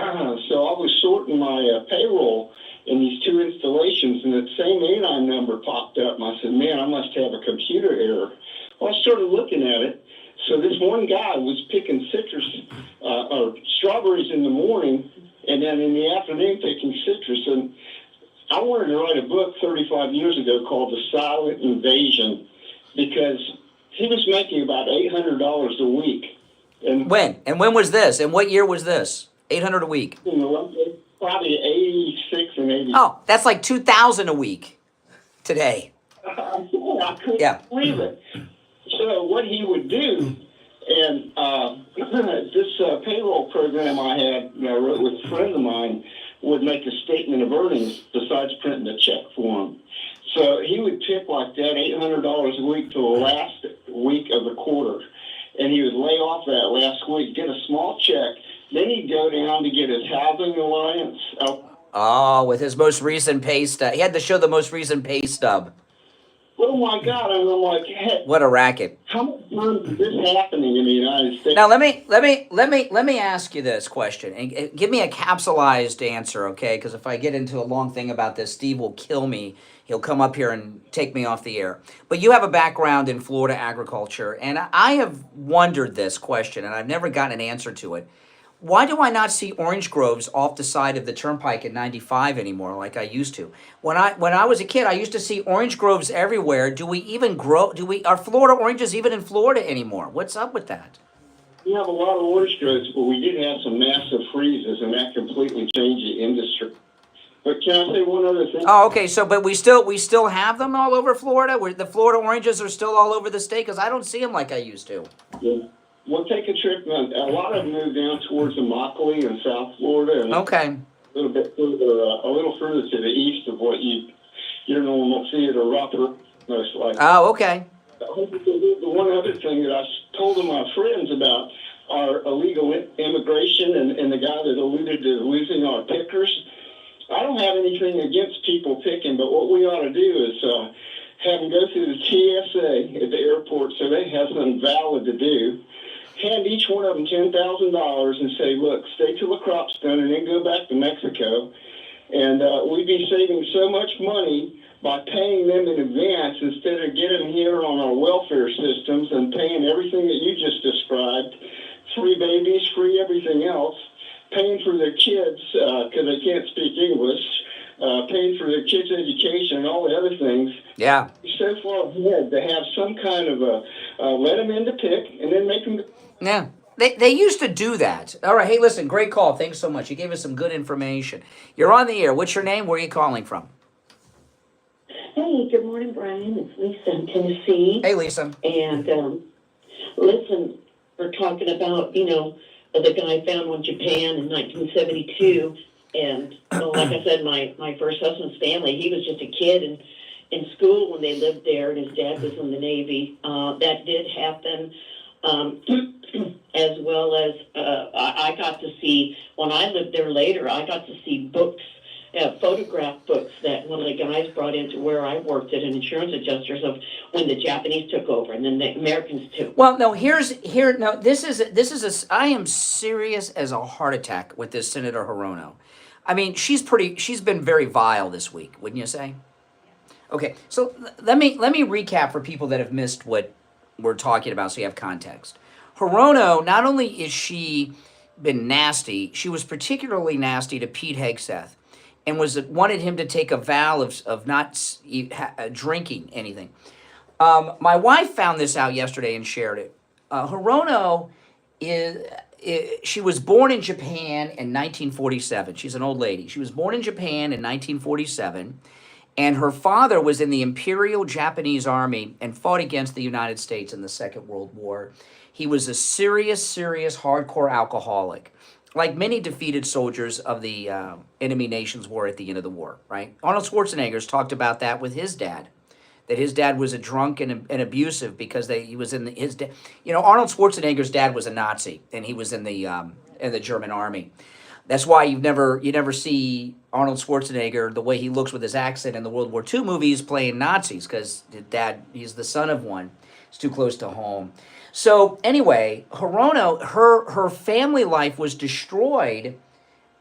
so I was sorting my payroll in these 2 installations, and the same A9 number popped up, and I said, man, I must have a computer error. Well, I started looking at it. So this one guy was picking citrus or strawberries in the morning, and then in the afternoon picking citrus. And I wanted to write a book 35 years ago called The Silent Invasion, because he was making about $800 a week. And when? And when was this? And what year was this? $800 a week. Probably 86 and 80. Oh, that's like $2,000 a week today. I couldn't believe it. So what he would do, and this payroll program I had that I wrote with a friend of mine would make a statement of earnings besides printing a check for him. So he would pick like that $800 a week till the last week of the quarter. And he would lay off that last week, get a small check. Then he'd go down to get his housing allowance. Oh, with his most recent pay stub. He had to show the most recent pay stub. Oh my God! And I'm like, hey, what a racket! How much times is this happening in the United States? Now let me ask you this question, and give me a capsulized answer, okay? Because if I get into a long thing about this, Steve will kill me. He'll come up here and take me off the air. But you have a background in Florida agriculture, and I have wondered this question, and I've never gotten an answer to it. Why do I not see orange groves off the side of the turnpike at 95 anymore like I used to? When I was a kid, I used to see orange groves everywhere. Do we even grow? Are Florida oranges even in Florida anymore? What's up with that? We have a lot of orange groves, but we did have some massive freezes, and that completely changed the industry. But can I say one other thing? Oh, okay. So, but we still have them all over Florida. Where the Florida oranges are still all over the state, because I don't see them like I used to. Yeah. We'll take a trip. A lot of them moved down towards Immokalee in South Florida, and okay, a little bit further, a little further to the east of what you don't see it or Rocker, most likely. Oh, okay. The one other thing that I told my friends about our illegal immigration and the guy that alluded to losing our pickers. I don't have anything against people picking, but what we ought to do is have them go through the TSA at the airport so they have something valid to do. Hand each one of them $10,000 and say, look, stay till the crop's done and then go back to Mexico. And we'd be saving so much money by paying them in advance instead of getting them here on our welfare systems and paying everything that you just described, free babies, free everything else, paying for their kids because they can't speak English, paying for their kids' education and all the other things. Yeah. So far ahead to have some kind of let them in to pick and then make them. Yeah. They used to do that. All right. Hey, listen, great call. Thanks so much. You gave us some good information. You're on the air. What's your name? Where are you calling from? Hey, good morning, Brian. It's Lisa in Tennessee. Hey, Lisa. And listen, we're talking about, the guy found in Japan in 1972. And like I said, my first husband's family, he was just a kid in school when they lived there, and his dad was in the Navy. That did happen. As well as I got to see, when I lived there later, I got to see books, photograph books that one of the guys brought into where I worked at an insurance adjusters of when the Japanese took over and then the Americans took. Well, no, this is I am serious as a heart attack with this Senator Hirono. I mean, she's been very vile this week, wouldn't you say? Okay, so let me recap for people that have missed what we're talking about so you have context. Hirono, not only is she been nasty, she was particularly nasty to Pete Hegseth and wanted him to take a vow of not drinking anything. My wife found this out yesterday and shared it. Hirono she was born in Japan in 1947. She's an old lady. She was born in Japan in 1947. And her father was in the Imperial Japanese Army and fought against the United States in the Second World War. He was a serious hardcore alcoholic, like many defeated soldiers of the enemy nations were at the end of the war, right? Arnold Schwarzenegger's talked about that with his dad, that his dad was a drunk and abusive because he was in Arnold Schwarzenegger's dad was a Nazi, and he was in the German army. That's why you never see Arnold Schwarzenegger the way he looks with his accent in the World War II movies playing Nazis, because he's the son of one. It's too close to home. So anyway, Hirono, her family life was destroyed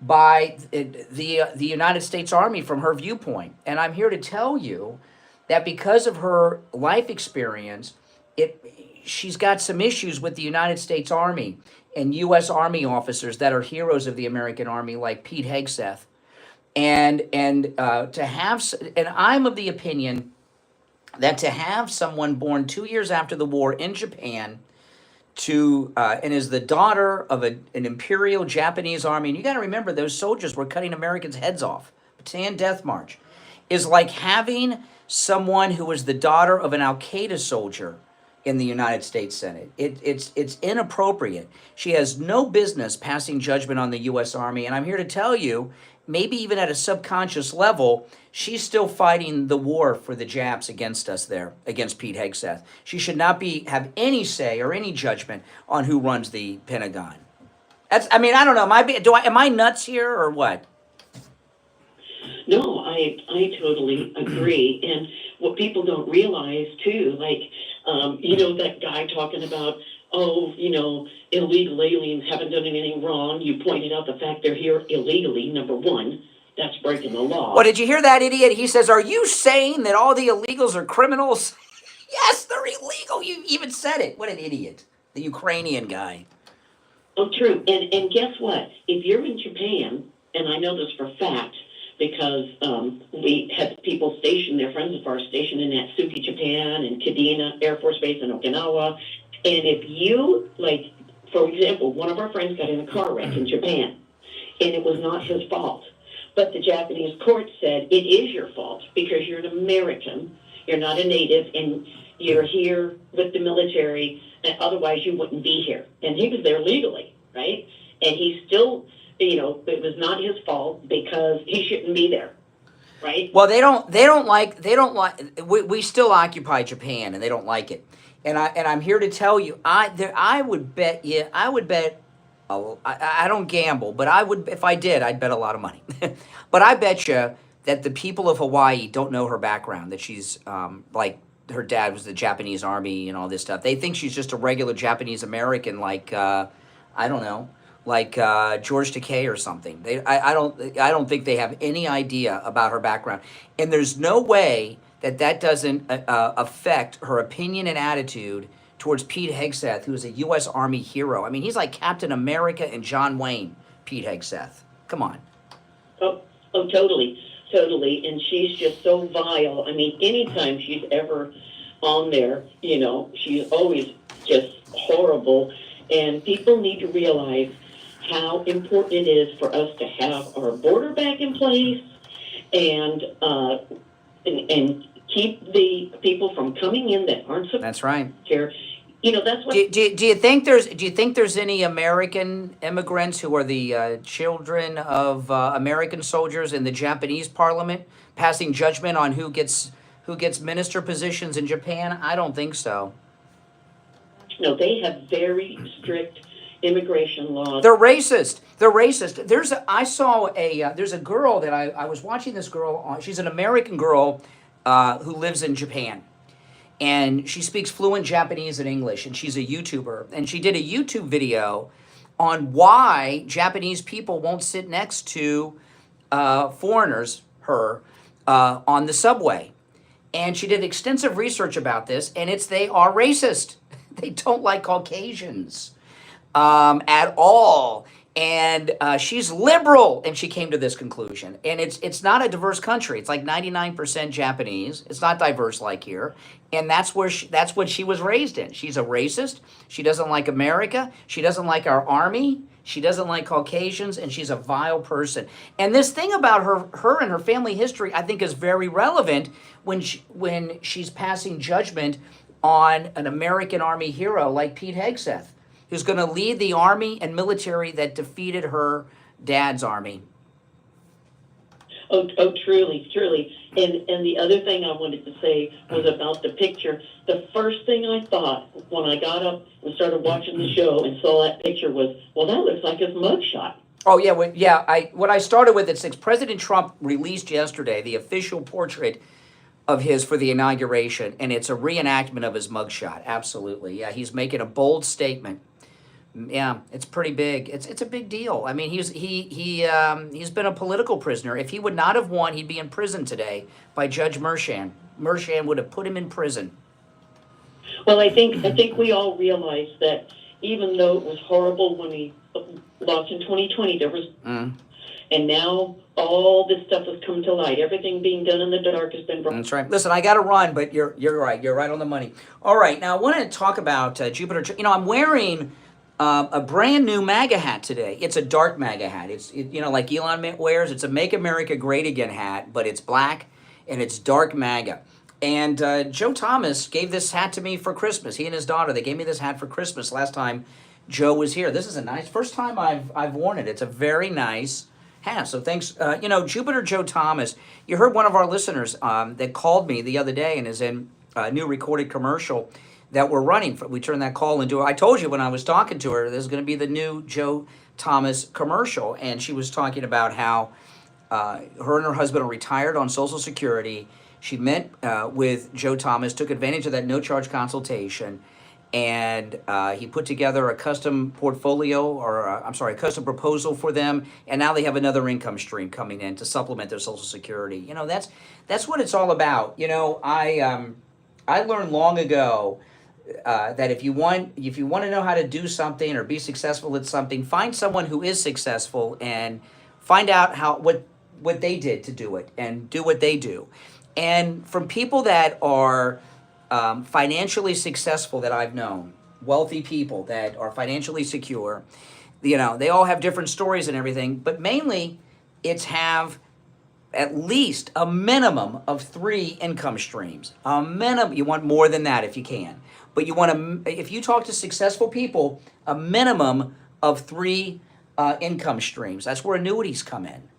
by the United States Army from her viewpoint. And I'm here to tell you that because of her life experience, she's got some issues with the United States Army and U.S. Army officers that are heroes of the American Army, like Pete Hegseth. And I'm of the opinion that to have someone born 2 years after the war in Japan and is the daughter of an Imperial Japanese Army, and you got to remember those soldiers were cutting Americans' heads off, Bataan Death March, is like having someone who was the daughter of an Al-Qaeda soldier in the United States Senate. It's inappropriate. She has no business passing judgment on the U.S. Army, and I'm here to tell you, maybe even at a subconscious level, she's still fighting the war for the Japs against us there, against Pete Hegseth. She should not have any say or any judgment on who runs the Pentagon. I don't know. Am I nuts here or what? No, I totally agree. And what people don't realize too, like, that guy talking about, illegal aliens haven't done anything wrong. You pointed out the fact they're here illegally, number one. That's breaking the law. Well, did you hear that idiot? He says, are you saying that all the illegals are criminals? Yes, they're illegal. You even said it. What an idiot. The Ukrainian guy. Oh, true. And guess what? If you're in Japan, and I know this for fact, because we had people stationed there, friends of ours stationed in Natsuki, Japan, and Kadena Air Force Base in Okinawa. And if you, like, for example, one of our friends got in a car wreck in Japan, and it was not his fault. But the Japanese court said, it is your fault because you're an American, you're not a native, and you're here with the military, and otherwise you wouldn't be here. And he was there legally, right? And he still, it was not his fault because he shouldn't be there, right? Well, we still occupy Japan, and they don't like it. And I'm here to tell you, I would bet, I don't gamble, but if I did, I'd bet a lot of money. But I bet you that the people of Hawaii don't know her background, that she's like her dad was the Japanese Army and all this stuff. They think she's just a regular Japanese American, like I don't know, like George Takei or something. I don't think they have any idea about her background, and there's no way that doesn't affect her opinion and attitude towards Pete Hegseth, who is a U.S. Army hero. I mean, he's like Captain America and John Wayne, Pete Hegseth. Come on. Oh, totally. And she's just so vile. I mean, anytime she's ever on there, she's always just horrible. And people need to realize how important it is for us to have our border back in place and keep the people from coming in that aren't supposed That's right. here. That's what. Do you think there's any American immigrants who are the children of American soldiers in the Japanese Parliament passing judgment on who gets minister positions in Japan? I don't think so. No, they have very strict immigration laws. They're racist. There's a girl that I was watching. This girl, she's an American girl who lives in Japan. And she speaks fluent Japanese and English, and she's a YouTuber. And she did a YouTube video on why Japanese people won't sit next to foreigners, on the subway. And she did extensive research about this, and they are racist. They don't like Caucasians at all. And she's liberal, and she came to this conclusion. And it's not a diverse country. It's like 99% Japanese. It's not diverse like here. And that's what she was raised in. She's a racist. She doesn't like America. She doesn't like our army. She doesn't like Caucasians, and she's a vile person. And this thing about her and her family history, I think, is very relevant when she's passing judgment on an American Army hero like Pete Hegseth, who's going to lead the army and military that defeated her dad's army. Oh, truly, truly. And the other thing I wanted to say was about the picture. The first thing I thought when I got up and started watching the show and saw that picture was, well, that looks like his mugshot. Oh yeah, what I started with is President Trump released yesterday the official portrait of his for the inauguration, and it's a reenactment of his mugshot. Absolutely, yeah, he's making a bold statement. Yeah, it's pretty big. It's a big deal. I mean, he's been a political prisoner. If he would not have won, he'd be in prison today by Judge Mershon. Mershon would have put him in prison. Well, I think we all realize that even though it was horrible when he lost in 2020, there was, and now all this stuff has come to light. Everything being done in the dark has been brought. That's right. Listen, I got to run, but you're right. You're right on the money. All right, now I want to talk about Jupiter. You know, I'm wearing a brand new MAGA hat today. It's a dark MAGA hat. It's like Elon wears. It's a Make America Great Again hat, but it's black and it's dark MAGA. And Joe Thomas gave this hat to me for Christmas. He and his daughter, they gave me this hat for Christmas last time Joe was here. This is a nice, first time I've worn it. It's a very nice hat. So thanks. Jupiter Joe Thomas, you heard one of our listeners that called me the other day and is in a new recorded commercial that we're running. We turned that call into, I told you when I was talking to her, there's going to be the new Joe Thomas commercial. And she was talking about how her and her husband are retired on Social Security. She met with Joe Thomas, took advantage of that no-charge consultation, and he put together a custom portfolio, a custom proposal for them, and now they have another income stream coming in to supplement their Social Security. You know, that's what it's all about. You know, I learned long ago that if you want to know how to do something or be successful at something, find someone who is successful and find out what they did to do it and do what they do. And from people that are financially successful that I've known, wealthy people that are financially secure, you know, they all have different stories and everything, but mainly it's have at least a minimum of 3 income streams. A minimum, you want more than that if you can. But you want to, if you talk to successful people, a minimum of 3 income streams. That's where annuities come in.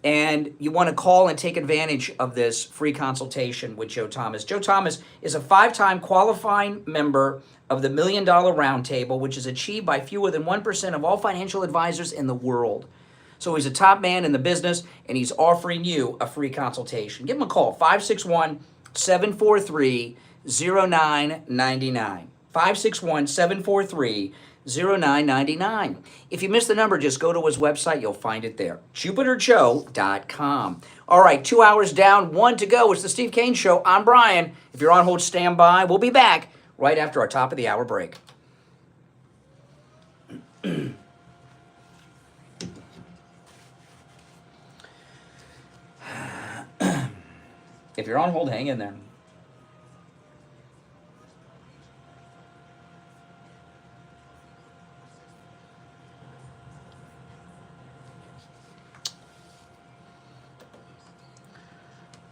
And you want to call and take advantage of this free consultation with Joe Thomas. Joe Thomas is a 5-time qualifying member of the $1 Million Roundtable, which is achieved by fewer than 1% of all financial advisors in the world. So he's a top man in the business, and he's offering you a free consultation. Give him a call, 561-743-0999. 561-743-0999. 0999. If you missed the number, just go to his website. You'll find it there. JupiterJoe.com. All right, 2 hours down, 1 to go. It's the Steve Kane Show. I'm Brian. If you're on hold, stand by. We'll be back right after our top of the hour break. If you're on hold, hang in there.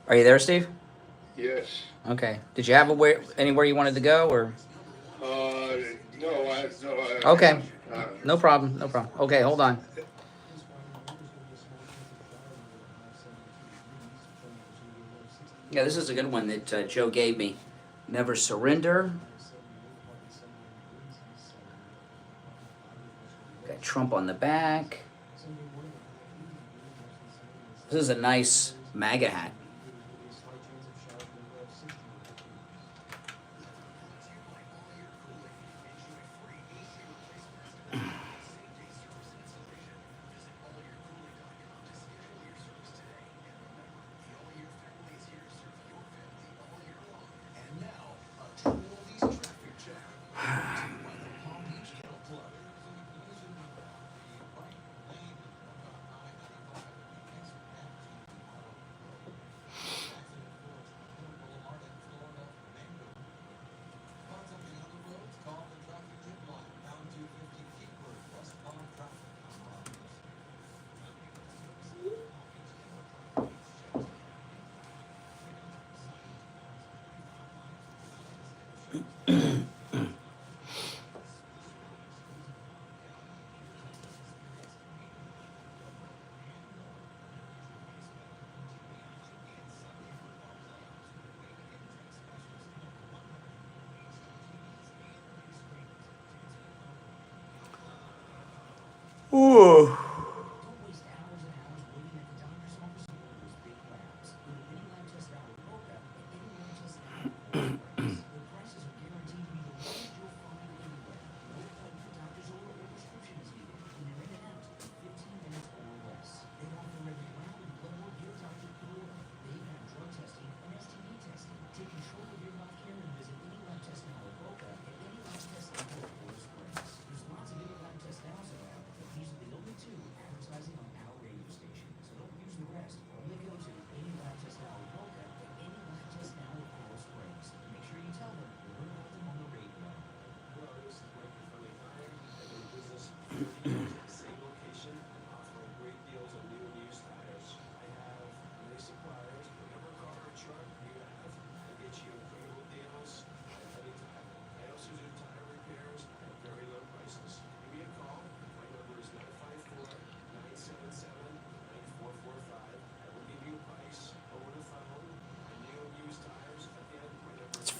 Are you there, Steve? Yes. Okay. Did you have anywhere you wanted to go, or? No. Okay. No problem. No problem. Okay, hold on. Yeah, this is a good one that Joe gave me. Never surrender. Got Trump on the back. This is a nice MAGA hat. Ooh.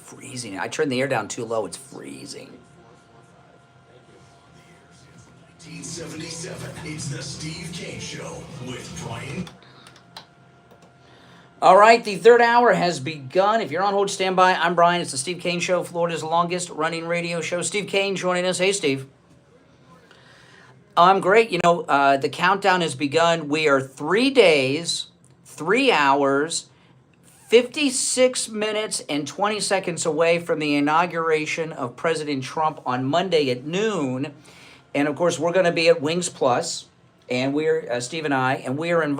Freezing. I turned the air down too low. It's freezing. 1977. It's the Steve Kane Show with Brian. All right, the third hour has begun. If you're on hold, stand by. I'm Brian. It's the Steve Kane Show, Florida's longest running radio show. Steve Kane joining us. Hey, Steve. I'm great. You know, the countdown has begun. We are 3 days, 3 hours, 56 minutes and 20 seconds away from the inauguration of President Trump on Monday at noon. And of course, we're going to be at Wings Plus, and we're, Steve and I, and we are and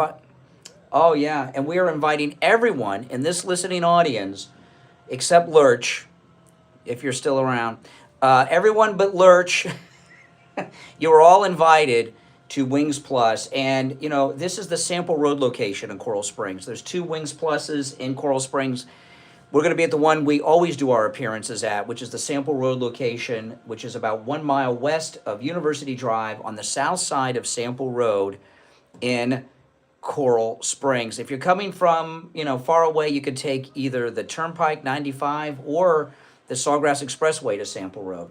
we are inviting everyone in this listening audience, except Lurch, if you're still around, everyone but Lurch, you are all invited to Wings Plus. And, you know, this is the Sample Road location in Coral Springs. There's 2 Wings Pluses in Coral Springs. We're going to be at the one we always do our appearances at, which is the Sample Road location, which is about 1 mile west of University Drive on the south side of Sample Road in Coral Springs. If you're coming from, you know, far away, you could take either the Turnpike 95 or the Sawgrass Expressway to Sample Road.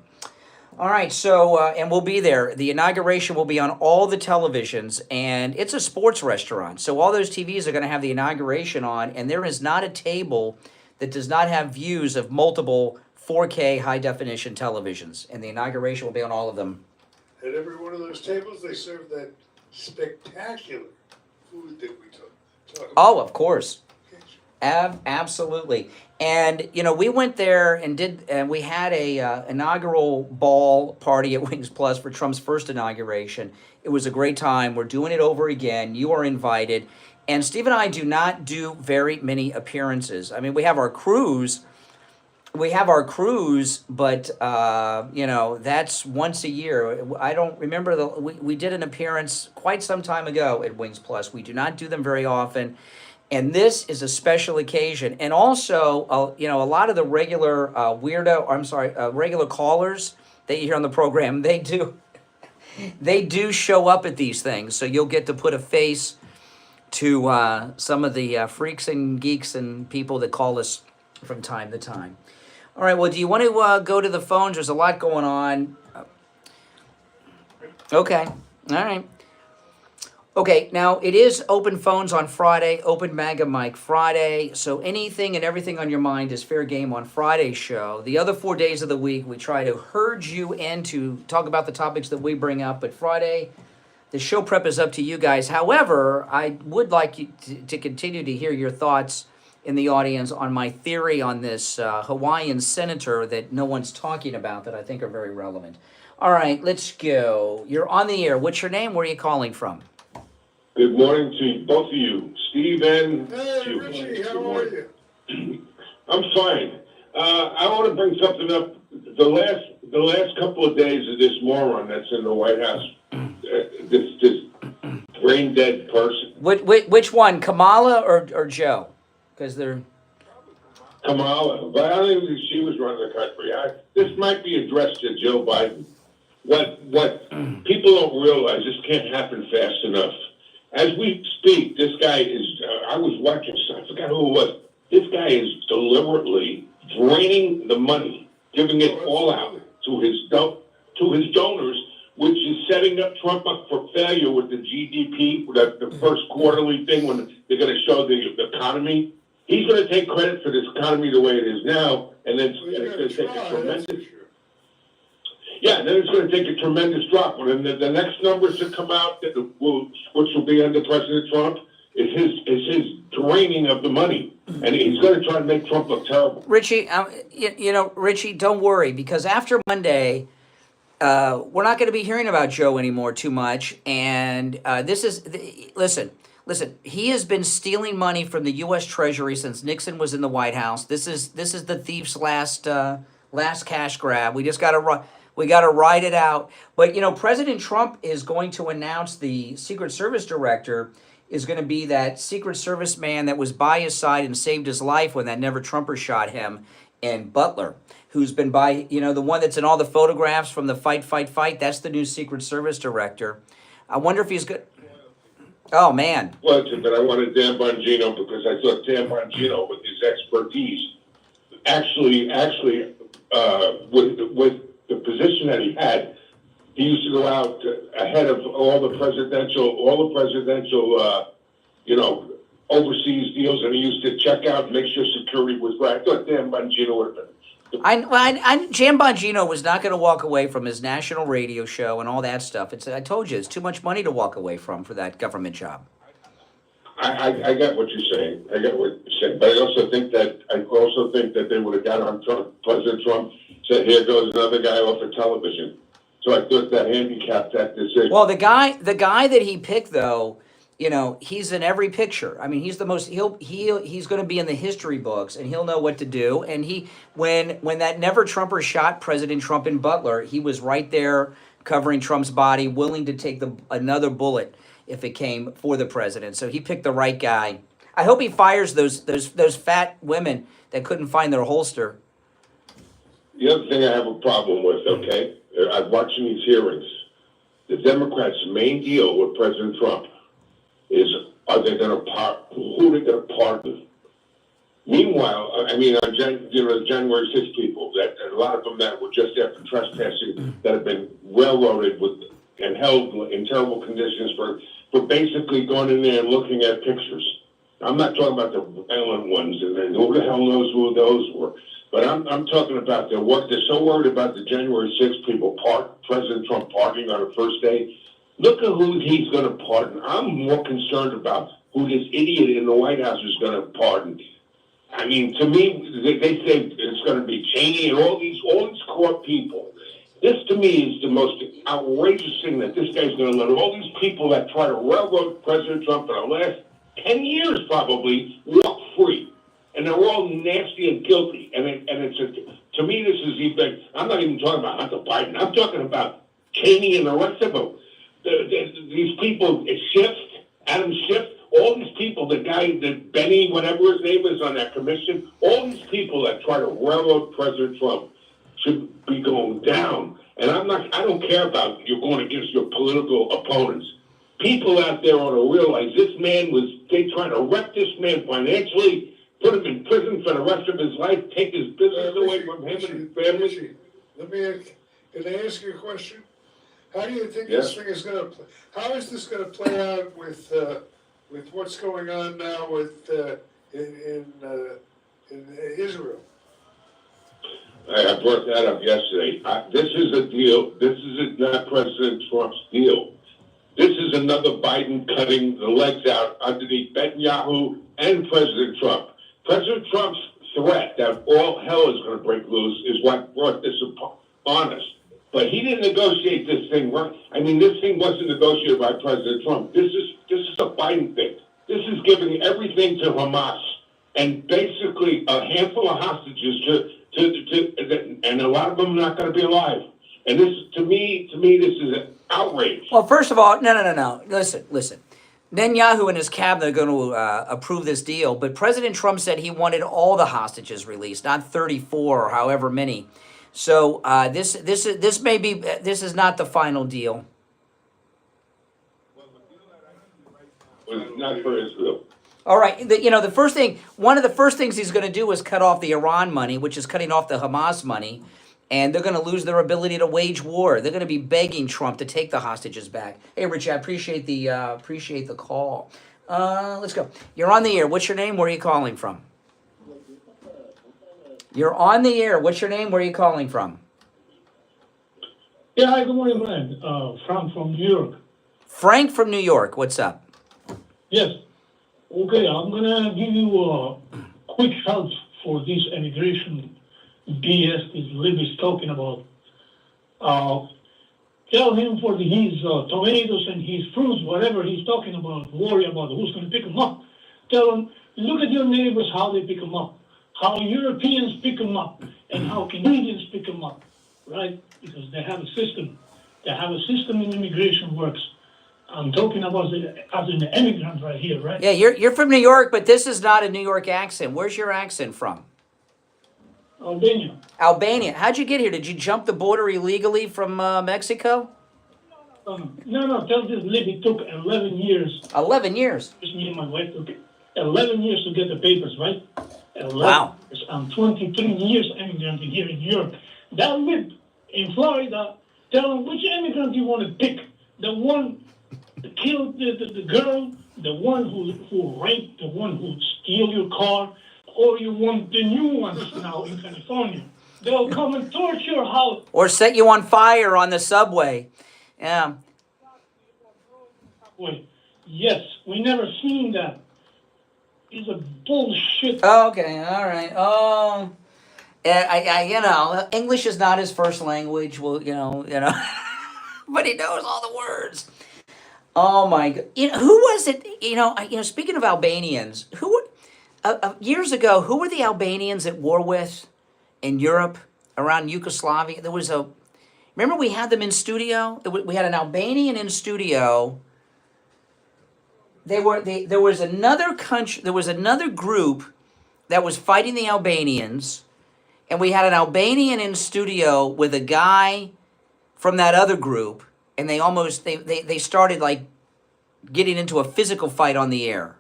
All right, so, and we'll be there. The inauguration will be on all the televisions, and it's a sports restaurant. So all those TVs are going to have the inauguration on, and there is not a table that does not have views of multiple 4K high-definition televisions, and the inauguration will be on all of them. At every one of those tables, they serve that spectacular food that we talk about. Oh, of course. Absolutely. And, you know, we went there and we had a inaugural ball party at Wings Plus for Trump's first inauguration. It was a great time. We're doing it over again. You are invited. And Steve and I do not do very many appearances. I mean, we have our cruise. But, you know, that's once a year. I don't remember we did an appearance quite some time ago at Wings Plus. We do not do them very often. And this is a special occasion. And also, you know, a lot of the regular regular callers that you hear on the program, they do show up at these things. So you'll get to put a face to some of the freaks and geeks and people that call us from time to time. All right, well, do you want to go to the phones? There's a lot going on. Okay, all right. Okay, now it is open phones on Friday, open MAGA mic Friday, so anything and everything on your mind is fair game on Friday's show. The other 4 days of the week, we try to herd you in to talk about the topics that we bring up, but Friday, the show prep is up to you guys. However, I would like you to continue to hear your thoughts in the audience on my theory on this Hawaiian senator that no one's talking about that I think are very relevant. All right, let's go. You're on the air. What's your name? Where are you calling from? Good morning to both of you, Steve and Hey, Richie, how are you? I'm fine. I want to bring something up. The last couple of days of this moron that's in the White House, this brain dead person. Which one, Kamala or Joe? Because they're Kamala, but I don't think she was running the country. This might be addressed to Joe Biden. What people don't realize, this can't happen fast enough. As we speak, this guy is, I was watching, I forgot who it was. This guy is deliberately draining the money, giving it all out to his donors, which is setting up Trump up for failure with the GDP, the first quarterly thing when they're going to show the economy. He's going to take credit for this economy the way it is now, and then it's going to take a tremendous... Yeah, then it's going to take a tremendous drop. When the next numbers that come out, which will be under President Trump, is his draining of the money, and he's going to try to make Trump look terrible. Richie, Richie, don't worry, because after Monday, we're not going to be hearing about Joe anymore too much. And listen, he has been stealing money from the U.S. Treasury since Nixon was in the White House. This is the thief's last cash grab. We just got to ride it out. But President Trump is going to announce the Secret Service director is going to be that Secret Service man that was by his side and saved his life when that Never Trumper shot him, and Butler, who's been by, the one that's in all the photographs from the fight. That's the new Secret Service director. I wonder if he's good. Oh, man. Well, but I wanted Dan Bongino because I thought Dan Bongino, with his expertise, actually, with the position that he had, he used to go out ahead of all the presidential, overseas deals, and he used to check out and make sure security was right. I thought Dan Bongino would have been. Jan Bongino was not going to walk away from his national radio show and all that stuff. I told you, it's too much money to walk away from for that government job. I get what you're saying. But I also think that they would have got on Trump. President Trump said, "Here goes another guy off of television." So I thought that handicapped that decision. Well, the guy that he picked, though, he's in every picture. I mean, he's the most. He's going to be in the history books, and he'll know what to do. And when that Never Trumper shot President Trump in Butler, he was right there covering Trump's body, willing to take another bullet if it came for the president. So he picked the right guy. I hope he fires those fat women that couldn't find their holster. The other thing I have a problem with, okay, I'm watching these hearings. The Democrats' main deal with President Trump is, who are they going to pardon? Meanwhile, the January 6th people, that a lot of them that were just after trespassing, that have been railroaded and held in terrible conditions for basically going in there and looking at pictures. I'm not talking about the violent ones, and who the hell knows who those were. But I'm talking about they're so worried about the January 6th people, President Trump pardoning on the first day. Look at who he's going to pardon. I'm more concerned about who this idiot in the White House is going to pardon. I mean, to me, they say it's going to be Cheney and all these corrupt people. This, to me, is the most outrageous thing that this guy's going to let all these people that try to railroad President Trump for the last 10 years probably walk free. And they're all nasty and guilty. And to me, this is even, I'm not even talking about Hunter Biden. I'm talking about Cheney and the rest of them. These people, Adam Schiff, all these people, the guy, Benny, whatever his name is on that commission, all these people that try to railroad President Trump should be going down. And I don't care about you going against your political opponents. People out there ought to realize they trying to wreck this man financially, put him in prison for the rest of his life, take his business away from him and his family. Can I ask you a question? How do you think this thing is going to play? How is this going to play out with what's going on now in Israel? I brought that up yesterday. This is a deal. This is not President Trump's deal. This is another Biden cutting the legs out underneath Netanyahu and President Trump. President Trump's threat that all hell is going to break loose is what brought this upon us. But he didn't negotiate this thing, right? I mean, this thing wasn't negotiated by President Trump. This is a Biden thing. This is giving everything to Hamas and basically a handful of hostages and a lot of them are not going to be alive. And this, to me, this is an outrage. Well, first of all, no. Listen. Netanyahu and his cabinet are going to approve this deal, but President Trump said he wanted all the hostages released, not 34 or however many. So this is not the final deal. Was not for Israel. All right, one of the first things he's going to do is cut off the Iran money, which is cutting off the Hamas money, and they're going to lose their ability to wage war. They're going to be begging Trump to take the hostages back. Hey, Richie, I appreciate the call. Let's go. You're on the air. What's your name? Where are you calling from? You're on the air. What's your name? Where are you calling from? Yeah, hi, good morning, man. Frank from New York. Frank from New York. What's up? Yes. Okay, I'm gonna give you a quick help for this immigration BS this Lib is talking about. Tell him for his tomatoes and his fruits, whatever he's talking about, worry about who's gonna pick them up. Tell him, look at your neighbors, how they pick them up, how Europeans pick them up, and how Canadians pick them up, right? Because they have a system. They have a system in immigration works. I'm talking about as an immigrant right here, right? Yeah, you're from New York, but this is not a New York accent. Where's your accent from? Albania. Albania. How'd you get here? Did you jump the border illegally from Mexico? No. Tell this lady it took 11 years. 11 years? Just me and my wife took 11 years to get the papers, right? 11 Wow. years. I'm 23 years immigrant here in New York. That lib in Florida, tell them which immigrant you want to pick. The one that killed the girl, the one who raped, the one who steal your car, or you want the new ones now in California. They'll come and torch your house. Or set you on fire on the subway. Yeah. Wait, yes, we never seen that. It's a bullshit. Okay, all right. Oh, I English is not his first language. Well, but he knows all the words. Oh my God! Who was it? Speaking of Albanians, years ago, who were the Albanians at war with in Europe around Yugoslavia? Remember we had them in studio. We had an Albanian in studio. There was another country. There was another group that was fighting the Albanians, and we had an Albanian in studio with a guy from that other group. And they started like getting into a physical fight on the air.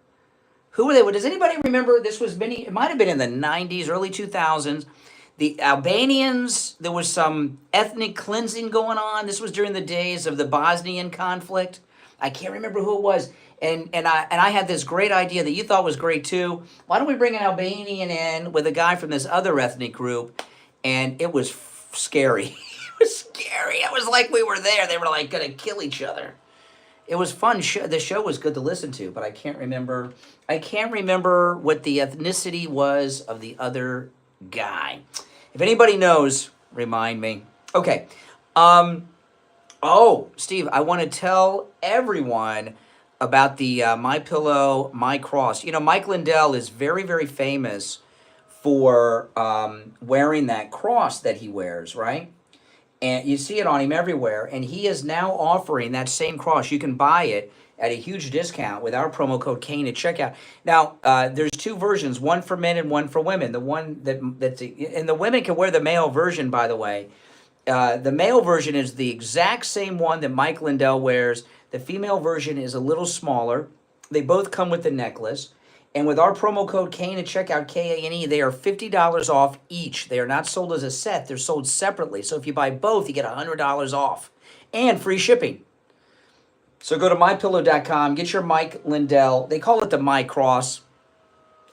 Who were they? Does anybody remember? It might have been in the 90s, early 2000s. The Albanians, there was some ethnic cleansing going on. This was during the days of the Bosnian conflict. I can't remember who it was. And I had this great idea that you thought was great too. Why don't we bring an Albanian in with a guy from this other ethnic group? And it was scary. It was scary. It was like we were there. They were like going to kill each other. It was fun. The show was good to listen to, but I can't remember what the ethnicity was of the other guy. If anybody knows, remind me. Okay. Steve, I want to tell everyone about the My Pillow, My Cross. Mike Lindell is very, very famous for wearing that cross that he wears, right? And you see it on him everywhere. And he is now offering that same cross. You can buy it at a huge discount with our promo code Kane at checkout. Now, there's two versions, one for men and one for women. The one and the women can wear the male version, by the way. The male version is the exact same one that Mike Lindell wears. The female version is a little smaller. They both come with the necklace. And with our promo code Kane at checkout, K-A-N-E, they are $50 off each. They are not sold as a set. They're sold separately. So if you buy both, you get $100 off and free shipping. So go to MyPillow.com, get your Mike Lindell. They call it the My Cross.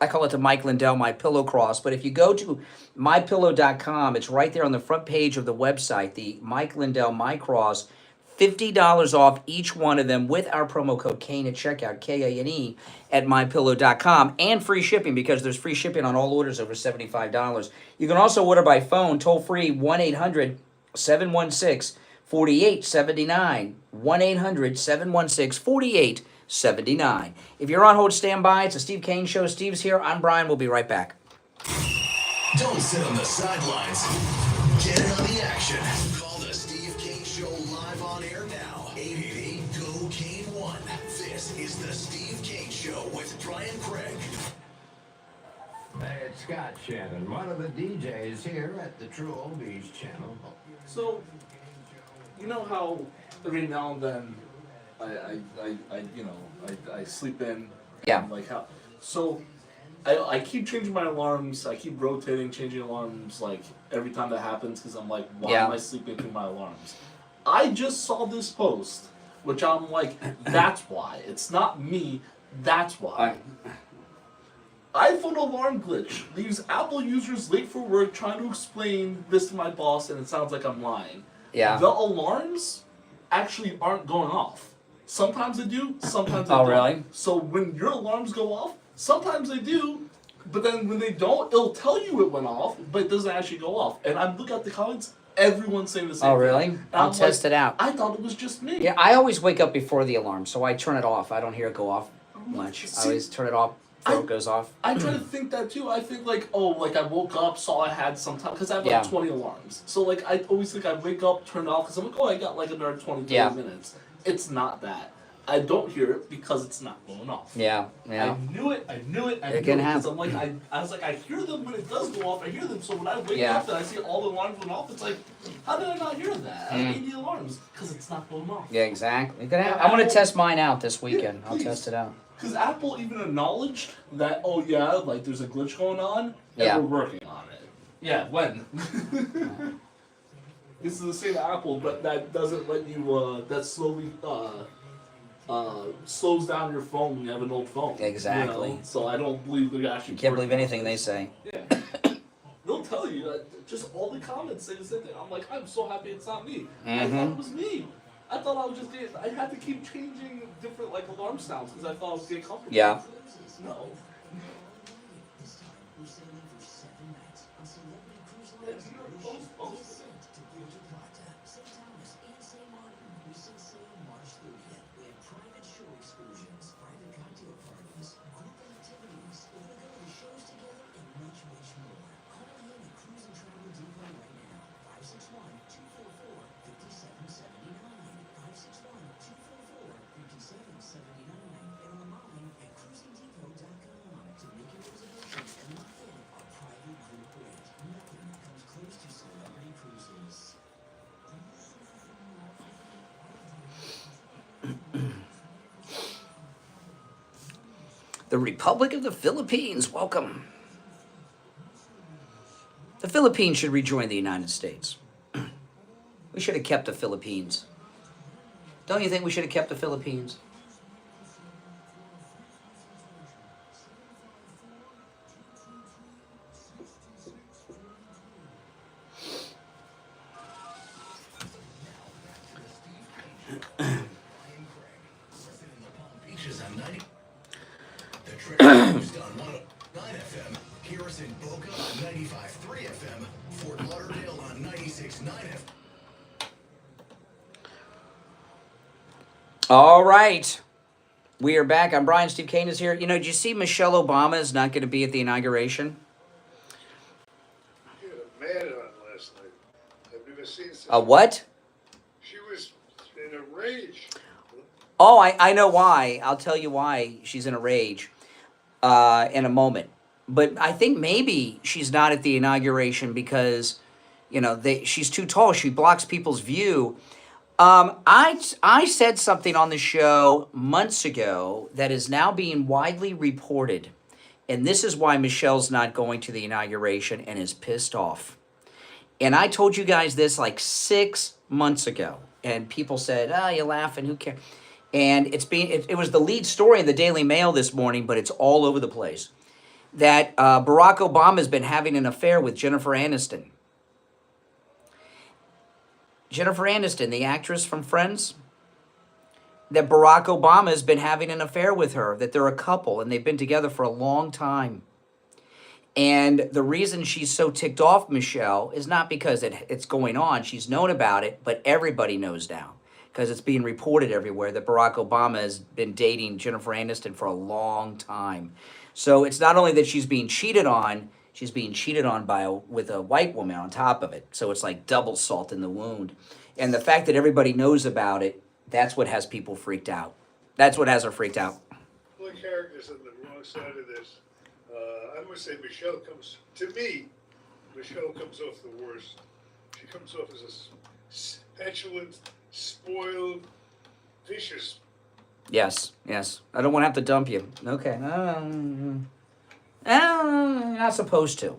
I call it the Mike Lindell My Pillow Cross. But if you go to MyPillow.com, it's right there on the front page of the website, the Mike Lindell My Cross. $50 off each one of them with our promo code Kane at checkout, K-A-N-E, at MyPillow.com, and free shipping because there's free shipping on all orders over $75. You can also order by phone, toll-free, 1-800-716-4879, 1-800-716-4879. If you're on hold, stand by. It's a Steve Kane Show. Steve's here. I'm Brian. We'll be right back. Don't sit on the sidelines. Get in on the action. Call the Steve Kane Show live on air now. 888-GO-KANE1. This is is the Steve Kane Show with Brian Craig. Hey, it's Scott Shannon, one of the DJs here at the True Oldies channel. So, you know how every now and then I sleep in. Yeah. Like how, so I keep changing my alarms. I keep rotating, changing alarms like every time that happens because I'm like, why am I sleeping through my alarms? I just saw this post, which I'm like, that's why. It's not me. That's why. iPhone alarm glitch leaves Apple users late for work trying to explain this to my boss, and it sounds like I'm lying. Yeah. The alarms actually aren't going off. Sometimes they do, sometimes they don't. Oh, really? So when your alarms go off, sometimes they do, but then when they don't, it'll tell you it went off, but it doesn't actually go off. And I'm looking at the comments, everyone's saying the same thing. Oh, really? And I'll I'm test like, it out. I thought it was just me. Yeah, I always wake up before the alarm, so I turn it off. I don't hear it go off much. I always turn it off before it goes off. I try to think that too. I think like, oh, like I woke up, saw I had some time, because I have like 20 alarms. So like I always think I wake up, turn it off, because I'm like, oh, I got like another 20, 30 minutes. It's not that. I don't hear it because it's not going off. Yeah. I knew it. It can happen. Because I'm like, I was like, I hear them when it does go off. I hear them. So when I wake up and I see all the alarms going off, it's like, how did I not hear that? I need the alarms because it's not going off. Yeah, exactly. I'm going to test mine out this weekend. I'll test it out. Because Apple even acknowledged that, oh yeah, like there's a glitch going on, and we're working on it. Yeah, when? This is the same Apple, but that doesn't let you, that slowly, slows down your phone when you have an old phone. Exactly. You know? So I don't believe they're actually. You can't believe anything they say. Yeah. They'll tell you, just all the comments say the same thing. I'm like, I'm so happy it's not me. I thought it was me. I thought I was just getting, I had to keep changing different like alarm sounds because I thought I was getting comfortable. Yeah. No. The Republic of the Philippines, welcome. The Philippines should rejoin the United States. We should have kept the Philippines. Don't you think we should have kept the Philippines? All right. We are back. I'm Brian. Steve Kane is here. You know, did you see Michelle Obama is not going to be at the inauguration? She had a mad on last night. I've never seen such A what? She was in a rage. Oh, I know why. I'll tell you why she's in a rage in a moment. But I think maybe she's not at the inauguration because, you know, she's too tall. She blocks people's view. I said something on the show months ago that is now being widely reported. And this is why Michelle's not going to the inauguration and is pissed off. And I told you guys this like 6 months ago. And people said, oh, you're laughing, who cares? And it was the lead story in the Daily Mail this morning, but it's all over the place. That Barack Obama has been having an affair with Jennifer Aniston. Jennifer Aniston, the actress from Friends, that Barack Obama has been having an affair with her, that they're a couple, and they've been together for a long time. And the reason she's so ticked off, Michelle, is not because it's going on. She's known about it, but everybody knows now, because it's being reported everywhere that Barack Obama has been dating Jennifer Aniston for a long time. So it's not only that she's being cheated on, she's being cheated on with a white woman on top of it. So it's like double salt in the wound. And the fact that everybody knows about it, that's what has people freaked out. That's what has her freaked out. All the characters on the wrong side of this. I must say, Michelle comes off the worst. She comes off as a petulant, spoiled, vicious. Yes. I don't want to have to dump you. Okay. You're not supposed to.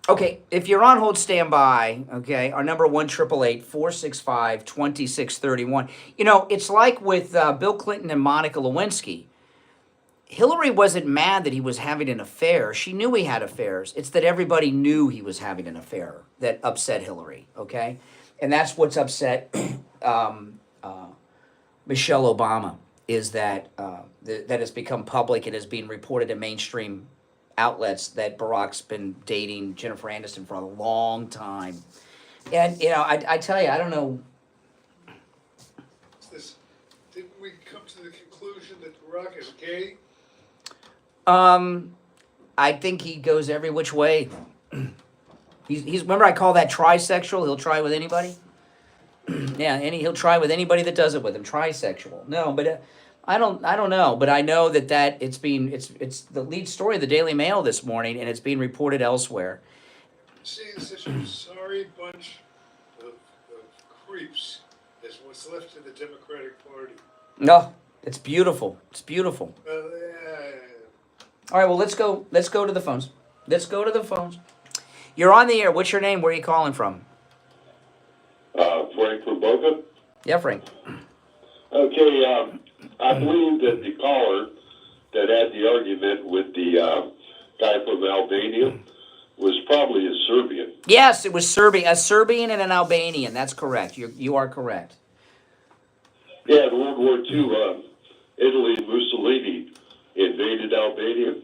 Okay, if you're on hold, stand by. Okay, our number 1-888-465-2631. You know, it's like with Bill Clinton and Monica Lewinsky. Hillary wasn't mad that he was having an affair. She knew he had affairs. It's that everybody knew he was having an affair that upset Hillary. Okay, and that's what's upset Michelle Obama, is that that has become public and is being reported in mainstream outlets that Barack's been dating Jennifer Aniston for a long time. And, you know, I tell you, I don't know. Didn't we come to the conclusion that Barack is gay? I think he goes every which way. He's remember I call that trisexual? He'll try with anybody? Yeah, he'll try with anybody that does it with him. Trisexual. No, but I don't know, but I know that it's the lead story of the Daily Mail this morning, and it's being reported elsewhere. Seeing such a sorry bunch of creeps as what's left of the Democratic Party. No, it's beautiful. It's beautiful. All right, well, let's go to the phones. You're on the air. What's your name? Where are you calling from? Frank from Boca. Yeah, Frank. Okay, I believe that the caller that had the argument with the guy from Albania was probably a Serbian. Yes, it was a Serbian and an Albanian. That's correct. You are correct. Yeah, in World War II, Italy and Mussolini invaded Albania,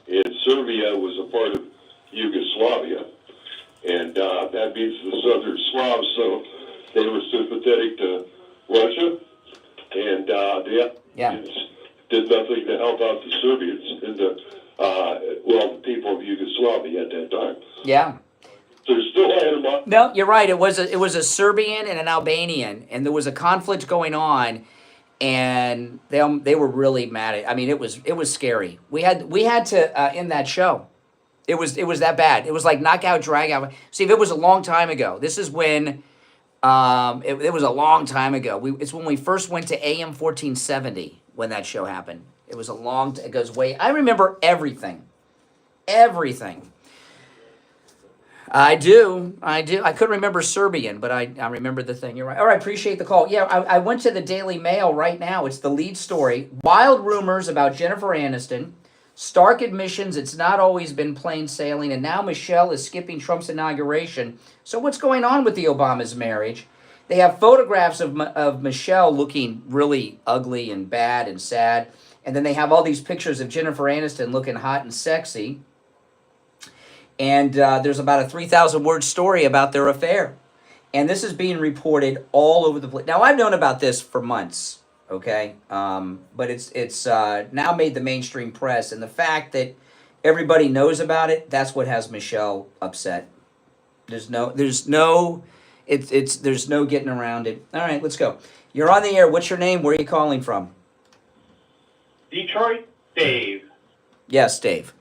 and Serbia was a part of Yugoslavia, and that means the Southern Slavs, so they were sympathetic to Russia, and the did nothing to help out the Serbians and the people of Yugoslavia at that time. Yeah. So there's still animosity. No, you're right. It was a Serbian and an Albanian, and there was a conflict going on, and they were really mad at. I mean, it was scary. We had to end that show. It was that bad. It was like knockout, drag out. See, it was a long time ago. This is when it was a long time ago. It's when we first went to AM 1470 when that show happened. It was it goes way. I remember everything. I do. I couldn't remember Serbian, but I remember the thing. You're right. All right, appreciate the call. Yeah, I went to the Daily Mail right now. It's the lead story. Wild rumors about Jennifer Aniston. Stark admissions, it's not always been plain sailing, and now Michelle is skipping Trump's inauguration. So what's going on with the Obama's marriage? They have photographs of Michelle looking really ugly and bad and sad, and then they have all these pictures of Jennifer Aniston looking hot and sexy. And there's about a 3,000-word story about their affair. And this is being reported all over the place. Now, I've known about this for months, okay? But it's now made the mainstream press. And the fact that everybody knows about it, that's what has Michelle upset. There's no getting around it. All right, let's go. You're on the air. What's your name? Where are you calling from? Detroit, Dave. Yes, Dave.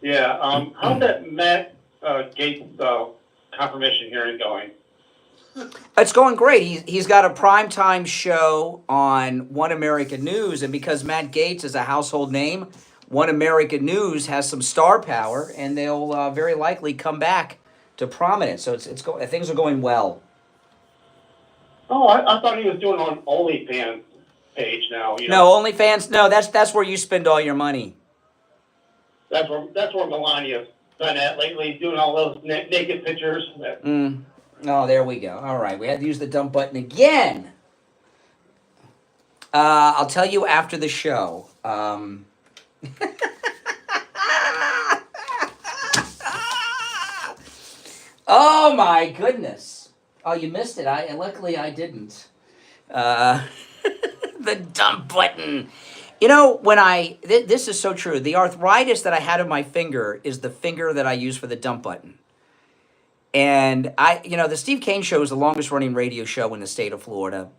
Yeah, how's that Matt Gates confirmation hearing going? It's going great. He's got a primetime show on One American News, and because Matt Gaetz is a household name, One American News has some star power, and they'll very likely come back to prominence. So things are going well. Oh, I thought he was doing on OnlyFans page now. No, OnlyFans. No, that's where you spend all your money. That's where Melania's done at lately, doing all those naked pictures. Oh, there we go. All right, we had to use the dump button again. I'll tell you after the show. Oh my goodness! Oh, you missed it. Luckily I didn't. The dump button. You know, this is so true. The arthritis that I had in my finger is the finger that I use for the dump button. And the Steve Kane Show is the longest running radio show in the state of Florida.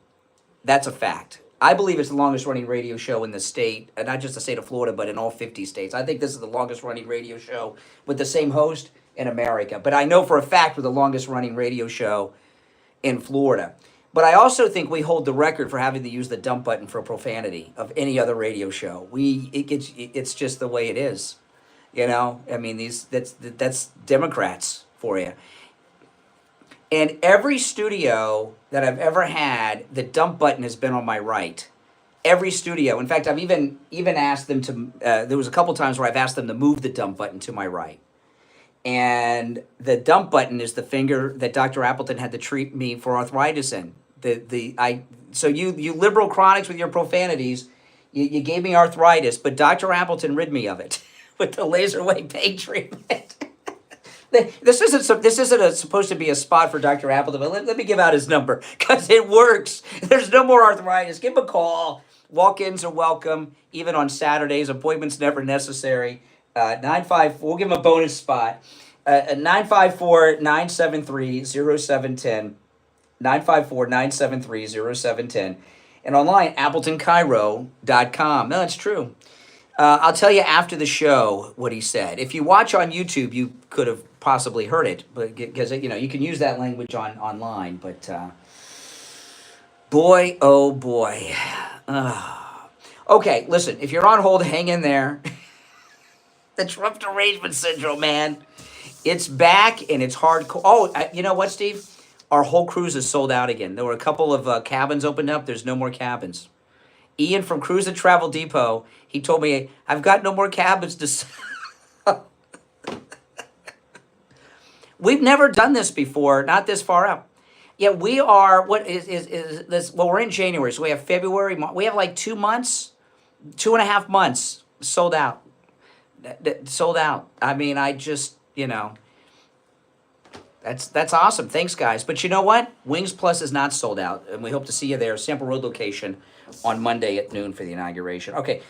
That's a fact. I believe it's the longest running radio show in the state, and not just the state of Florida, but in all 50 states. I think this is the longest running radio show with the same host in America. But I know for a fact we're the longest running radio show in Florida. But I also think we hold the record for having to use the dump button for profanity of any other radio show. It's just the way it is. I mean, that's Democrats for you. And every studio that I've ever had, the dump button has been on my right. Every studio. In fact, I've even asked them to, there was a couple times where I've asked them to move the dump button to my right. And the dump button is the finger that Dr. Appleton had to treat me for arthritis in. So you liberal chronics with your profanities, you gave me arthritis, but Dr. Appleton rid me of it with the laser wave pain treatment. This isn't supposed to be a spot for Dr. Appleton, but let me give out his number because it works. There's no more arthritis. Give him a call. Walk-ins are welcome, even on Saturdays. Appointments never necessary. 954. We'll give him a bonus spot. 954-973-0710. 954-973-0710. And online, AppletonCairo.com. No, it's true. I'll tell you after the show what he said. If you watch on YouTube, you could have possibly heard it, but because you can use that language online. But boy, oh boy. Okay, listen. If you're on hold, hang in there. The Trump derangement syndrome, man. It's back and it's hardcore. Oh, you know what, Steve? Our whole cruise is sold out again. There were a couple of cabins opened up. There's no more cabins. Ian from Cruise and Travel Depot, he told me, I've got no more cabins to sell. We've never done this before, not this far out. Yeah, we are, what is this? Well, we're in January, so we have February. We have like 2 months, 2.5 months sold out. Sold out. I mean, that's awesome. Thanks, guys. But you know what? Wings Plus is not sold out, and we hope to see you there. Sample Road location on Monday at noon for the inauguration. Okay.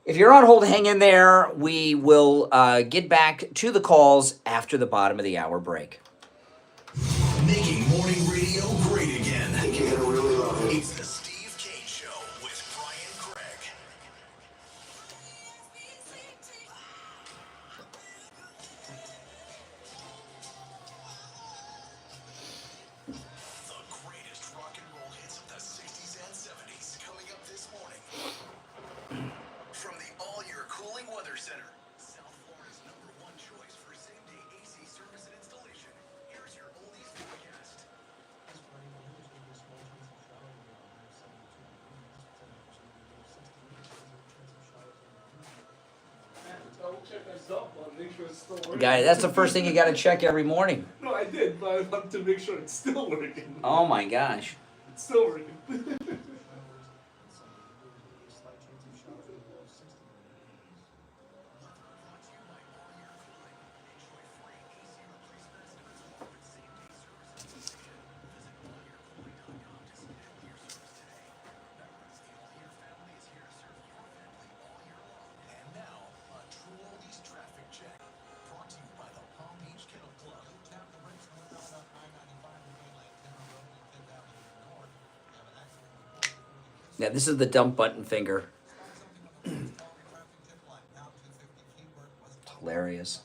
If you're on hold, hang in there. We will get back to the calls after the bottom of the hour break. Making morning radio great again. I think you're gonna really love it. It's the Steve Kane Show with Brian Craig. The greatest rock and roll hits of the 60s and 70s coming up this morning. From the all-year cooling weather center, South Florida's #1 choice for same-day AC service and installation. Here's your oldies forecast. Double check myself on make sure it's still working. Guy, that's the first thing you got to check every morning. No, I did, but I want to make sure it's still working. Oh my gosh. It's still working. Yeah, this is the dump button finger. Hilarious.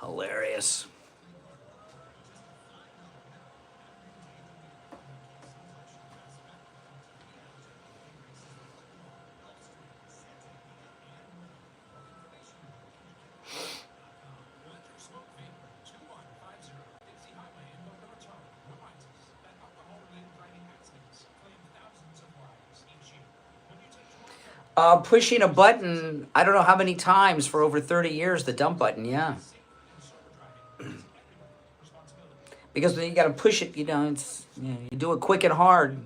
Hilarious. Pushing a button, I don't know how many times for over 30 years, the dump button, yeah. Because when you got to push it, it's, you do it quick and hard.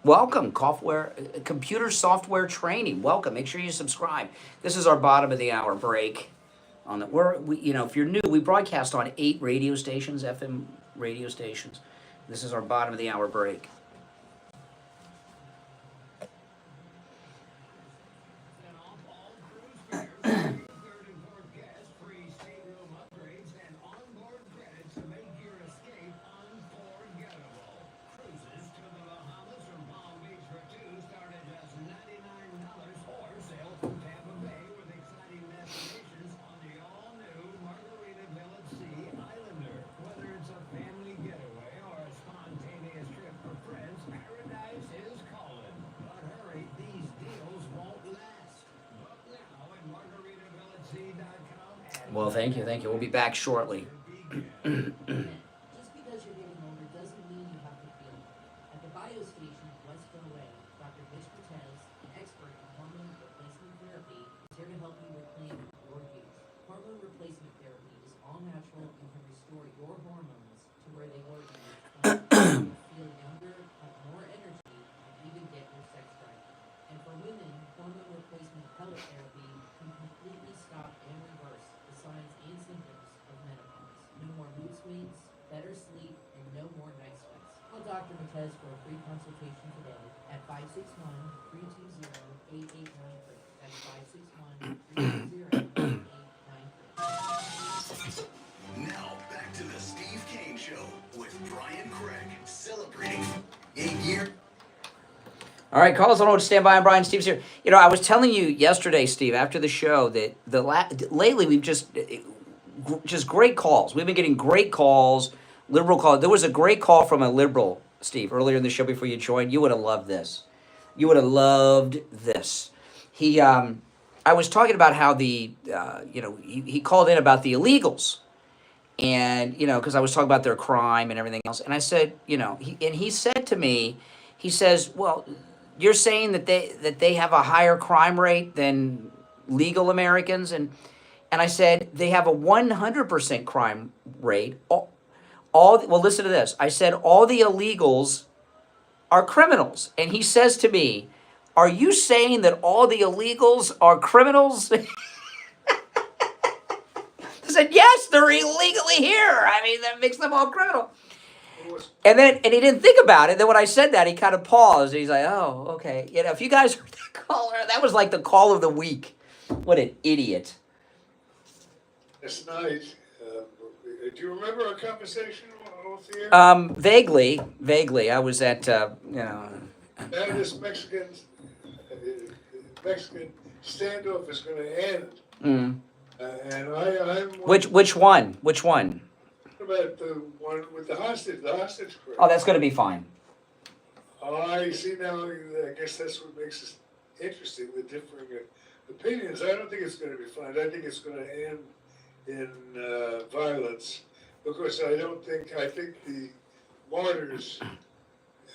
Welcome, computer software training. Welcome. Make sure you subscribe. This is our bottom of the hour break. If you're new, we broadcast on 8 radio stations, FM radio stations. This is our bottom of the hour break. Well, thank you. We'll be back shortly. Just because you're getting older doesn't mean you have to feel it. At the Bio Station, West Way, Dr. Mitch Cortez, an expert in hormone replacement therapy, is here to help you reclaim your youth. Hormone replacement therapy is all natural and can restore your hormones to where they were when you feel younger, have more energy, and even get your sex drive. And for women, hormone replacement pellet therapy can completely stop and reverse the signs and symptoms of menopause. No more mood swings, better sleep, and no more night sweats. Call Dr. Matez for a free consultation today at 561-320-8893. That's 561-320-8893. Now, back to the Steve Kane Show with Brian Craig, celebrating 8 years. All right, call us on hold. Stand by. I'm Brian. Steve's here. I was telling you yesterday, Steve, after the show, that lately we've just great calls. We've been getting great calls, liberal calls. There was a great call from a liberal, Steve, earlier in the show before you joined. You would have loved this. You would have loved this. I was talking about how he called in about the illegals, and because I was talking about their crime and everything else, and I said, he said to me, he says, well, you're saying that they have a higher crime rate than legal Americans, and I said they have a 100% crime rate. Well, listen to this. I said all the illegals are criminals, and he says to me, "Are you saying that all the illegals are criminals?" I said, "Yes, they're illegally here. I mean, that makes them all criminal." And he didn't think about it. Then when I said that, he kind of paused. He's like, "Oh, okay." If you guys heard that caller, that was like the call of the week. What an idiot. Last night, do you remember our conversation off the air? Vaguely. I was at, Now this Mexican standoff is going to end. And I'm... Which one? What about the one with the hostage group? Oh, that's going to be fine. I see now, I guess that's what makes it interesting, the differing opinions. I don't think it's going to be fine. I think it's going to end in violence, because I think the martyrs,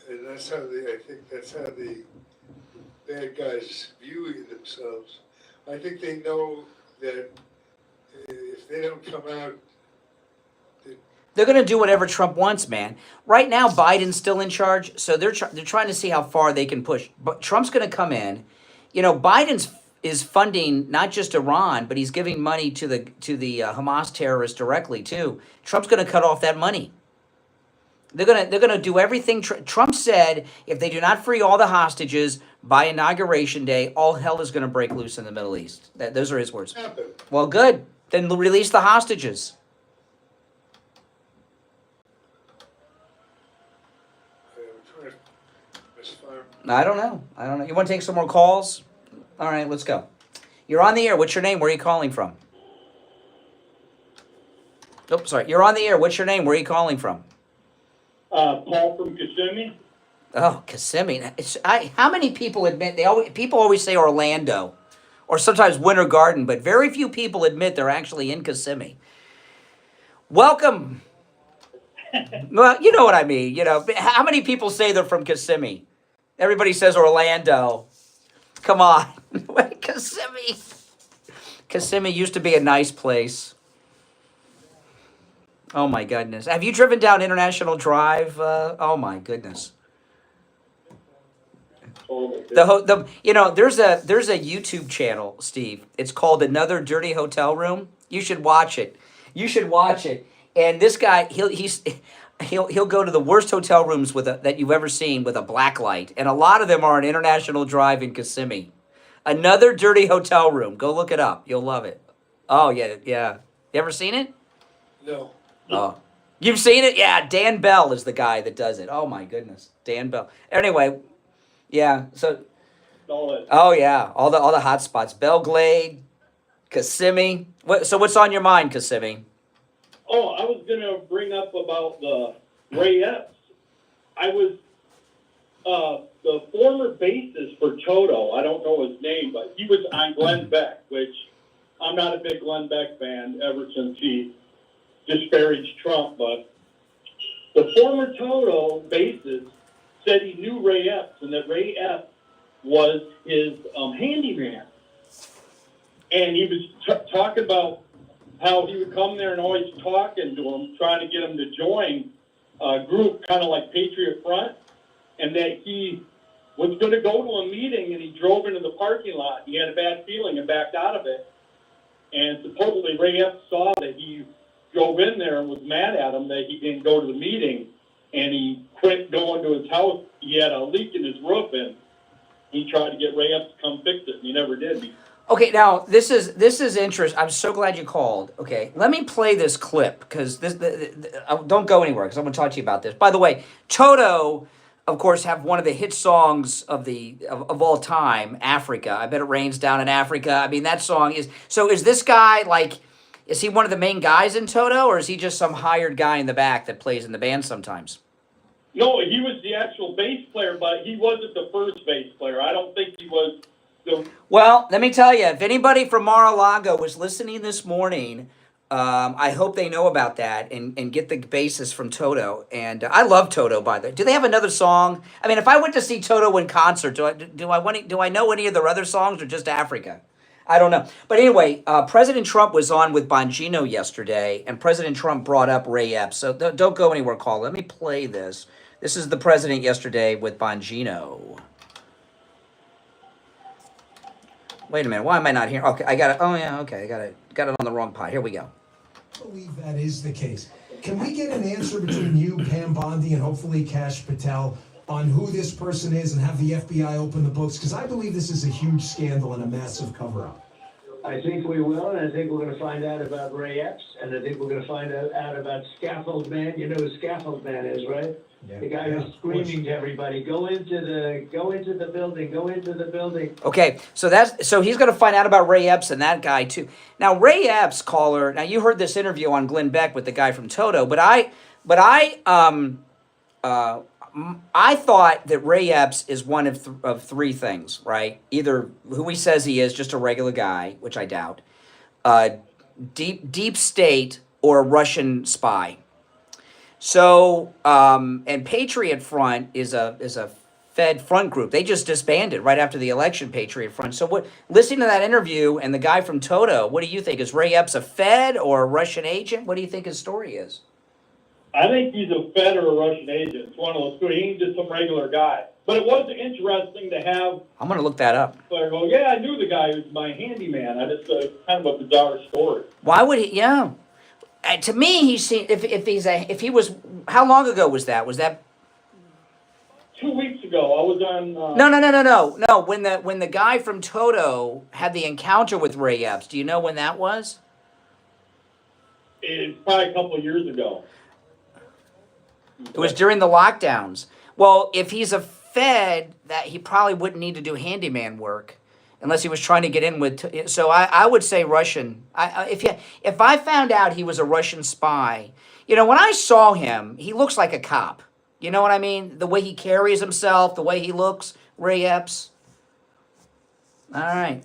and I think that's how the bad guys view themselves. I think they know that if they don't come out, they're going to do whatever Trump wants, man. Right now, Biden's still in charge, so they're trying to see how far they can push. But Trump's going to come in. Biden's is funding not just Iran, but he's giving money to the Hamas terrorists directly too. Trump's going to cut off that money. They're gonna do everything. Trump said if they do not free all the hostages by Inauguration Day, all hell is going to break loose in the Middle East. Those are his words. Well, good. Then release the hostages. I don't know. You want to take some more calls? All right, let's go. You're on the air. What's your name? Where are you calling from? Oh, sorry. You're on the air. What's your name? Where are you calling from? Paul from Kissimmee. Oh, Kissimmee. How many people admit people always say Orlando, or sometimes Winter Garden, but very few people admit they're actually in Kissimmee. Welcome. Well, you know what I mean. How many people say they're from Kissimmee? Everybody says Orlando. Come on. Kissimmee. Kissimmee used to be a nice place. Oh, my goodness. Have you driven down International Drive? Oh, my goodness. There's a YouTube channel, Steve. It's called Another Dirty Hotel Room. You should watch it. And this guy, he'll go to the worst hotel rooms that you've ever seen with a black light, and a lot of them are on International Drive in Kissimmee. Another Dirty Hotel Room. Go look it up. You'll love it. Oh yeah. You ever seen it? No. Oh, you've seen it? Yeah. Dan Bell is the guy that does it. Oh my goodness, Dan Bell. Anyway, yeah. So. Oh yeah, all the hot spots. Belglade, Kissimmee. So what's on your mind, Kissimmee? Oh, I was going to bring up about the Ray Epps. I was the former bassist for Toto. I don't know his name, but he was on Glenn Beck, which I'm not a big Glenn Beck fan ever since he disparaged Trump. But the former Toto bassist said he knew Ray Epps and that Ray Epps was his handyman. And he was talking about how he would come there and always talking to him, trying to get him to join a group kind of like Patriot Front, and that he was going to go to a meeting and he drove into the parking lot. He had a bad feeling and backed out of it. And supposedly Ray Epps saw that he drove in there and was mad at him that he didn't go to the meeting, and he quit going to his house. He had a leak in his roof, and he tried to get Ray Epps to come fix it, and he never did. Okay, now this is interesting. I'm so glad you called. Okay, let me play this clip because don't go anywhere because I'm going to talk to you about this. By the way, Toto, of course, have one of the hit songs of all time, Africa. I Bet It Rains Down in Africa. I mean, that song is. So is this guy like? Is he one of the main guys in Toto, or is he just some hired guy in the back that plays in the band sometimes? No, he was the actual bass player, but he wasn't the first bass player. I don't think he was. Well, let me tell you, if anybody from Mar-a-Lago was listening this morning, I hope they know about that and get the bassist from Toto. And I love Toto, by the way. Do they have another song? I mean, if I went to see Toto in concert, do I know any of their other songs or just Africa? I don't know. But anyway, President Trump was on with Bongino yesterday, and President Trump brought up Ray Epps. So don't go anywhere, Call. Let me play this. This is the president yesterday with Bongino. Wait a minute. Why am I not here? Okay, I got it. Oh yeah. Okay, I got it on the wrong pot. Here we go. I believe that is the case. Can we get an answer between you, Pam Bondi, and hopefully Kash Patel on who this person is and have the FBI open the books? Because I believe this is a huge scandal and a massive cover-up. I think we will, and I think we're going to find out about Ray Epps, and I think we're going to find out about Scaffold Man. You know who Scaffold Man is, right? Yeah, the guy who's screaming to everybody, go into the building. Okay, so he's going to find out about Ray Epps and that guy too. Now Ray Epps, caller. Now you heard this interview on Glenn Beck with the guy from Toto, but I thought that Ray Epps is one of three things, right? Either who he says he is, just a regular guy, which I doubt, deep state, or a Russian spy. So, and Patriot Front is a Fed front group. They just disbanded right after the election, Patriot Front. So listening to that interview and the guy from Toto, what do you think? Is Ray Epps a Fed or a Russian agent? What do you think his story is? I think he's a Fed or a Russian agent. It's one of those two. He ain't just some regular guy. But it was interesting to have. I'm going to look that up. I go, yeah, I knew the guy who's my handyman. It's kind of a bizarre story. Why would he? Yeah. To me, he seemed if he was. How long ago was that? Was that 2 weeks ago? I was on. No. When the guy from Toto had the encounter with Ray Epps, do you know when that was? It's probably a couple of years ago. It was during the lockdowns. Well, if he's a Fed, that he probably wouldn't need to do handyman work unless he was trying to get in with. So I would say Russian. If I found out he was a Russian spy, when I saw him, he looks like a cop. You know what I mean? The way he carries himself, the way he looks, Ray Epps. All right.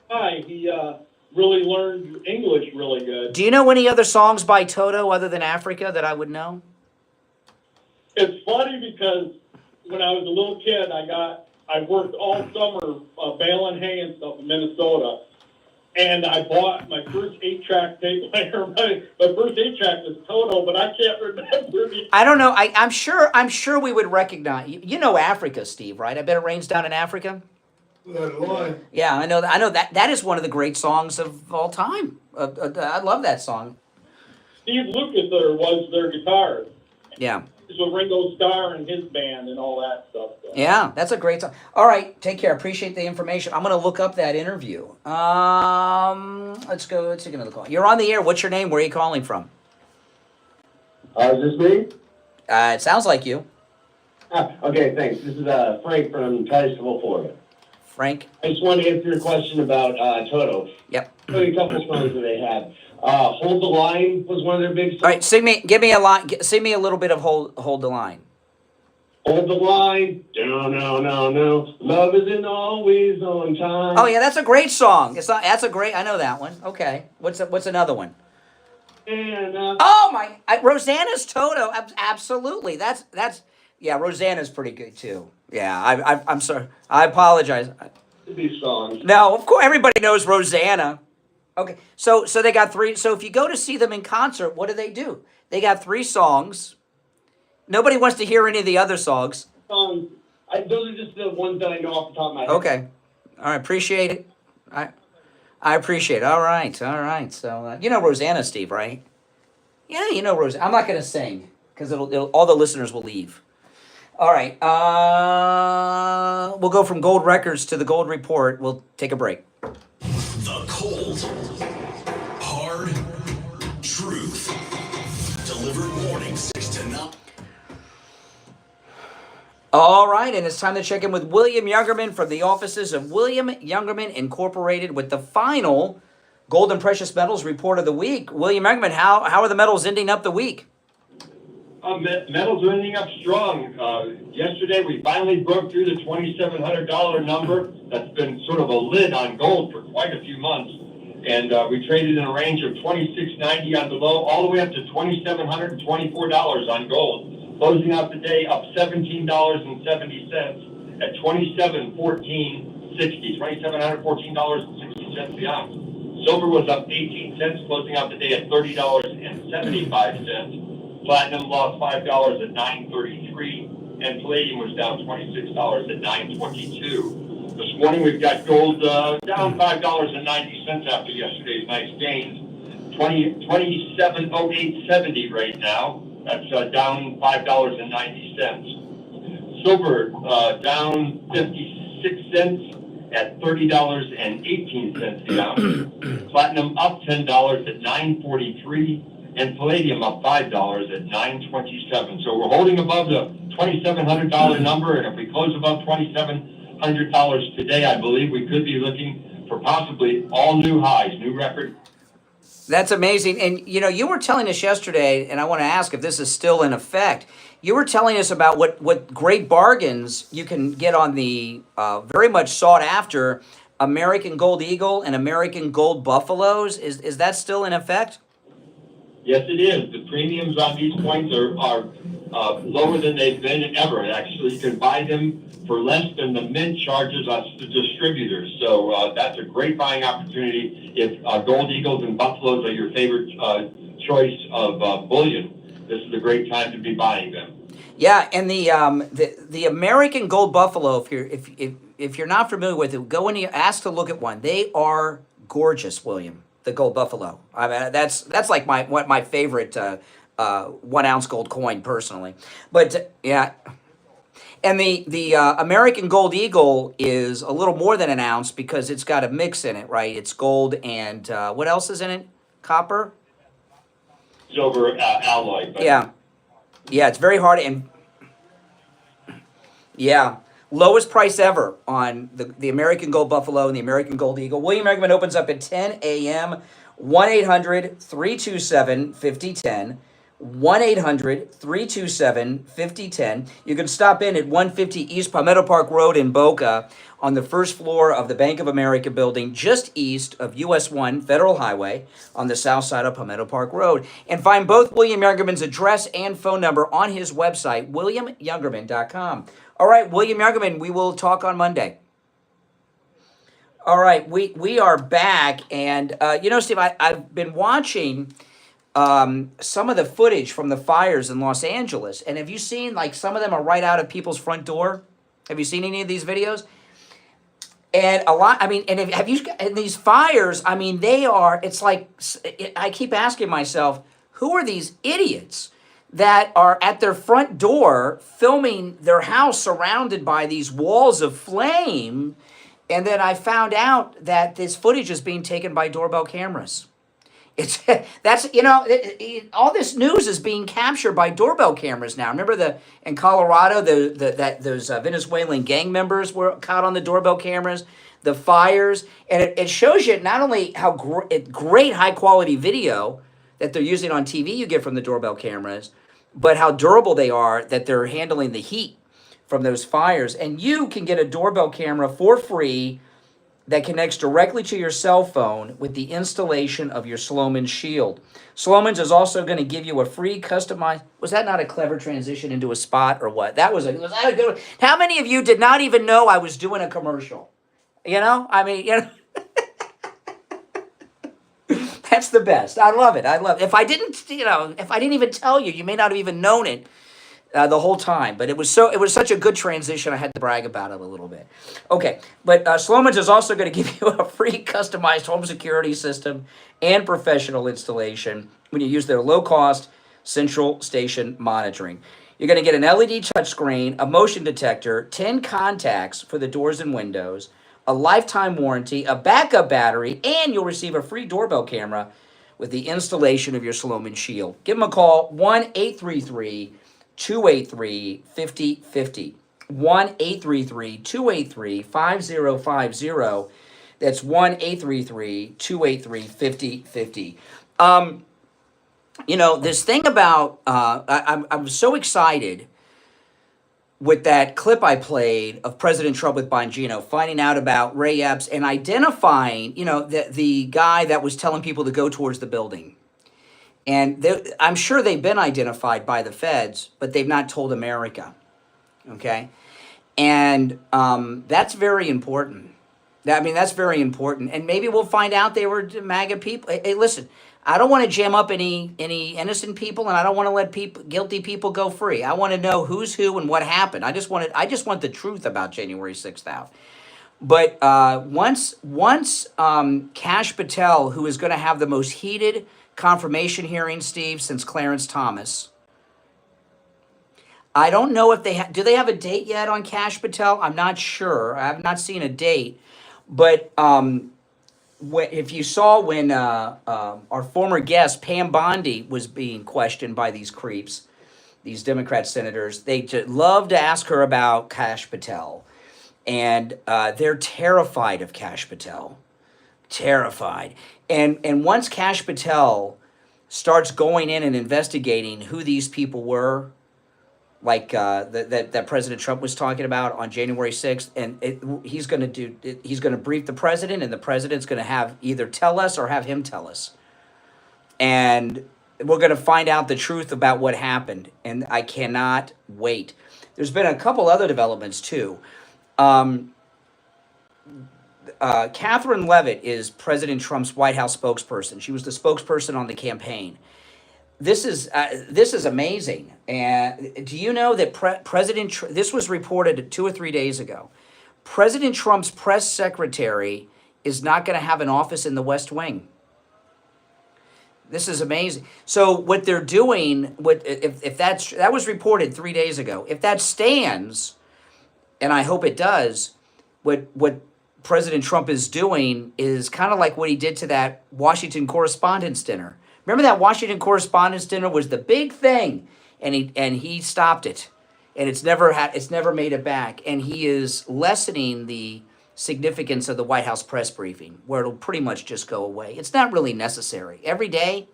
Hi, he really learned English really good. Do you know any other songs by Toto other than Africa that I would know? It's funny because when I was a little kid, I worked all summer baling hay and stuff in Minnesota, and I bought my first 8-track tape player. My first 8-track was Toto, but I can't remember the. I don't know. I'm sure we would recognize. You know Africa, Steve, right? I bet it rains down in Africa. Yeah, I know that. That is one of the great songs of all time. I love that song. Steve Lucas was their guitarist. Yeah. So Ringo Starr and his band and all that stuff. Yeah, that's a great song. All right, take care. Appreciate the information. I'm going to look up that interview. Let's go. Let's take another call. You're on the air. What's your name? Where are you calling from? Is this me? It sounds like you. Okay, thanks. This is Frank from Titusville, Florida. Frank? I just wanted to answer your question about Toto. Yep. A couple songs that they had. Hold the Line was one of their big songs. All right, give me a line. Sing me a little bit of Hold the Line. Hold the line. No. Love isn't always on time. Oh yeah, that's a great song. It's not. That's a great. I know that one. Okay. What's another one? And, oh my! Rosanna's Toto. Absolutely. That's. Yeah, Rosanna's pretty good too. Yeah, I'm sorry. I apologize. These songs. No, of course everybody knows Rosanna. Okay, so they got 3. So if you go to see them in concert, what do? They got 3 songs. Nobody wants to hear any of the other songs. Those are just the ones that I know off the top of my head. Okay, all right, appreciate it. I appreciate it. All right. So you know Rosanna, Steve, right? Yeah, you know Rosanna. I'm not gonna sing because it'll all the listeners will leave. All right, we'll go from Gold Records to the Gold Report. We'll take a break. The cold, hard truth. Delivered morning 6 to 9. All right, and it's time to check in with William Youngerman from the offices of William Youngerman Incorporated with the final Gold and Precious Metals report of the week. William Youngerman, how are the metals ending up the week? Metals are ending up strong. Yesterday, we finally broke through the $2,700 number. That's been sort of a lid on gold for quite a few months. And we traded in a range of $2,690 on the low, all the way up to $2,724 on gold. Closing out the day up $17.70 at $2,714.60, $2,714.60 the ounce. Silver was up 18 cents, closing out the day at $30.75. Platinum lost $5 at $9.33, and palladium was down $26 at $9.22. This morning we've got gold down $5.90 after yesterday's nice gains. 27.0870 right now. That's down $5.90. Silver down 56 cents at $30.18 the ounce. Platinum up $10 at $9.43. And palladium up $5 at $9.27. So we're holding above the $2,700 number, and if we close above $2,700 today, I believe we could be looking for possibly all new highs, new record. That's amazing. And, you were telling us yesterday, and I want to ask if this is still in effect. You were telling us about what great bargains you can get on the very much sought after American Gold Eagle and American Gold Buffaloes. Is that still in effect? Yes, it is. The premiums on these coins are lower than they've been ever. Actually, you can buy them for less than the mint charges us, the distributors. So that's a great buying opportunity. If Gold Eagles and Buffaloes are your favorite choice of bullion, this is a great time to be buying them. Yeah, and the American Gold Buffalo, if you're not familiar with it, go and ask to look at one. They are gorgeous, William. The Gold Buffalo. I mean, that's like my favorite 1 ounce gold coin personally. But yeah, and the American Gold Eagle is a little more than an ounce because it's got a mix in it, right? It's gold and what else is in it? Copper, silver alloy. Yeah, it's very hard and yeah. Lowest price ever on the American Gold Buffalo and the American Gold Eagle. William Youngerman opens up at 10 a.m. 1-800-327-5010. 1-800-327-5010. You can stop in at 150 East Palmetto Park Road in Boca on the first floor of the Bank of America building just east of US 1 Federal Highway on the south side of Palmetto Park Road. And find both William Youngerman's address and phone number on his website, williamyoungerman.com. All right, William Youngerman, we will talk on Monday. All right, we are back, and you know, Steve, I've been watching some of the footage from the fires in Los Angeles, and have you seen, like, some of them are right out of people's front door? Have you seen any of these videos? And a lot, I mean, and have you, and these fires, I mean, they are, it's like, I keep asking myself, who are these idiots that are at their front door filming their house surrounded by these walls of flame? And then I found out that this footage is being taken by doorbell cameras. It's that's, you know, all this news is being captured by doorbell cameras now. Remember in Colorado, those Venezuelan gang members were caught on the doorbell cameras, the fires, and it shows you not only how great high quality video that they're using on TV you get from the doorbell cameras, but how durable they are, that they're handling the heat from those fires. And you can get a doorbell camera for free that connects directly to your cell phone with the installation of your Sloman Shield. Sloman's is also going to give you a free customized... Was that not a clever transition into a spot or what? Was that a good one? How many of you did not even know I was doing a commercial? You know? I mean, you know... That's the best. I love it. I love it. If I didn't even tell you, you may not have even known it the whole time. But it was such a good transition, I had to brag about it a little bit. Okay, but Sloman's is also going to give you a free customized home security system and professional installation when you use their low-cost central station monitoring. You're going to get an LED touchscreen, a motion detector, 10 contacts for the doors and windows, a lifetime warranty, a backup battery, and you'll receive a free doorbell camera with the installation of your Sloman Shield. Give them a call, 1-833-283-5050. 1-833-283-5050. That's 1-833-283-5050. You know, this thing about, I'm so excited with that clip I played of President Trump with Bongino, finding out about Ray Epps and identifying, you know, the guy that was telling people to go towards the building. And I'm sure they've been identified by the feds, but they've not told America, okay? And that's very important. I mean, that's very important. And maybe we'll find out they were MAGA people. Hey, listen, I don't want to jam up any innocent people, and I don't want to let guilty people go free. I want to know who's who and what happened. I just want the truth about January 6th out. But once Kash Patel, who is going to have the most heated confirmation hearing, Steve, since Clarence Thomas. I don't know if do they have a date yet on Kash Patel? I'm not sure. I have not seen a date. But if you saw when our former guest, Pam Bondi, was being questioned by these creeps, these Democrat senators, they just love to ask her about Kash Patel. And they're terrified of Kash Patel. Terrified. And once Kash Patel starts going in and investigating who these people were, like that President Trump was talking about on January 6th, and he's going to brief the president, and the president's going to have either tell us or have him tell us. And we're going to find out the truth about what happened, and I cannot wait. There's been a couple other developments, too. Catherine Leavitt is President Trump's White House spokesperson. She was the spokesperson on the campaign. This is amazing. And do you know that this was reported 2 or 3 days ago. President Trump's press secretary is not going to have an office in the West Wing. This is amazing. So what they're doing, if that was reported 3 days ago, if that stands, and I hope it does, what President Trump is doing is kind of like what he did to that Washington Correspondents' Dinner. Remember that Washington Correspondents' Dinner was the big thing, and he stopped it, and it's never made it back. And he is lessening the significance of the White House press briefing, where it'll pretty much just go away. It's not really necessary. Every day,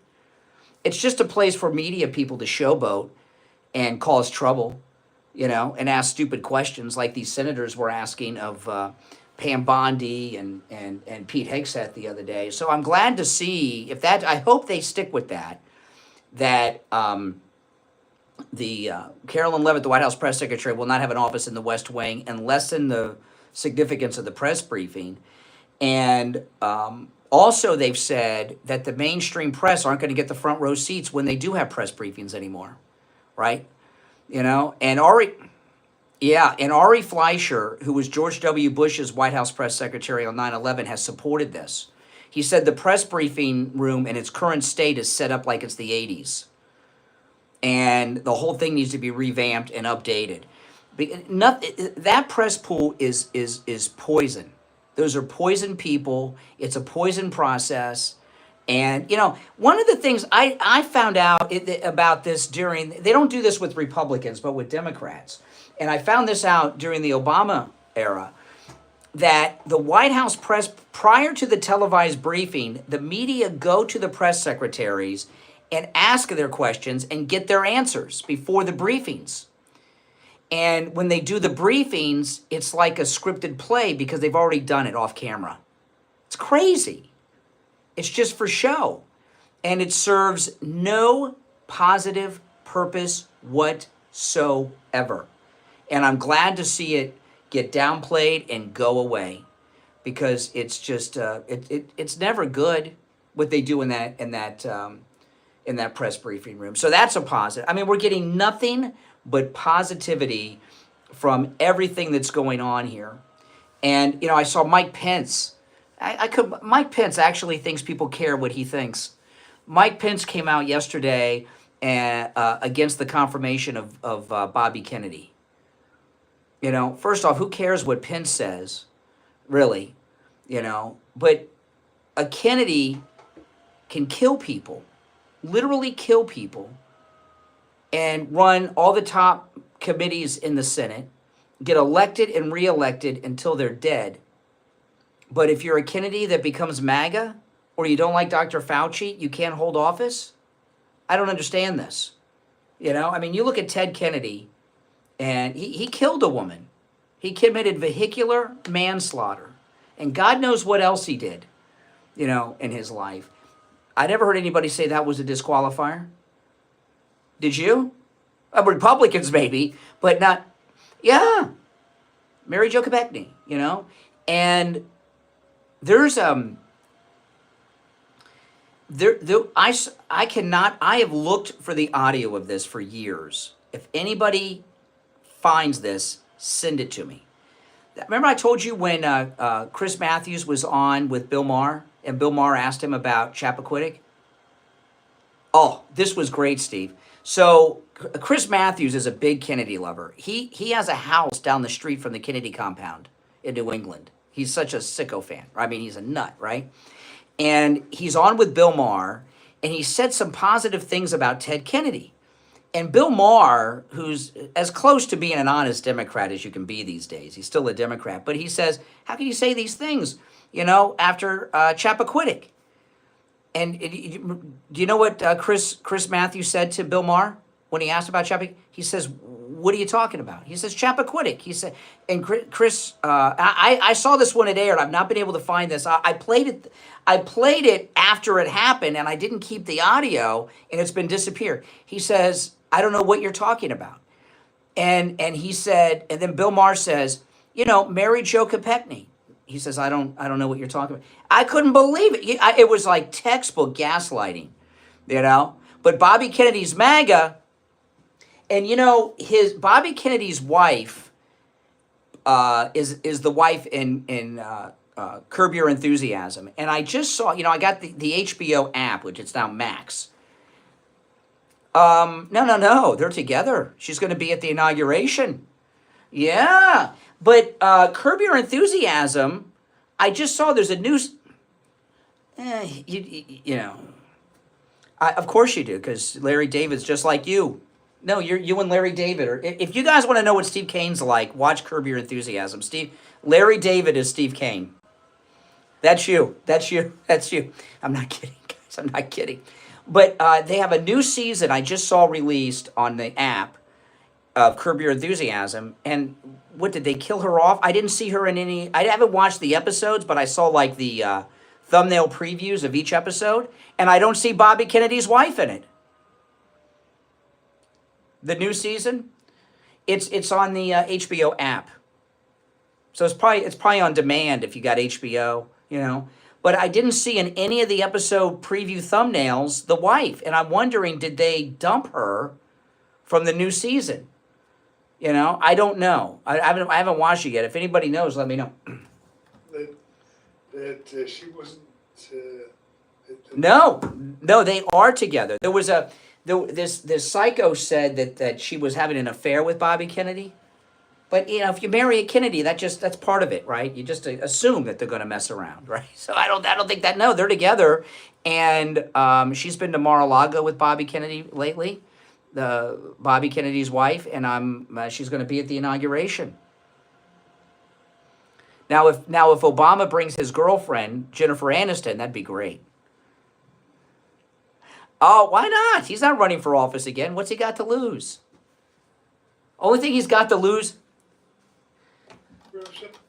it's just a place for media people to showboat and cause trouble, you know, and ask stupid questions like these senators were asking of Pam Bondi and Pete Hegseth the other day. So I'm glad to see I hope they stick with that the Carolyn Leavitt, the White House press secretary, will not have an office in the West Wing and lessen the significance of the press briefing. And also they've said that the mainstream press aren't going to get the front row seats when they do have press briefings anymore, right? You know, and Ari Fleischer, who was George W. Bush's White House press secretary on 9/11, has supported this. He said the press briefing room in its current state is set up like it's the 80s. And the whole thing needs to be revamped and updated. That press pool is poison. Those are poison people. It's a poison process. And, you know, one of the things I found out about this they don't do this with Republicans, but with Democrats. And I found this out during the Obama era, that the White House press, prior to the televised briefing, the media go to the press secretaries and ask their questions and get their answers before the briefings. And when they do the briefings, it's like a scripted play because they've already done it off camera. It's crazy. It's just for show. And it serves no positive purpose whatsoever. And I'm glad to see it get downplayed and go away, because it's just it's never good what they do in that press briefing room. So that's a positive. I mean, we're getting nothing but positivity from everything that's going on here. And you know, I saw Mike Pence. Mike Pence actually thinks people care what he thinks. Mike Pence came out yesterday against the confirmation of Bobby Kennedy. You know, first off, who cares what Pence says, really? You know, but a Kennedy can kill people, literally kill people, and run all the top committees in the Senate, get elected and reelected until they're dead. But if you're a Kennedy that becomes MAGA, or you don't like Dr. Fauci, you can't hold office? I don't understand this. You know, I mean, you look at Ted Kennedy, and he killed a woman. He committed vehicular manslaughter. And God knows what else he did, you know, in his life. I never heard anybody say that was a disqualifier. Did you? Republicans maybe, but not, yeah. Mary Jo Kopechne, you know? And there's, I have looked for the audio of this for years. If anybody finds this, send it to me. Remember I told you when Chris Matthews was on with Bill Maher, and Bill Maher asked him about Chappaquiddick? Oh, this was great, Steve. So Chris Matthews is a big Kennedy lover. He has a house down the street from the Kennedy compound in New England. He's such a sicko fan. I mean, he's a nut, right? And he's on with Bill Maher, and he said some positive things about Ted Kennedy. And Bill Maher, who's as close to being an honest Democrat as you can be these days, he's still a Democrat, but he says, how can you say these things, you know, after Chappaquiddick? And do you know what Chris Matthews said to Bill Maher when he asked about Chappaquiddick? He says, what are you talking about? He says, Chappaquiddick. He said, and Chris, I saw this when it aired. I've not been able to find this. I played it after it happened, and I didn't keep the audio, and it's been disappeared. He says, I don't know what you're talking about. And he said, and then Bill Maher says, you know, Mary Jo Kopechne. He says, I don't know what you're talking about. I couldn't believe it. It was like textbook gaslighting, you know. But Bobby Kennedy's MAGA, and you know, Bobby Kennedy's wife is the wife in Curb Your Enthusiasm. And I just saw, you know, I got the HBO app, which it's now Max. No, they're together. She's going to be at the inauguration. Yeah, but Curb Your Enthusiasm, I just saw there's a new, you know, of course you do, because Larry David's just like you. No, you and Larry David are. If you guys want to know what Steve Kane's like, watch Curb Your Enthusiasm. Larry David is Steve Kane. That's you. I'm not kidding, guys. I'm not kidding. But they have a new season I just saw released on the app of Curb Your Enthusiasm. And what, did they kill her off? I didn't see her in any. I haven't watched the episodes, but I saw like the thumbnail previews of each episode, and I don't see Bobby Kennedy's wife in it. The new season, it's on the HBO app, so it's probably on demand if you got HBO. you know. But I didn't see in any of the episode preview thumbnails the wife, and I'm wondering, did they dump her from the new season? You know, I don't know. I haven't watched it yet. If anybody knows, let me know. That she wasn't. No, they are together. There was this psycho said that she was having an affair with Bobby Kennedy. But, you know, if you marry a Kennedy, that's part of it, right? You just assume that they're going to mess around, right? So I don't think that. No, they're together, and she's been to Mar-a-Lago with Bobby Kennedy lately, Bobby Kennedy's wife, and she's going to be at the inauguration. Now, if Obama brings his girlfriend Jennifer Aniston, that'd be great. Oh, why not? He's not running for office again. What's he got to lose? Only thing he's got to lose.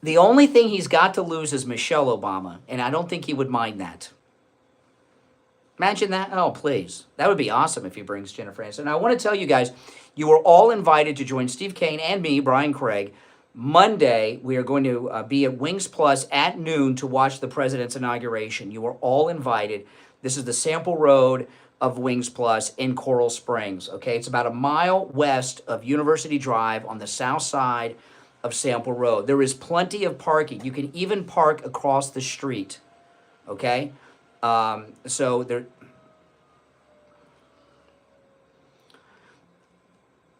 The only thing he's got to lose is Michelle Obama, and I don't think he would mind that. Imagine that. Oh, please. That would be awesome if he brings Jennifer Aniston. Now, I want to tell you guys, you are all invited to join Steve Kane and me, Brian Craig. Monday, we are going to be at Wings Plus at noon to watch the president's inauguration. You are all invited. This is the Sample Road of Wings Plus in Coral Springs. Okay, it's about a mile west of University Drive on the south side of Sample Road. There is plenty of parking. You can even park across the street. Okay, so there.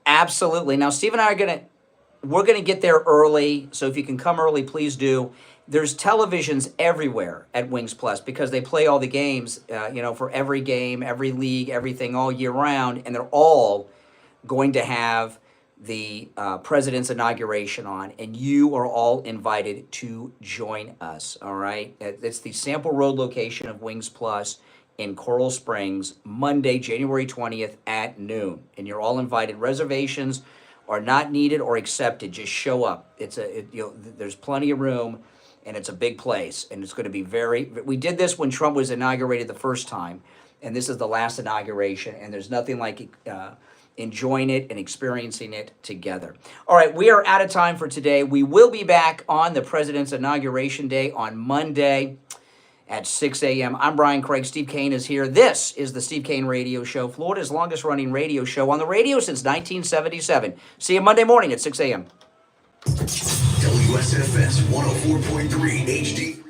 Absolutely. Now, Steve and I are we're going to get there early, so if you can come early, please do. There's televisions everywhere at Wings Plus because they play all the games, for every game, every league, everything all year round, and they're all going to have the president's inauguration on, and you are all invited to join us, all right? It's the Sample Road location of Wings Plus in Coral Springs, Monday, January 20th at noon, and you're all invited. Reservations are not needed or accepted. Just show up. There's plenty of room, and it's a big place, and it's going to be we did this when Trump was inaugurated the first time, and this is the last inauguration, and there's nothing like enjoying it and experiencing it together. All right, we are out of time for today. We will be back on the president's inauguration day on Monday at 6 a.m. I'm Brian Craig. Steve Kane is here. This is the Steve Kane Radio Show, Florida's longest-running radio show on the radio since 1977. See you Monday morning at 6 a.m. WSFS 104.3 HD.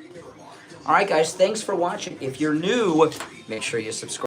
All right, guys, thanks for watching. If you're new, make sure you subscribe.